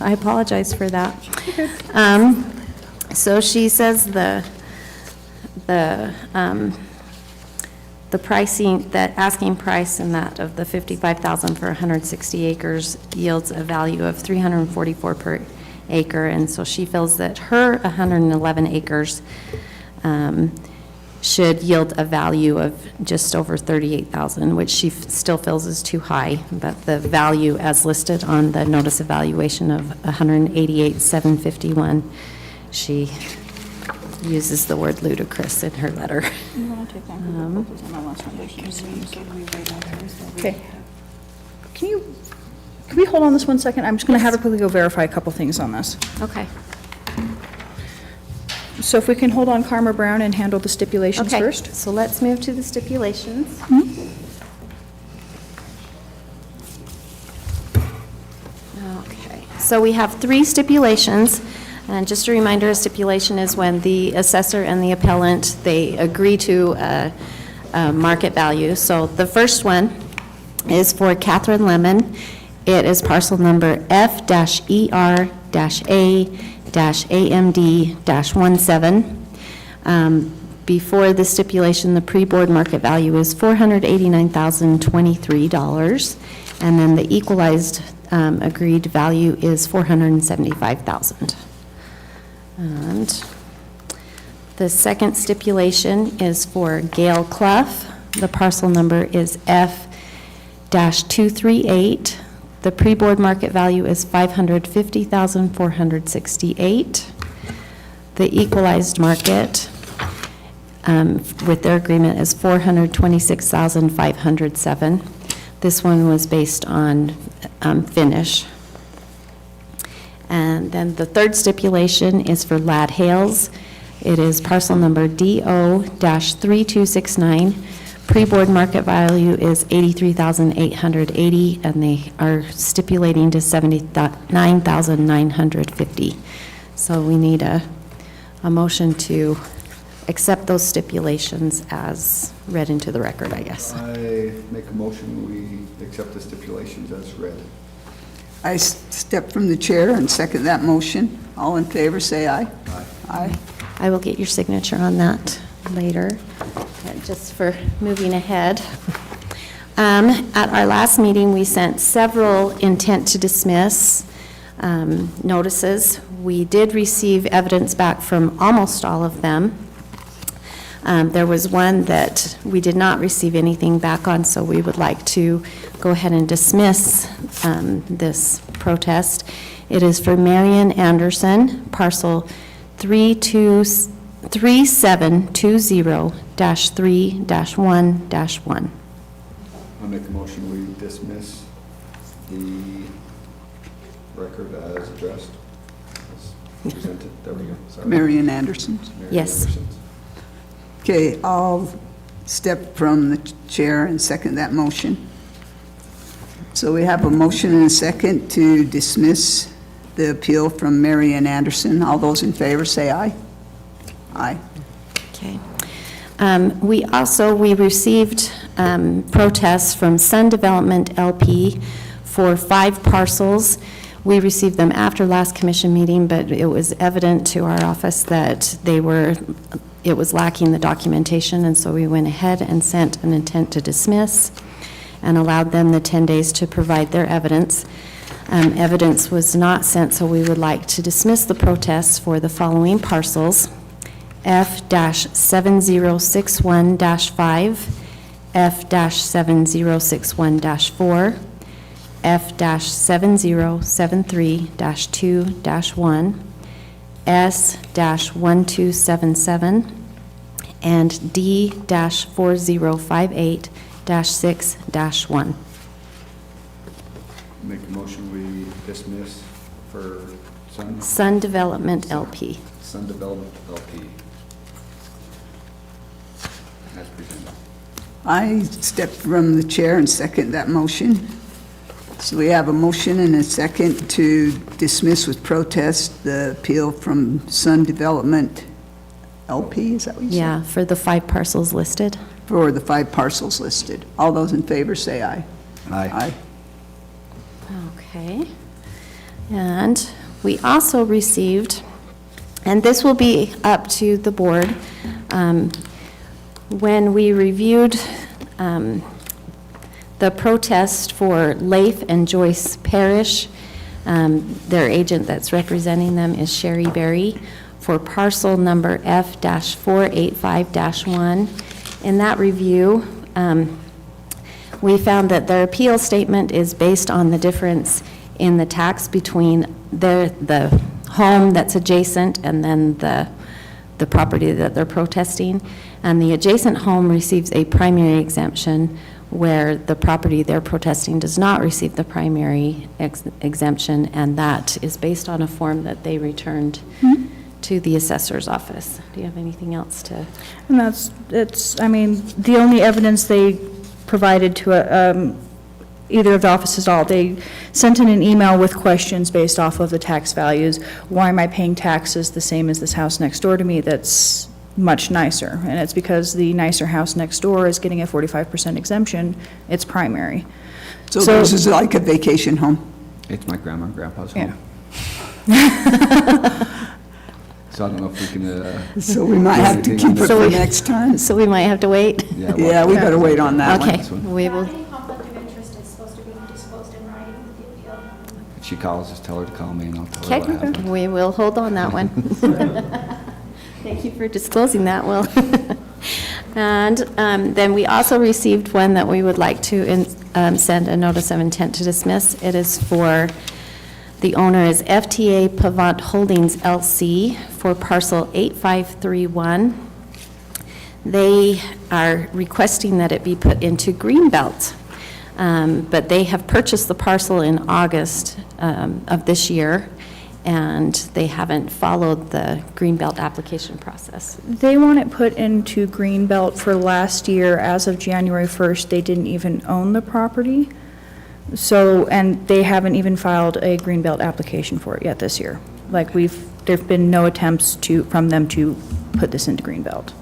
I apologize for that. So she says the pricing, that asking price and that of the $55,000 for 160 acres yields a value of $344 per acre, and so she feels that her 111 acres should yield a value of just over $38,000, which she still feels is too high, but the value as listed on the notice of valuation of $188,751, she uses the word ludicrous in her letter. Okay. Can we hold on this 1 second? I'm just going to have her quickly go verify a couple things on this. Okay. So if we can hold on Karma Brown and handle the stipulations Okay, first? so let's move to the stipulations. Okay, so we have 3 stipulations, and just a reminder, a stipulation is when the assessor and the appellant, they agree to a market value. So the first one is for Catherine Lemon. It is parcel number F-ER-AMD-17. Before the stipulation, the pre-board market value is $489,023, and then the equalized agreed value is $475,000. And the second stipulation is for Gail Clough. The parcel number is F-238. The pre-board market value is $550,468. The equalized market with their agreement is $426,507. This one was based on finish. And then the third stipulation is for Lad Hales. It is parcel number DO-3269. Pre-board market value is $83,880, and they are stipulating to $79,950. So we need a motion to accept those stipulations as read into the record, I guess. I make a motion, we accept the stipulations as read. I step from the chair and second that motion. All in favor, say aye. Aye. Aye. I will get your signature on that later, just for moving ahead. At our last meeting, we sent several intent to dismiss notices. We did receive evidence back from almost all of them. There was one that we did not receive anything back on, so we would like to go ahead and dismiss this protest. It is for Marion Anderson, parcel 3720-3-1-1. I'll make a motion, we dismiss the record as addressed, as presented. There we go. Sorry. Marion Anderson. Marion Yes. Anderson's. Okay, I'll step from the chair and second that motion. So we have a motion and a second to dismiss the appeal from Marion Anderson. All those in favor, say aye. Aye. Okay. We received protests from Sun Development LP for 5 parcels. We received them after last commission meeting, but it was evident to our office that it was lacking the documentation, and so we went ahead and sent an intent to dismiss and allowed them the 10 days to provide their evidence. Evidence was not sent, so we would like to dismiss the protests for the following parcels: F-7061-5, F-7061-4, F-7073-2-1, S-1277, and D-4058-6-1. Make a motion, we dismiss for Sun Development LP. Sun Development LP. As presented. I step from the chair and second that motion. So we have a motion and a second to dismiss with protest the appeal from Sun Development LP, is that what you said? Yeah, for the 5 parcels listed. For the 5 parcels listed. All those in favor say aye. Aye. Okay. And we also received, and this will be up to the board, when we reviewed the protest for Leif and Joyce Parrish, their agent that's representing them is Sherry Berry, for parcel number F-485-1. In that review, we found that their appeal statement is based on the difference in the tax between the home that's adjacent and then the property that they're protesting. And the adjacent home receives a primary exemption, where the property they're protesting does not receive the primary exemption, and that is based on a form that they returned to the assessor's office. Do you have anything else to? And the only evidence they provided to either of the offices they sent in an email with questions based off of the tax values. Why am I paying taxes the same as this house next door to me that's much nicer? And it's because the nicer house next door is getting a 45% exemption. It's primary. So this is like a vacation home? It's my grandma and grandpa's Yeah. home. So I don't know if we can. So we might have to keep it for next time? So we might have to wait? Yeah, we better wait on that one. Okay, we will. Any conflict of interest is supposed to be disclosed in writing with the appeal. If she calls, just tell her to call me and I'll tell her what Okay, happened. we will hold on that one. Thank you for disclosing that, Will. And then we also received one that we would like to send a notice of intent to dismiss. It is for, the owner is FTA Pavant Holdings LC for parcel 8531. They are requesting that it be put into Greenbelt, but they have purchased the parcel in August of this year, and they haven't followed the Greenbelt application process. They want it put into Greenbelt for last year. As of January 1st, they didn't even own the property. So, and they haven't even filed a Greenbelt application for it yet this year. There've been no attempts from them to put this into Greenbelt.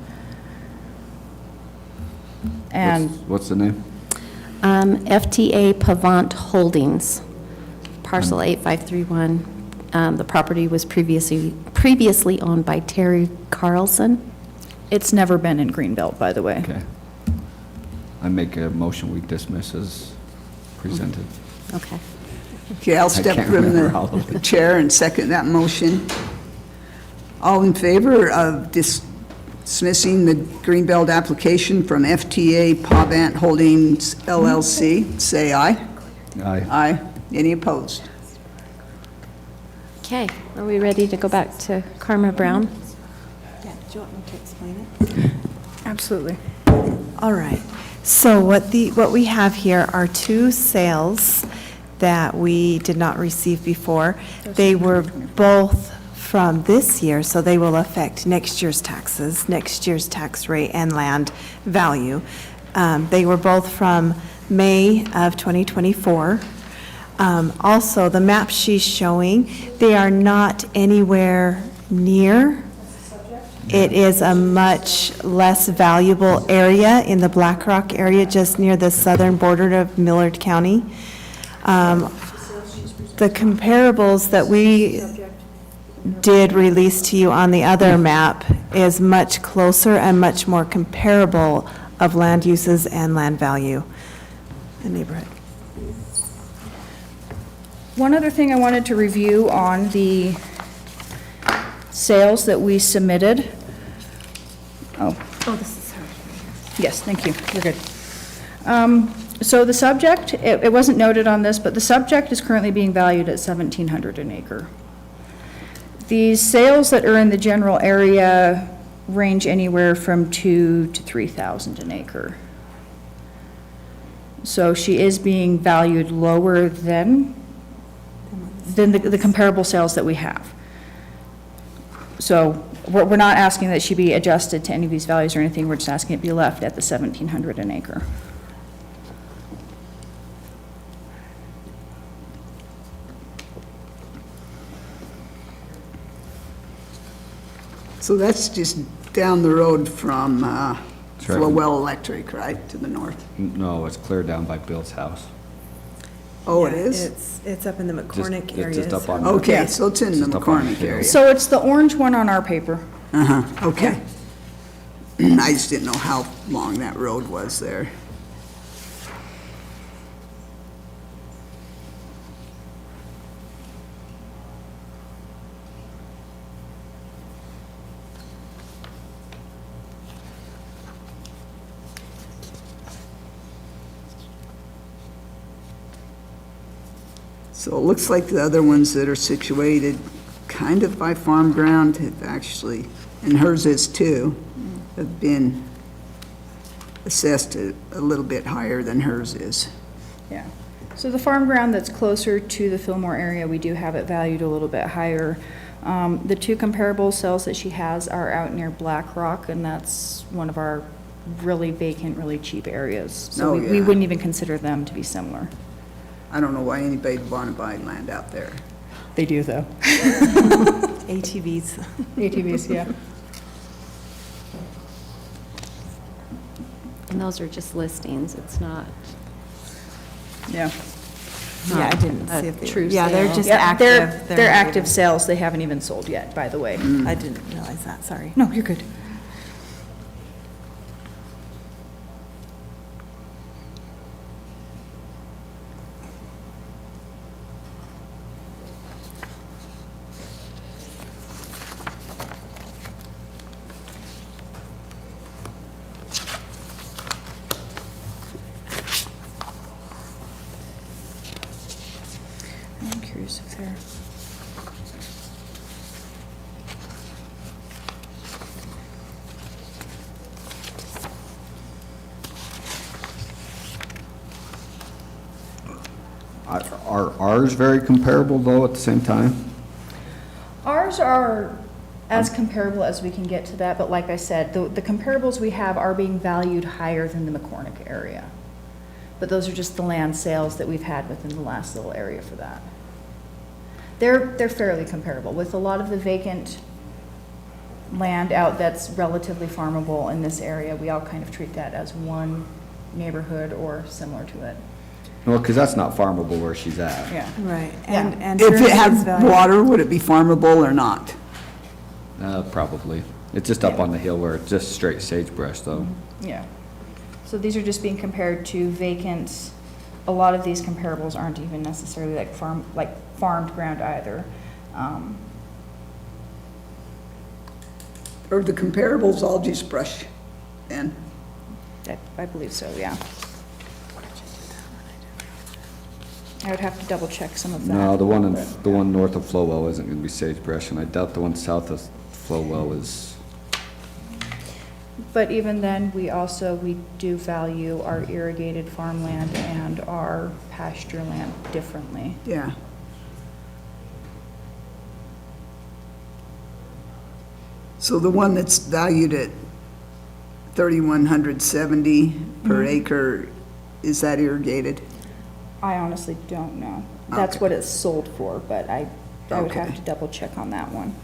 And What's the name? FTA Pavant Holdings, parcel 8531. The property was previously owned by Terry Carlson. it's never been in Greenbelt, by the way. Okay. I make a motion we dismiss as presented. Okay. Okay, I'll step can't from remember all of the chair and second that motion. All in favor of dismissing the Greenbelt application from FTA Pavant Holdings LLC, say aye. Aye. Aye. Any opposed? Okay, are we ready to go back to Karma Brown? Yeah, do you want me to explain it? Absolutely. All right. So what we have here are two sales that we did not receive before. They were both from this year, so they will affect next year's taxes, next year's tax rate and land value. They were both from May of 2024. Also, the map she's showing, they are not anywhere near. It is a much less valuable area in the Black Rock area, just near the southern border of Millard County. The comparables that we did release to you on the other map is much closer and much more comparable of land uses and land value in the neighborhood. One other thing I wanted to review on the sales that we submitted. Oh, This is her. yes, thank you, you're good. So the subject, it wasn't noted on this, but the subject is currently being valued at $1,700 an acre. These sales that are in the general area range anywhere from $2,000 to $3,000 an acre. So she is being valued lower than the comparable sales that we have. So we're not asking that she be adjusted to any of these values or anything, we're just asking it be left at the $1,700 an acre. So that's just down the road from right. Flowell Electric, right, to the north? No, it's clear down by Bill's house. Oh, it is? It's up in the McCormick It's areas. just up on. Okay, so it's in the Just up on the McCormick hill. area. So it's the orange one on our paper. Uh-huh, okay. I just didn't know how long that road was there. So it looks like the other ones that are situated kind of by farm ground have actually, and hers is too, have been assessed a little bit higher than hers is. Yeah. So the farm ground that's closer to the Fillmore area, we do have it valued a little bit higher. The two comparable sales that she has are out near Black Rock, and that's one of our really vacant, really cheap areas. So Oh, we yeah. wouldn't even consider them to be similar. I don't know why anybody would want to buy land out there. They do, though. ATVs. ATVs, yeah. And those are just listings, it's not. Yeah. Yeah, I didn't see if they true were. Yeah, they're sale. just Yeah, active. they're active sales, they haven't even sold yet, by the way. I didn't realize that, sorry. No, you're good. I'm curious if they're. Are ours very comparable though at the same time? Ours are as comparable as we can get to that, but like I said, the comparables we have are being valued higher than the McCormick area. But those are just the land sales that we've had within the last little area for that. They're fairly comparable with a lot of the vacant land out that's relatively farmable in this area. We all kind of treat that as one neighborhood or similar to it. Well, because that's not farmable where she's at. Yeah. Right. Yeah. And If hers it is had valued. water, would it be farmable or not? Probably. It's just up on the hill where it's just straight sagebrush though. Yeah. So these are just being compared to vacant. A lot of these comparables aren't even necessarily like farmed ground either. Are the comparables all just brush then? I believe so, yeah. I would have to double check some of that. No, the one north of Flowwell isn't gonna be sagebrush, and I doubt the one south of Flowwell is. But even then, we do value our irrigated farmland and our pasture land differently. Yeah. So the one that's valued at 3,170 per acre, is that irrigated? I honestly don't know. That's Okay. what it's sold for, but I would have Okay. to double check on that one.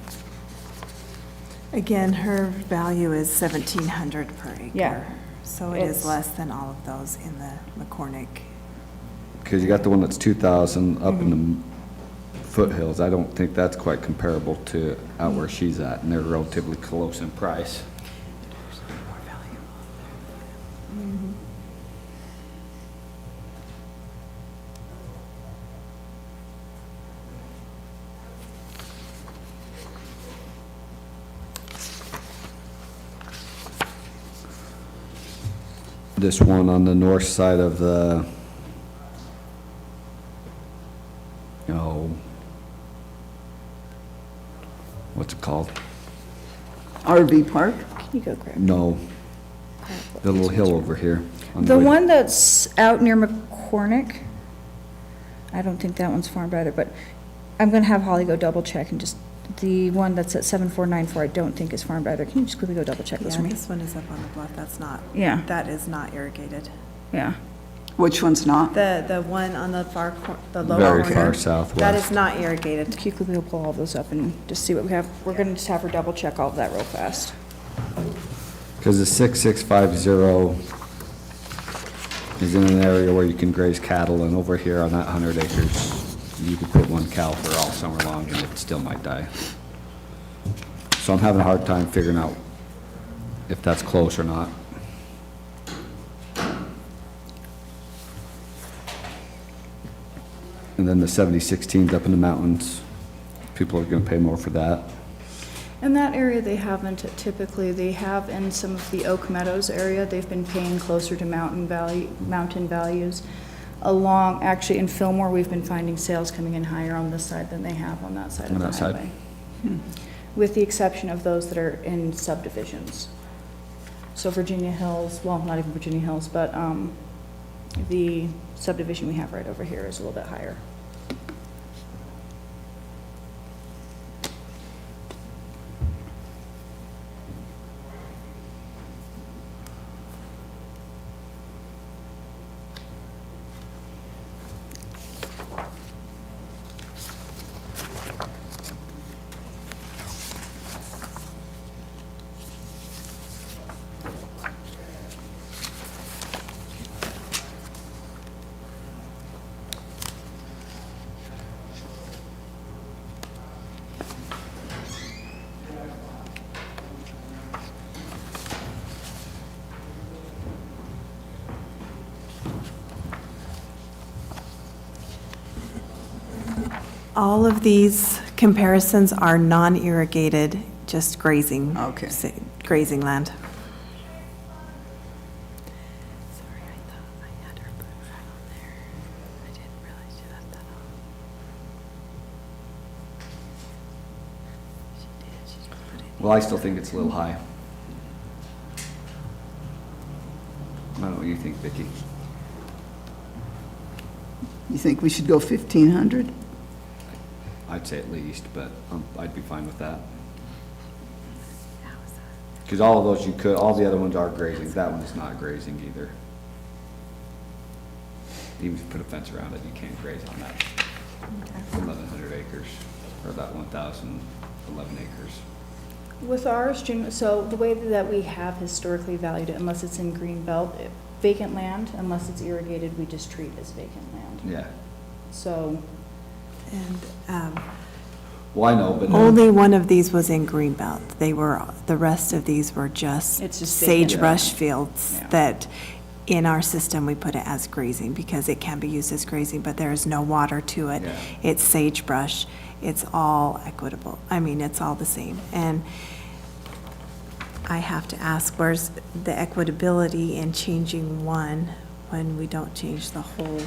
Again, her value is 1,700 per acre. Yeah. So it is It's- less than all of those in the McCormick. Because you got the one that's 2,000 up in the foothills. I don't think that's quite comparable to out where she's at, and they're relatively close in price. This one on the north side of the, what's it called? RV park? Can you go grab? No, the little hill over here. on The way- one that's out near McCormick, I don't think that one's farmed either, but I'm gonna have Holly go double check and just, the one that's at 7494, I don't think is farmed either. Can you just quickly go double check this Yeah, for me? this one is up on the bluff, that's not. Yeah. That is not irrigated. Yeah. Which one's not? The one on the the lower Very corner. far southwest. That is not irrigated. Can you quickly go pull all those up and just see what we have? We're gonna just have her double check all of that real fast. Because the 6650 is in an area where you can graze cattle, and over here on that 100 acres, you could put one cow for all summer long and it still might die. So I'm having a hard time figuring out if that's close or not. And then the 7016's up in the mountains. People are gonna pay more for that. In that area, they haven't typically, they have in some of the Oak Meadows area, they've been paying closer to mountain values. Actually in Fillmore, we've been finding sales coming in higher on this side than they have on that side On of the that side? highway. With the exception of those that are in subdivisions. So Virginia Hills, well, not even Virginia Hills, but, the subdivision we have right over here is a little bit higher. All of these comparisons are non-irrigated, just grazing. Okay. Grazing land. Well, I still think it's a little high. I don't know what you think, Vicki. You think we should go 1,500? I'd say at least, but I'd be fine with that. Because all of those you could, all the other ones are grazing. That one's not grazing either. Even if you put a fence around it, you can't graze on that 1,100 acres, or that 1,011 acres. With ours, so the way that we have historically valued it, unless it's in green belt, vacant land, unless it's irrigated, we just treat as vacant land. Yeah. So, And Well, I know, but. only one of these was in Greenbelt. The rest of these were just It's just vacant. sagebrush fields Yeah. that in our system, we put it as grazing because it can be used as grazing, but there is no water to it. Yeah. It's sagebrush. It's all equitable. I mean, it's all the same. And I have to ask, where's the equitability in changing one when we don't change the whole?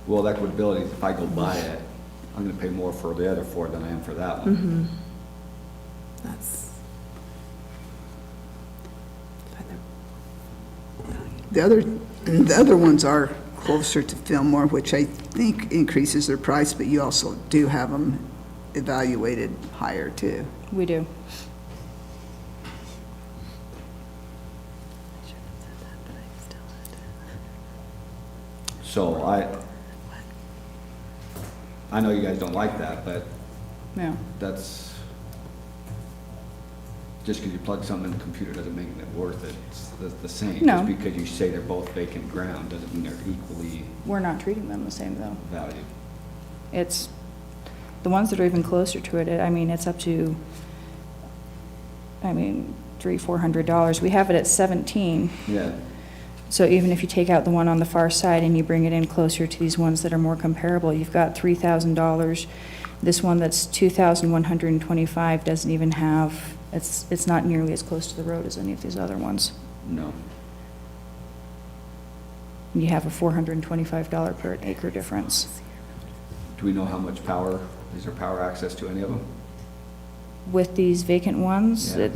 Well, the equitability, if I go buy it, I'm gonna pay more for the other four than I am for that one. That's. The other ones are closer to Fillmore, which I think increases their price, but you also do have them evaluated higher too. We do. So I know you guys don't like that, but Yeah. that's, just because you plug something in the computer doesn't make it worth it. It's the same. No. Just because you say they're both vacant ground doesn't mean they're equally We're not treating them the same, though. valued. It's, the ones that are even closer to it, I mean, it's up to, $300-400. We have it at 17. Yeah. So even if you take out the one on the far side and you bring it in closer to these ones that are more comparable, you've got $3,000. This one that's $2,125 doesn't even have, it's not nearly as close to the road as any of these other ones. No. You have a $425 per acre difference. Do we know how much power, is there power access to any of them? With these vacant ones, Yeah.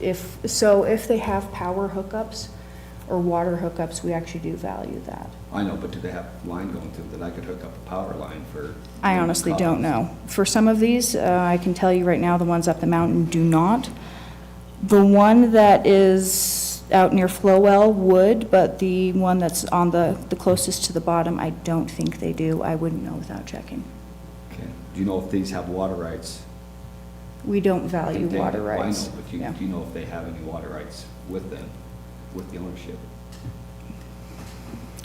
if they have power hookups or water hookups, we actually do value that. I know, but do they have line going through that I could hook up a power line for? I honestly don't know. For some of these, I can tell you right now, the ones up the mountain do not. The one that is out near Flowell would, but the one that's on the closest to the bottom, I don't think they do. I wouldn't know without checking. Okay. Do you know if these have water rights? We don't value They- water well, rights. I know, but Yeah. do you know if they have any water rights with them, with the ownership?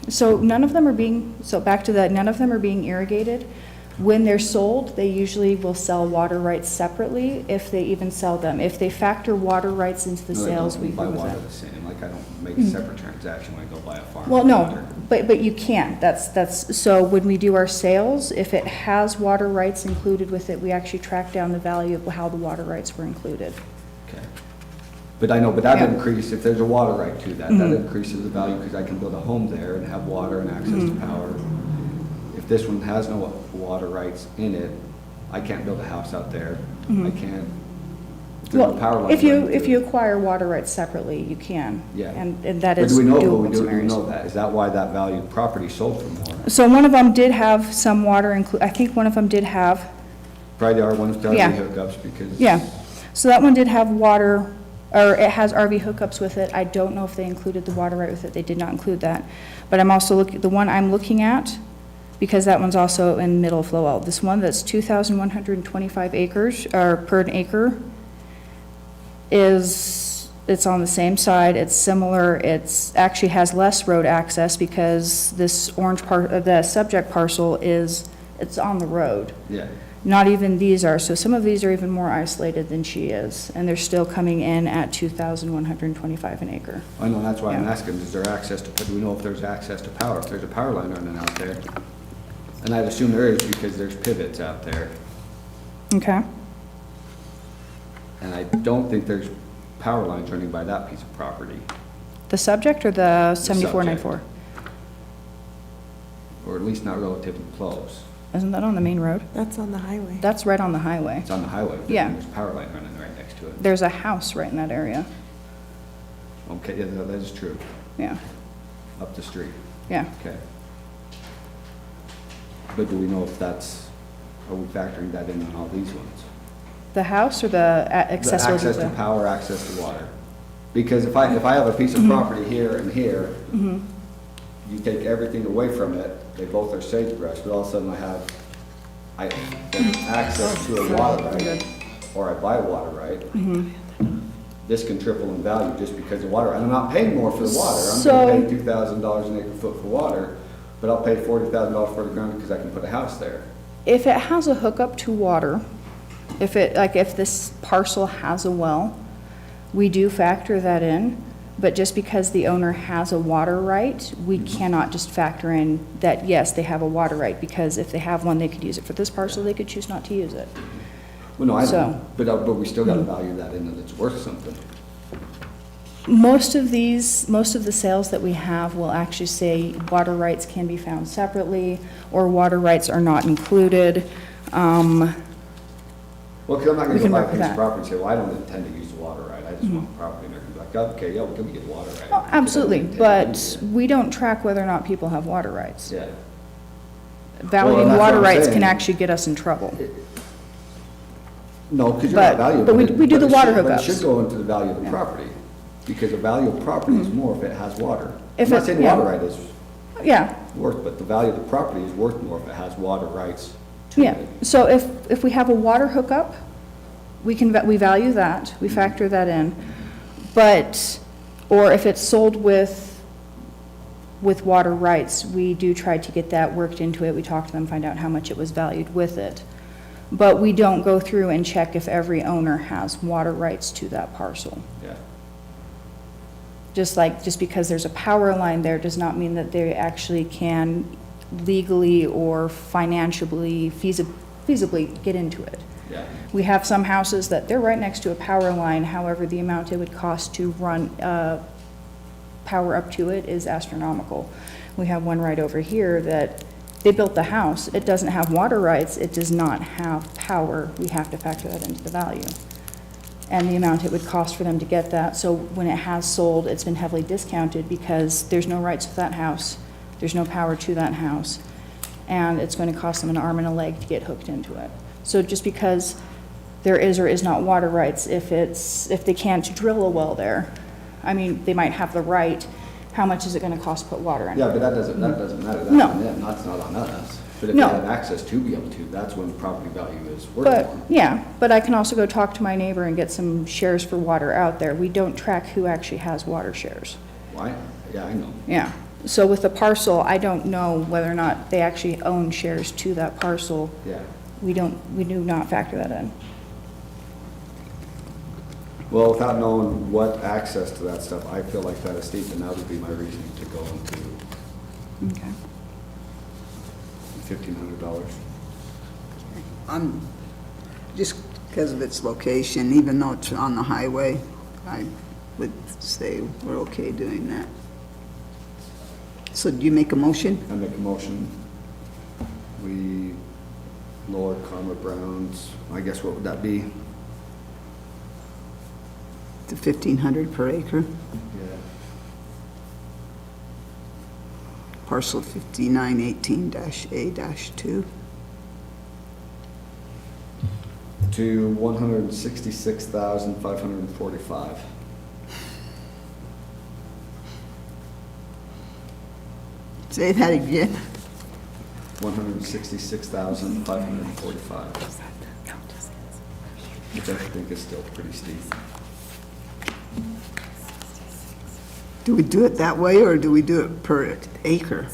So none of them are being, so back to that, none of them are being irrigated. When they're sold, they usually will sell water rights separately, if they even sell them. If they factor water rights into the No, they sales, don't. we Buy agree with water that. the same, like I don't make a separate transaction when I go buy a farm. Well, no, water. but you can't. So when we do our sales, if it has water rights included with it, we actually track down the value of how the water rights were included. Okay. But I know, but that Yeah. increase, if there's a water right to that, that increases the value because I can build a home there and have water and access to power. If this one has no water rights in it, I can't build a house out there. I can't, there's no power Well, line. if you, running if through you it. acquire water rights separately, you can. Yeah. And that But is do we know, doable in do some we areas. know that? Is that why that valued property sold for more? So one of them did have some water I think one of them did have, Probably our ones to Yeah. RV hookups because. yeah. So that one did have water, or it has RV hookups with it. I don't know if they included the water right with it. They did not include that. But I'm also the one I'm looking at, because that one's also in middle of Flowell. This one that's 2,125 acres, or per an acre, it's on the same side, it's similar, it's actually has less road access because this orange part of the subject parcel it's on the road. Yeah. Not even these are, so some of these are even more isolated than she is, and they're still coming in at 2,125 an acre. I know, that's why I'm Yeah. asking, is there access to, do we know if there's access to power, if there's a power line running out there? And I'd assume there is because there's pivots out there. Okay. And I don't think there's power lines running by that piece of property, The subject or the subject. 7494? or at least not relatively close. Isn't that on the main road? That's on the highway. That's right on the highway. It's on the highway, but Yeah. there's a power line running right next to it. There's a house right in that area. Okay, yeah, that is true, Yeah, up the street, yeah. okay. But do we know if that's, are we factoring that in on all these ones? The house or the The accessory? access to power, access to water. Because if I have a piece of property here and here, you take everything away from it, they both are sagebrush, but all of a sudden I have access to a water right, or I buy water right. This can triple in value just because of water, and I'm not paying more for the water. I'm gonna pay $2,000 an acre foot for water, but I'll pay $40,000 for the ground because I can put a house there. If it has a hookup to water, if this parcel has a well, we do factor that in. But just because the owner has a water right, we cannot just factor in that, yes, they have a water right, because if they have one, they could use it for this parcel, they could choose not to use it. Well, no, I So- know, but we still gotta value that in that it's worth something. Most of the sales that we have will actually say water rights can be found separately, or water rights are not included. Well, because I'm not We gonna can go buy a work with piece of that. property and say, well, I don't intend to use the water right, I just want the property, and they're gonna be like, okay, yeah, well, can we get water right? Oh, absolutely, Because I don't intend to but use we don't track whether or not people have water rights. it. Yeah. Valuing that's water what I'm rights saying. can actually get us in trouble. No, because you're not valuing it. but we do the it water should- But it hookups. should go into the value of the property, because the value of property is more if it has water. I'm If not it- saying yeah. water right is Yeah, worth, but the value of the property is worth more if it has water rights to yeah. it. So if we have a water hookup, we value that, we factor that in. But, or if it's sold with water rights, we do try to get that worked into it. We talk to them, find out how much it was valued with it. But we don't go through and check if every owner has water rights to that parcel. Yeah. Just because there's a power line there does not mean that they actually can legally or financially feasibly get into it. Yeah. We have some houses that they're right next to a power line, however, the amount it would cost to run power up to it is astronomical. We have one right over here that they built the house, it doesn't have water rights, it does not have power, we have to factor that into the value. And the amount it would cost for them to get that, so when it has sold, it's been heavily discounted because there's no rights to that house, there's no power to that house, and it's going to cost them an arm and a leg to get hooked into it. So just because there is or is not water rights, if they can't drill a well there, I mean, they might have the right, how much is it gonna cost to put water in? Yeah, but that doesn't matter, that's No. on them, that's not on us. But if No. they have access to be able to, that's when property value is worth But, more. yeah, but I can also go talk to my neighbor and get some shares for water out there. We don't track who actually has water shares. Why? Yeah, I know. Yeah, so with the parcel, I don't know whether or not they actually own shares to that parcel. Yeah. We do not factor that in. Well, without knowing what access to that stuff, I feel like that is steep, and that would be my reasoning to go into Okay. $1,500. Just because of its location, even though it's on the highway, I would say we're okay doing that. So do you make a motion? I make a motion, we lower Karma Brown's, I guess what would that be? To 1,500 per acre, Yeah. parcel 5918-A-2. To 166,545. Say that again. 166,545. Which I think is still pretty steep. Do we do it that way, or do we do it per acre?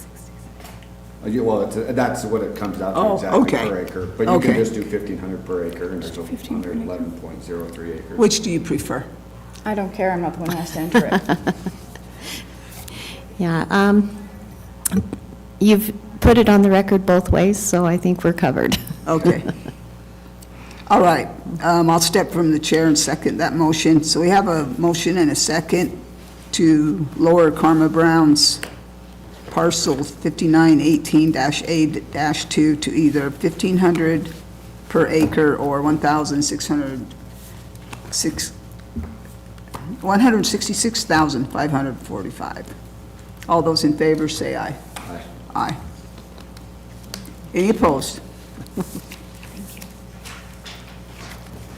Yeah, well, that's what it comes out Oh, to exactly okay. per acre. But you can Okay. just do 1,500 per acre, and there's 111.03 acres. Which do you prefer? I don't care, I'm not the one who has to enter it. Yeah, you've put it on the record both ways, so I think we're covered. Okay. All right, I'll step from the chair and second that motion. So we have a motion and a second to lower Karma Brown's parcel 5918-A-2 to either 1,500 per acre or 166,545. All those in favor say aye. Aye. Aye. Any opposed?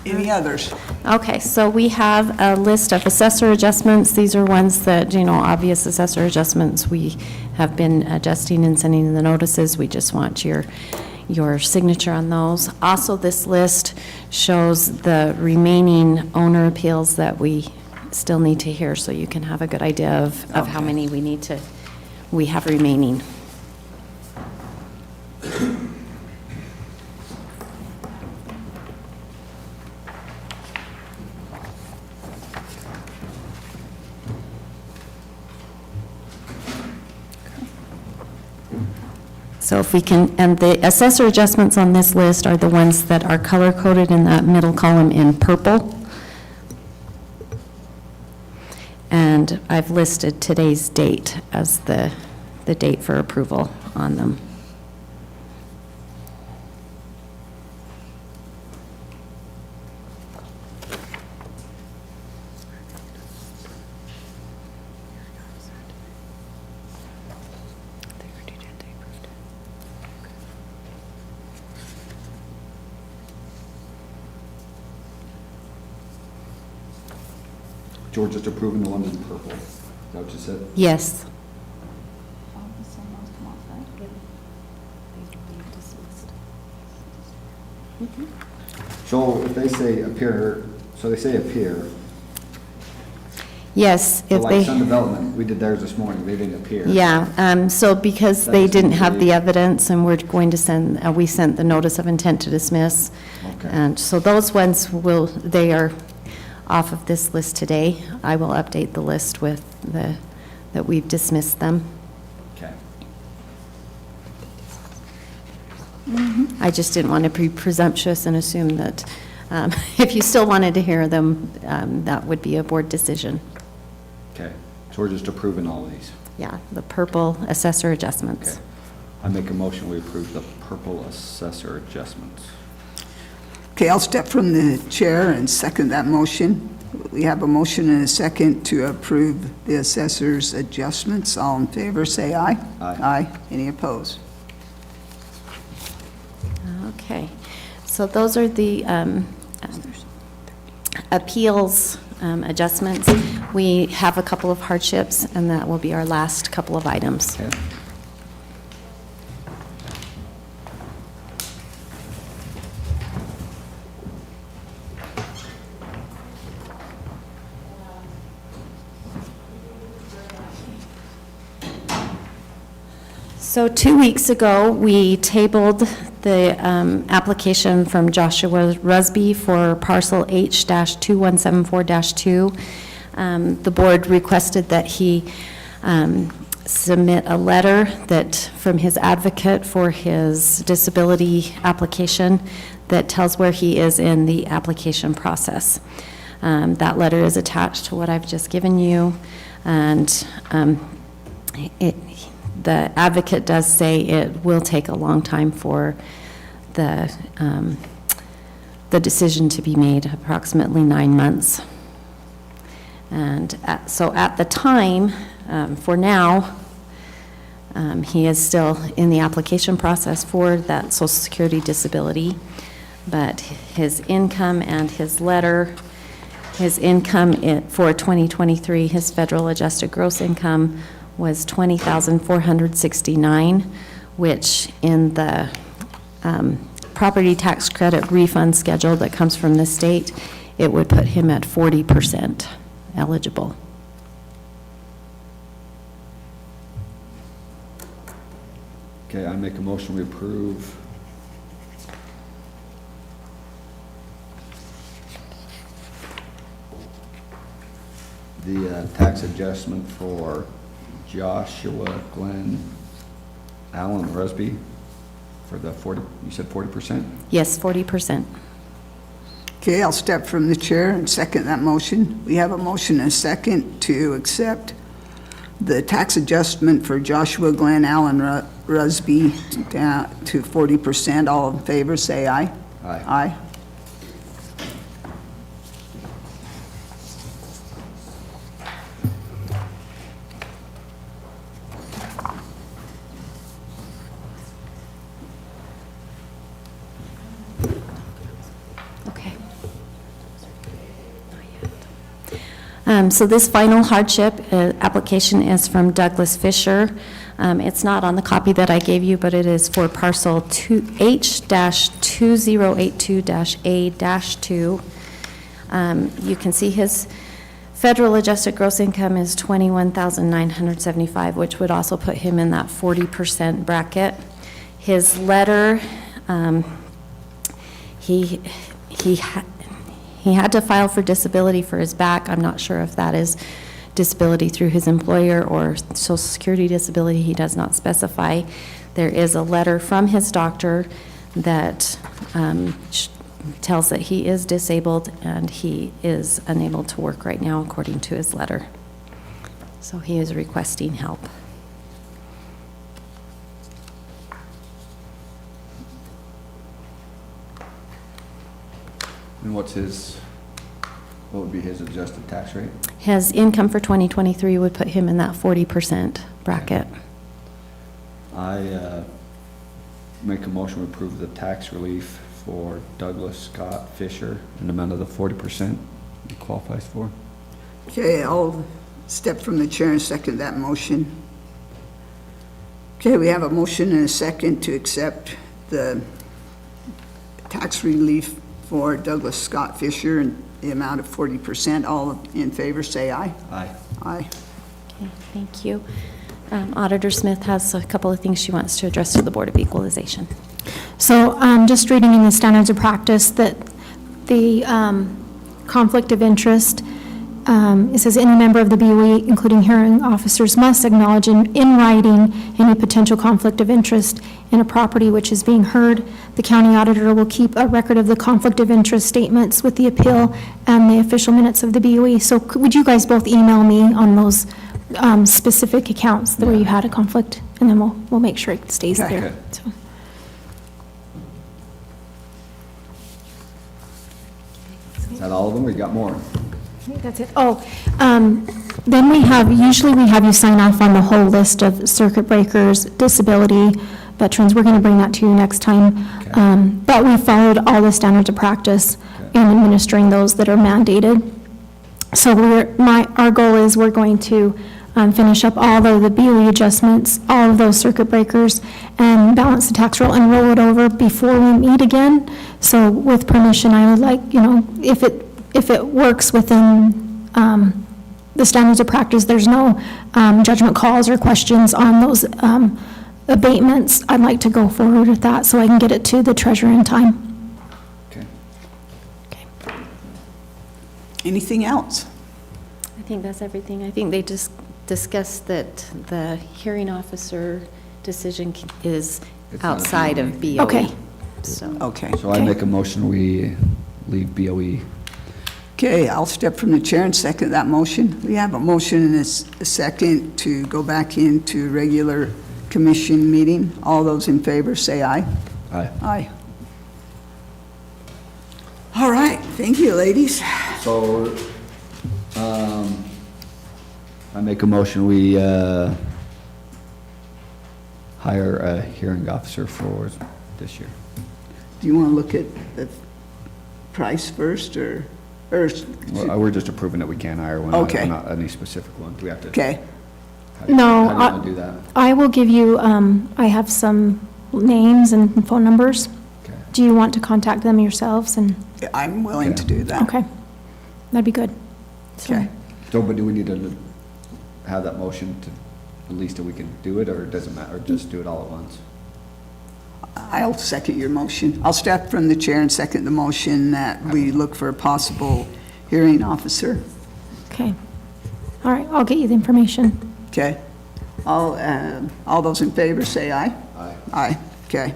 Any others? Okay, so we have a list of assessor adjustments. These are ones that, obvious assessor adjustments. We have been adjusting and sending the notices. We just want your signature on those. Also, this list shows the remaining owner appeals that we still need to hear, so you can have a good idea of how many we have remaining. So if we can, and the assessor adjustments on this list are the ones that are color-coded in that middle column in purple. And I've listed today's date as the date for approval on them. George, just approving the ones in purple. Is that what you said? Yes. So if they say appear, so they say appear, Yes, so if like they, Sun Development, we did theirs this morning, they didn't appear. yeah, so because That they was didn't have the the- evidence, and we're going to send, we sent the notice of intent to dismiss. Okay. And so those ones will, they are off of this list today. I will update the list with that we've dismissed them. Okay. I just didn't want to be presumptuous and assume that if you still wanted to hear them, that would be a board decision. Okay, so we're just approving all these. Yeah, the purple assessor adjustments. Okay. I make a motion, we approve the purple assessor adjustments. Okay, I'll step from the chair and second that motion. We have a motion and a second to approve the assessor's adjustments. All in favor, say aye. Aye. Aye. Any opposed? Okay, so those are the appeals adjustments. We have a couple of hardships, and that will be our last couple of items. Okay. So 2 weeks ago, we tabled the application from Joshua Rusby for parcel H-2174-2. The board requested that he submit a letter from his advocate for his disability application that tells where he is in the application process. That letter is attached to what I've just given you, and the advocate does say it will take a long time for the decision to be made, approximately 9 months. And so at the time, for now, he is still in the application process for that Social Security disability, but his income and his letter, his income for 2023, his federal adjusted gross income was $20,469, which in the property tax credit refund schedule that comes from the state, it would put him at 40% eligible. Okay, I make a motion, we approve the tax adjustment for Joshua Glenn Allen Rusby for the 40, you said 40%? Yes, 40%. Okay, I'll step from the chair and second that motion. We have a motion and a second to accept the tax adjustment for Joshua Glenn Allen Rusby down to 40%. All in favor, say aye. Aye. Aye. Okay. So this final hardship application is from Douglas Fisher. It's not on the copy that I gave you, but it is for parcel H-2082-A-2. You can see his federal adjusted gross income is $21,975, which would also put him in that 40% bracket. His letter, he had to file for disability for his back. I'm not sure if that is disability through his employer or Social Security disability. He does not specify. There is a letter from his doctor that tells that he is disabled and he is unable to work right now, according to his letter. So he is requesting help. And what would be his adjusted tax rate? His income for 2023 would put him in that 40% bracket. I make a motion to approve the tax relief for Douglas Scott Fisher in the amount of the 40% he qualifies for. Okay, I'll step from the chair and second that motion. Okay, we have a motion and a second to accept the tax relief for Douglas Scott Fisher in the amount of 40%. All in favor, say aye. Aye. Aye. Okay, thank you. Auditor Smith has a couple of things she wants to address to the Board of Equalization. So just reading in the standards of practice that the conflict of interest, it says any member of the BOE, including hearing officers, must acknowledge in writing any potential conflict of interest in a property which is being heard. The county auditor will keep a record of the conflict of interest statements with the appeal and the official minutes of the BOE. So would you guys both email me on those specific accounts where you had a conflict, and then we'll make sure it stays Okay. there. So. Is that all of them, or you got more? I think that's it. Oh, then usually we have you sign off on the whole list of circuit breakers, disability, veterans. We're going to bring that to you next time. But we followed all the standards of practice in administering those that are mandated. So our goal is we're going to finish up all of the BOE adjustments, all of those circuit breakers, and balance the tax roll and roll it over before we meet again. So with permission, I would like, if it works within the standards of practice, there's no judgment calls or questions on those abatements, I'd like to go forward with that so I can get it to the treasurer in time. Anything else? I think that's everything. I think they just discussed that the hearing officer decision is It's not a outside of BOE. Okay. So. Okay. So I make a motion, we leave BOE. Okay, I'll step from the chair and second that motion. We have a motion and a second to go back into regular commission meeting. All those in favor, say aye. Aye. Aye. All right, thank you, ladies. So, I make a motion, we hire a hearing officer for this year. Do you want to look at the price first, or? Well, we're just approving that we can hire one. Okay. Not any specific one. Do we have to? Okay. How No, do you want to do that? I will give you, I have some names and phone numbers. Okay. Do you want to contact them yourselves? And I'm willing to do that. okay, that'd be good. Okay. So, but do we need to have that motion to, at least that we can do it, or it doesn't matter, or just do it all at once? I'll second your motion. I'll step from the chair and second the motion that we look for a possible hearing officer. Okay. All right, I'll get you the information. Okay. All those in favor, say aye. Aye. Aye. Okay.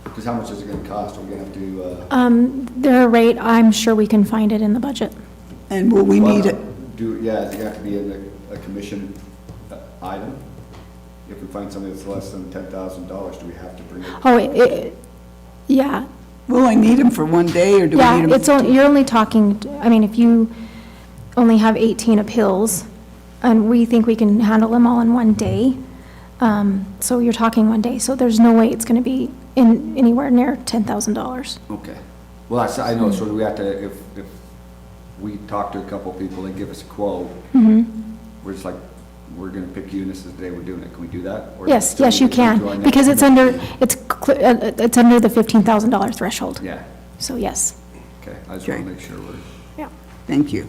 Because how much is it going to cost? Are we going to have to? Their rate, I'm sure we can find it in the budget. And will we need it? Yeah, does it have to be in a commission item? If we find something that's less than $10,000, do we have to bring it? Oh, yeah. Will I need them for one day, or do we Yeah, need them? you're only talking, I mean, if you only have 18 appeals, and we think we can handle them all in one day, so you're talking one day, so there's no way it's going to be in anywhere near $10,000. Okay. Well, I know, so do we have to, if we talk to a couple of people, they give us a quote, we're just like, we're gonna pick you and this is the day we're doing it, can we do that? Or Yes, is it yes, you something we can, do on that? because it's under the $15,000 threshold. Yeah, So yes. okay, I just wanna make sure we're. Yeah. Thank you.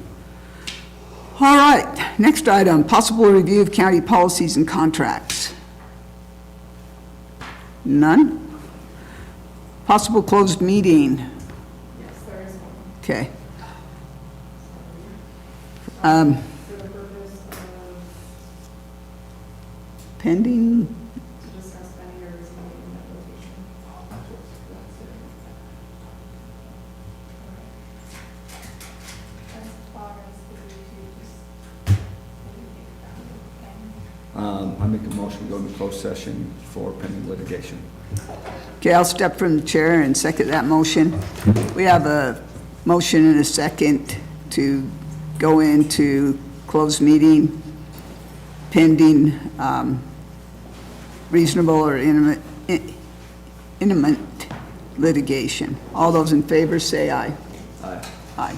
All right, next item, possible review of county policies and contracts. None? Possible closed meeting? Yes, there is one. Okay. For the purpose of Pending make a motion to go into closed session for pending litigation. Okay, I'll step from the chair and second that motion. We have a motion and a second to go into closed meeting pending reasonable or imminent litigation. All those in favor say aye. Aye. Aye.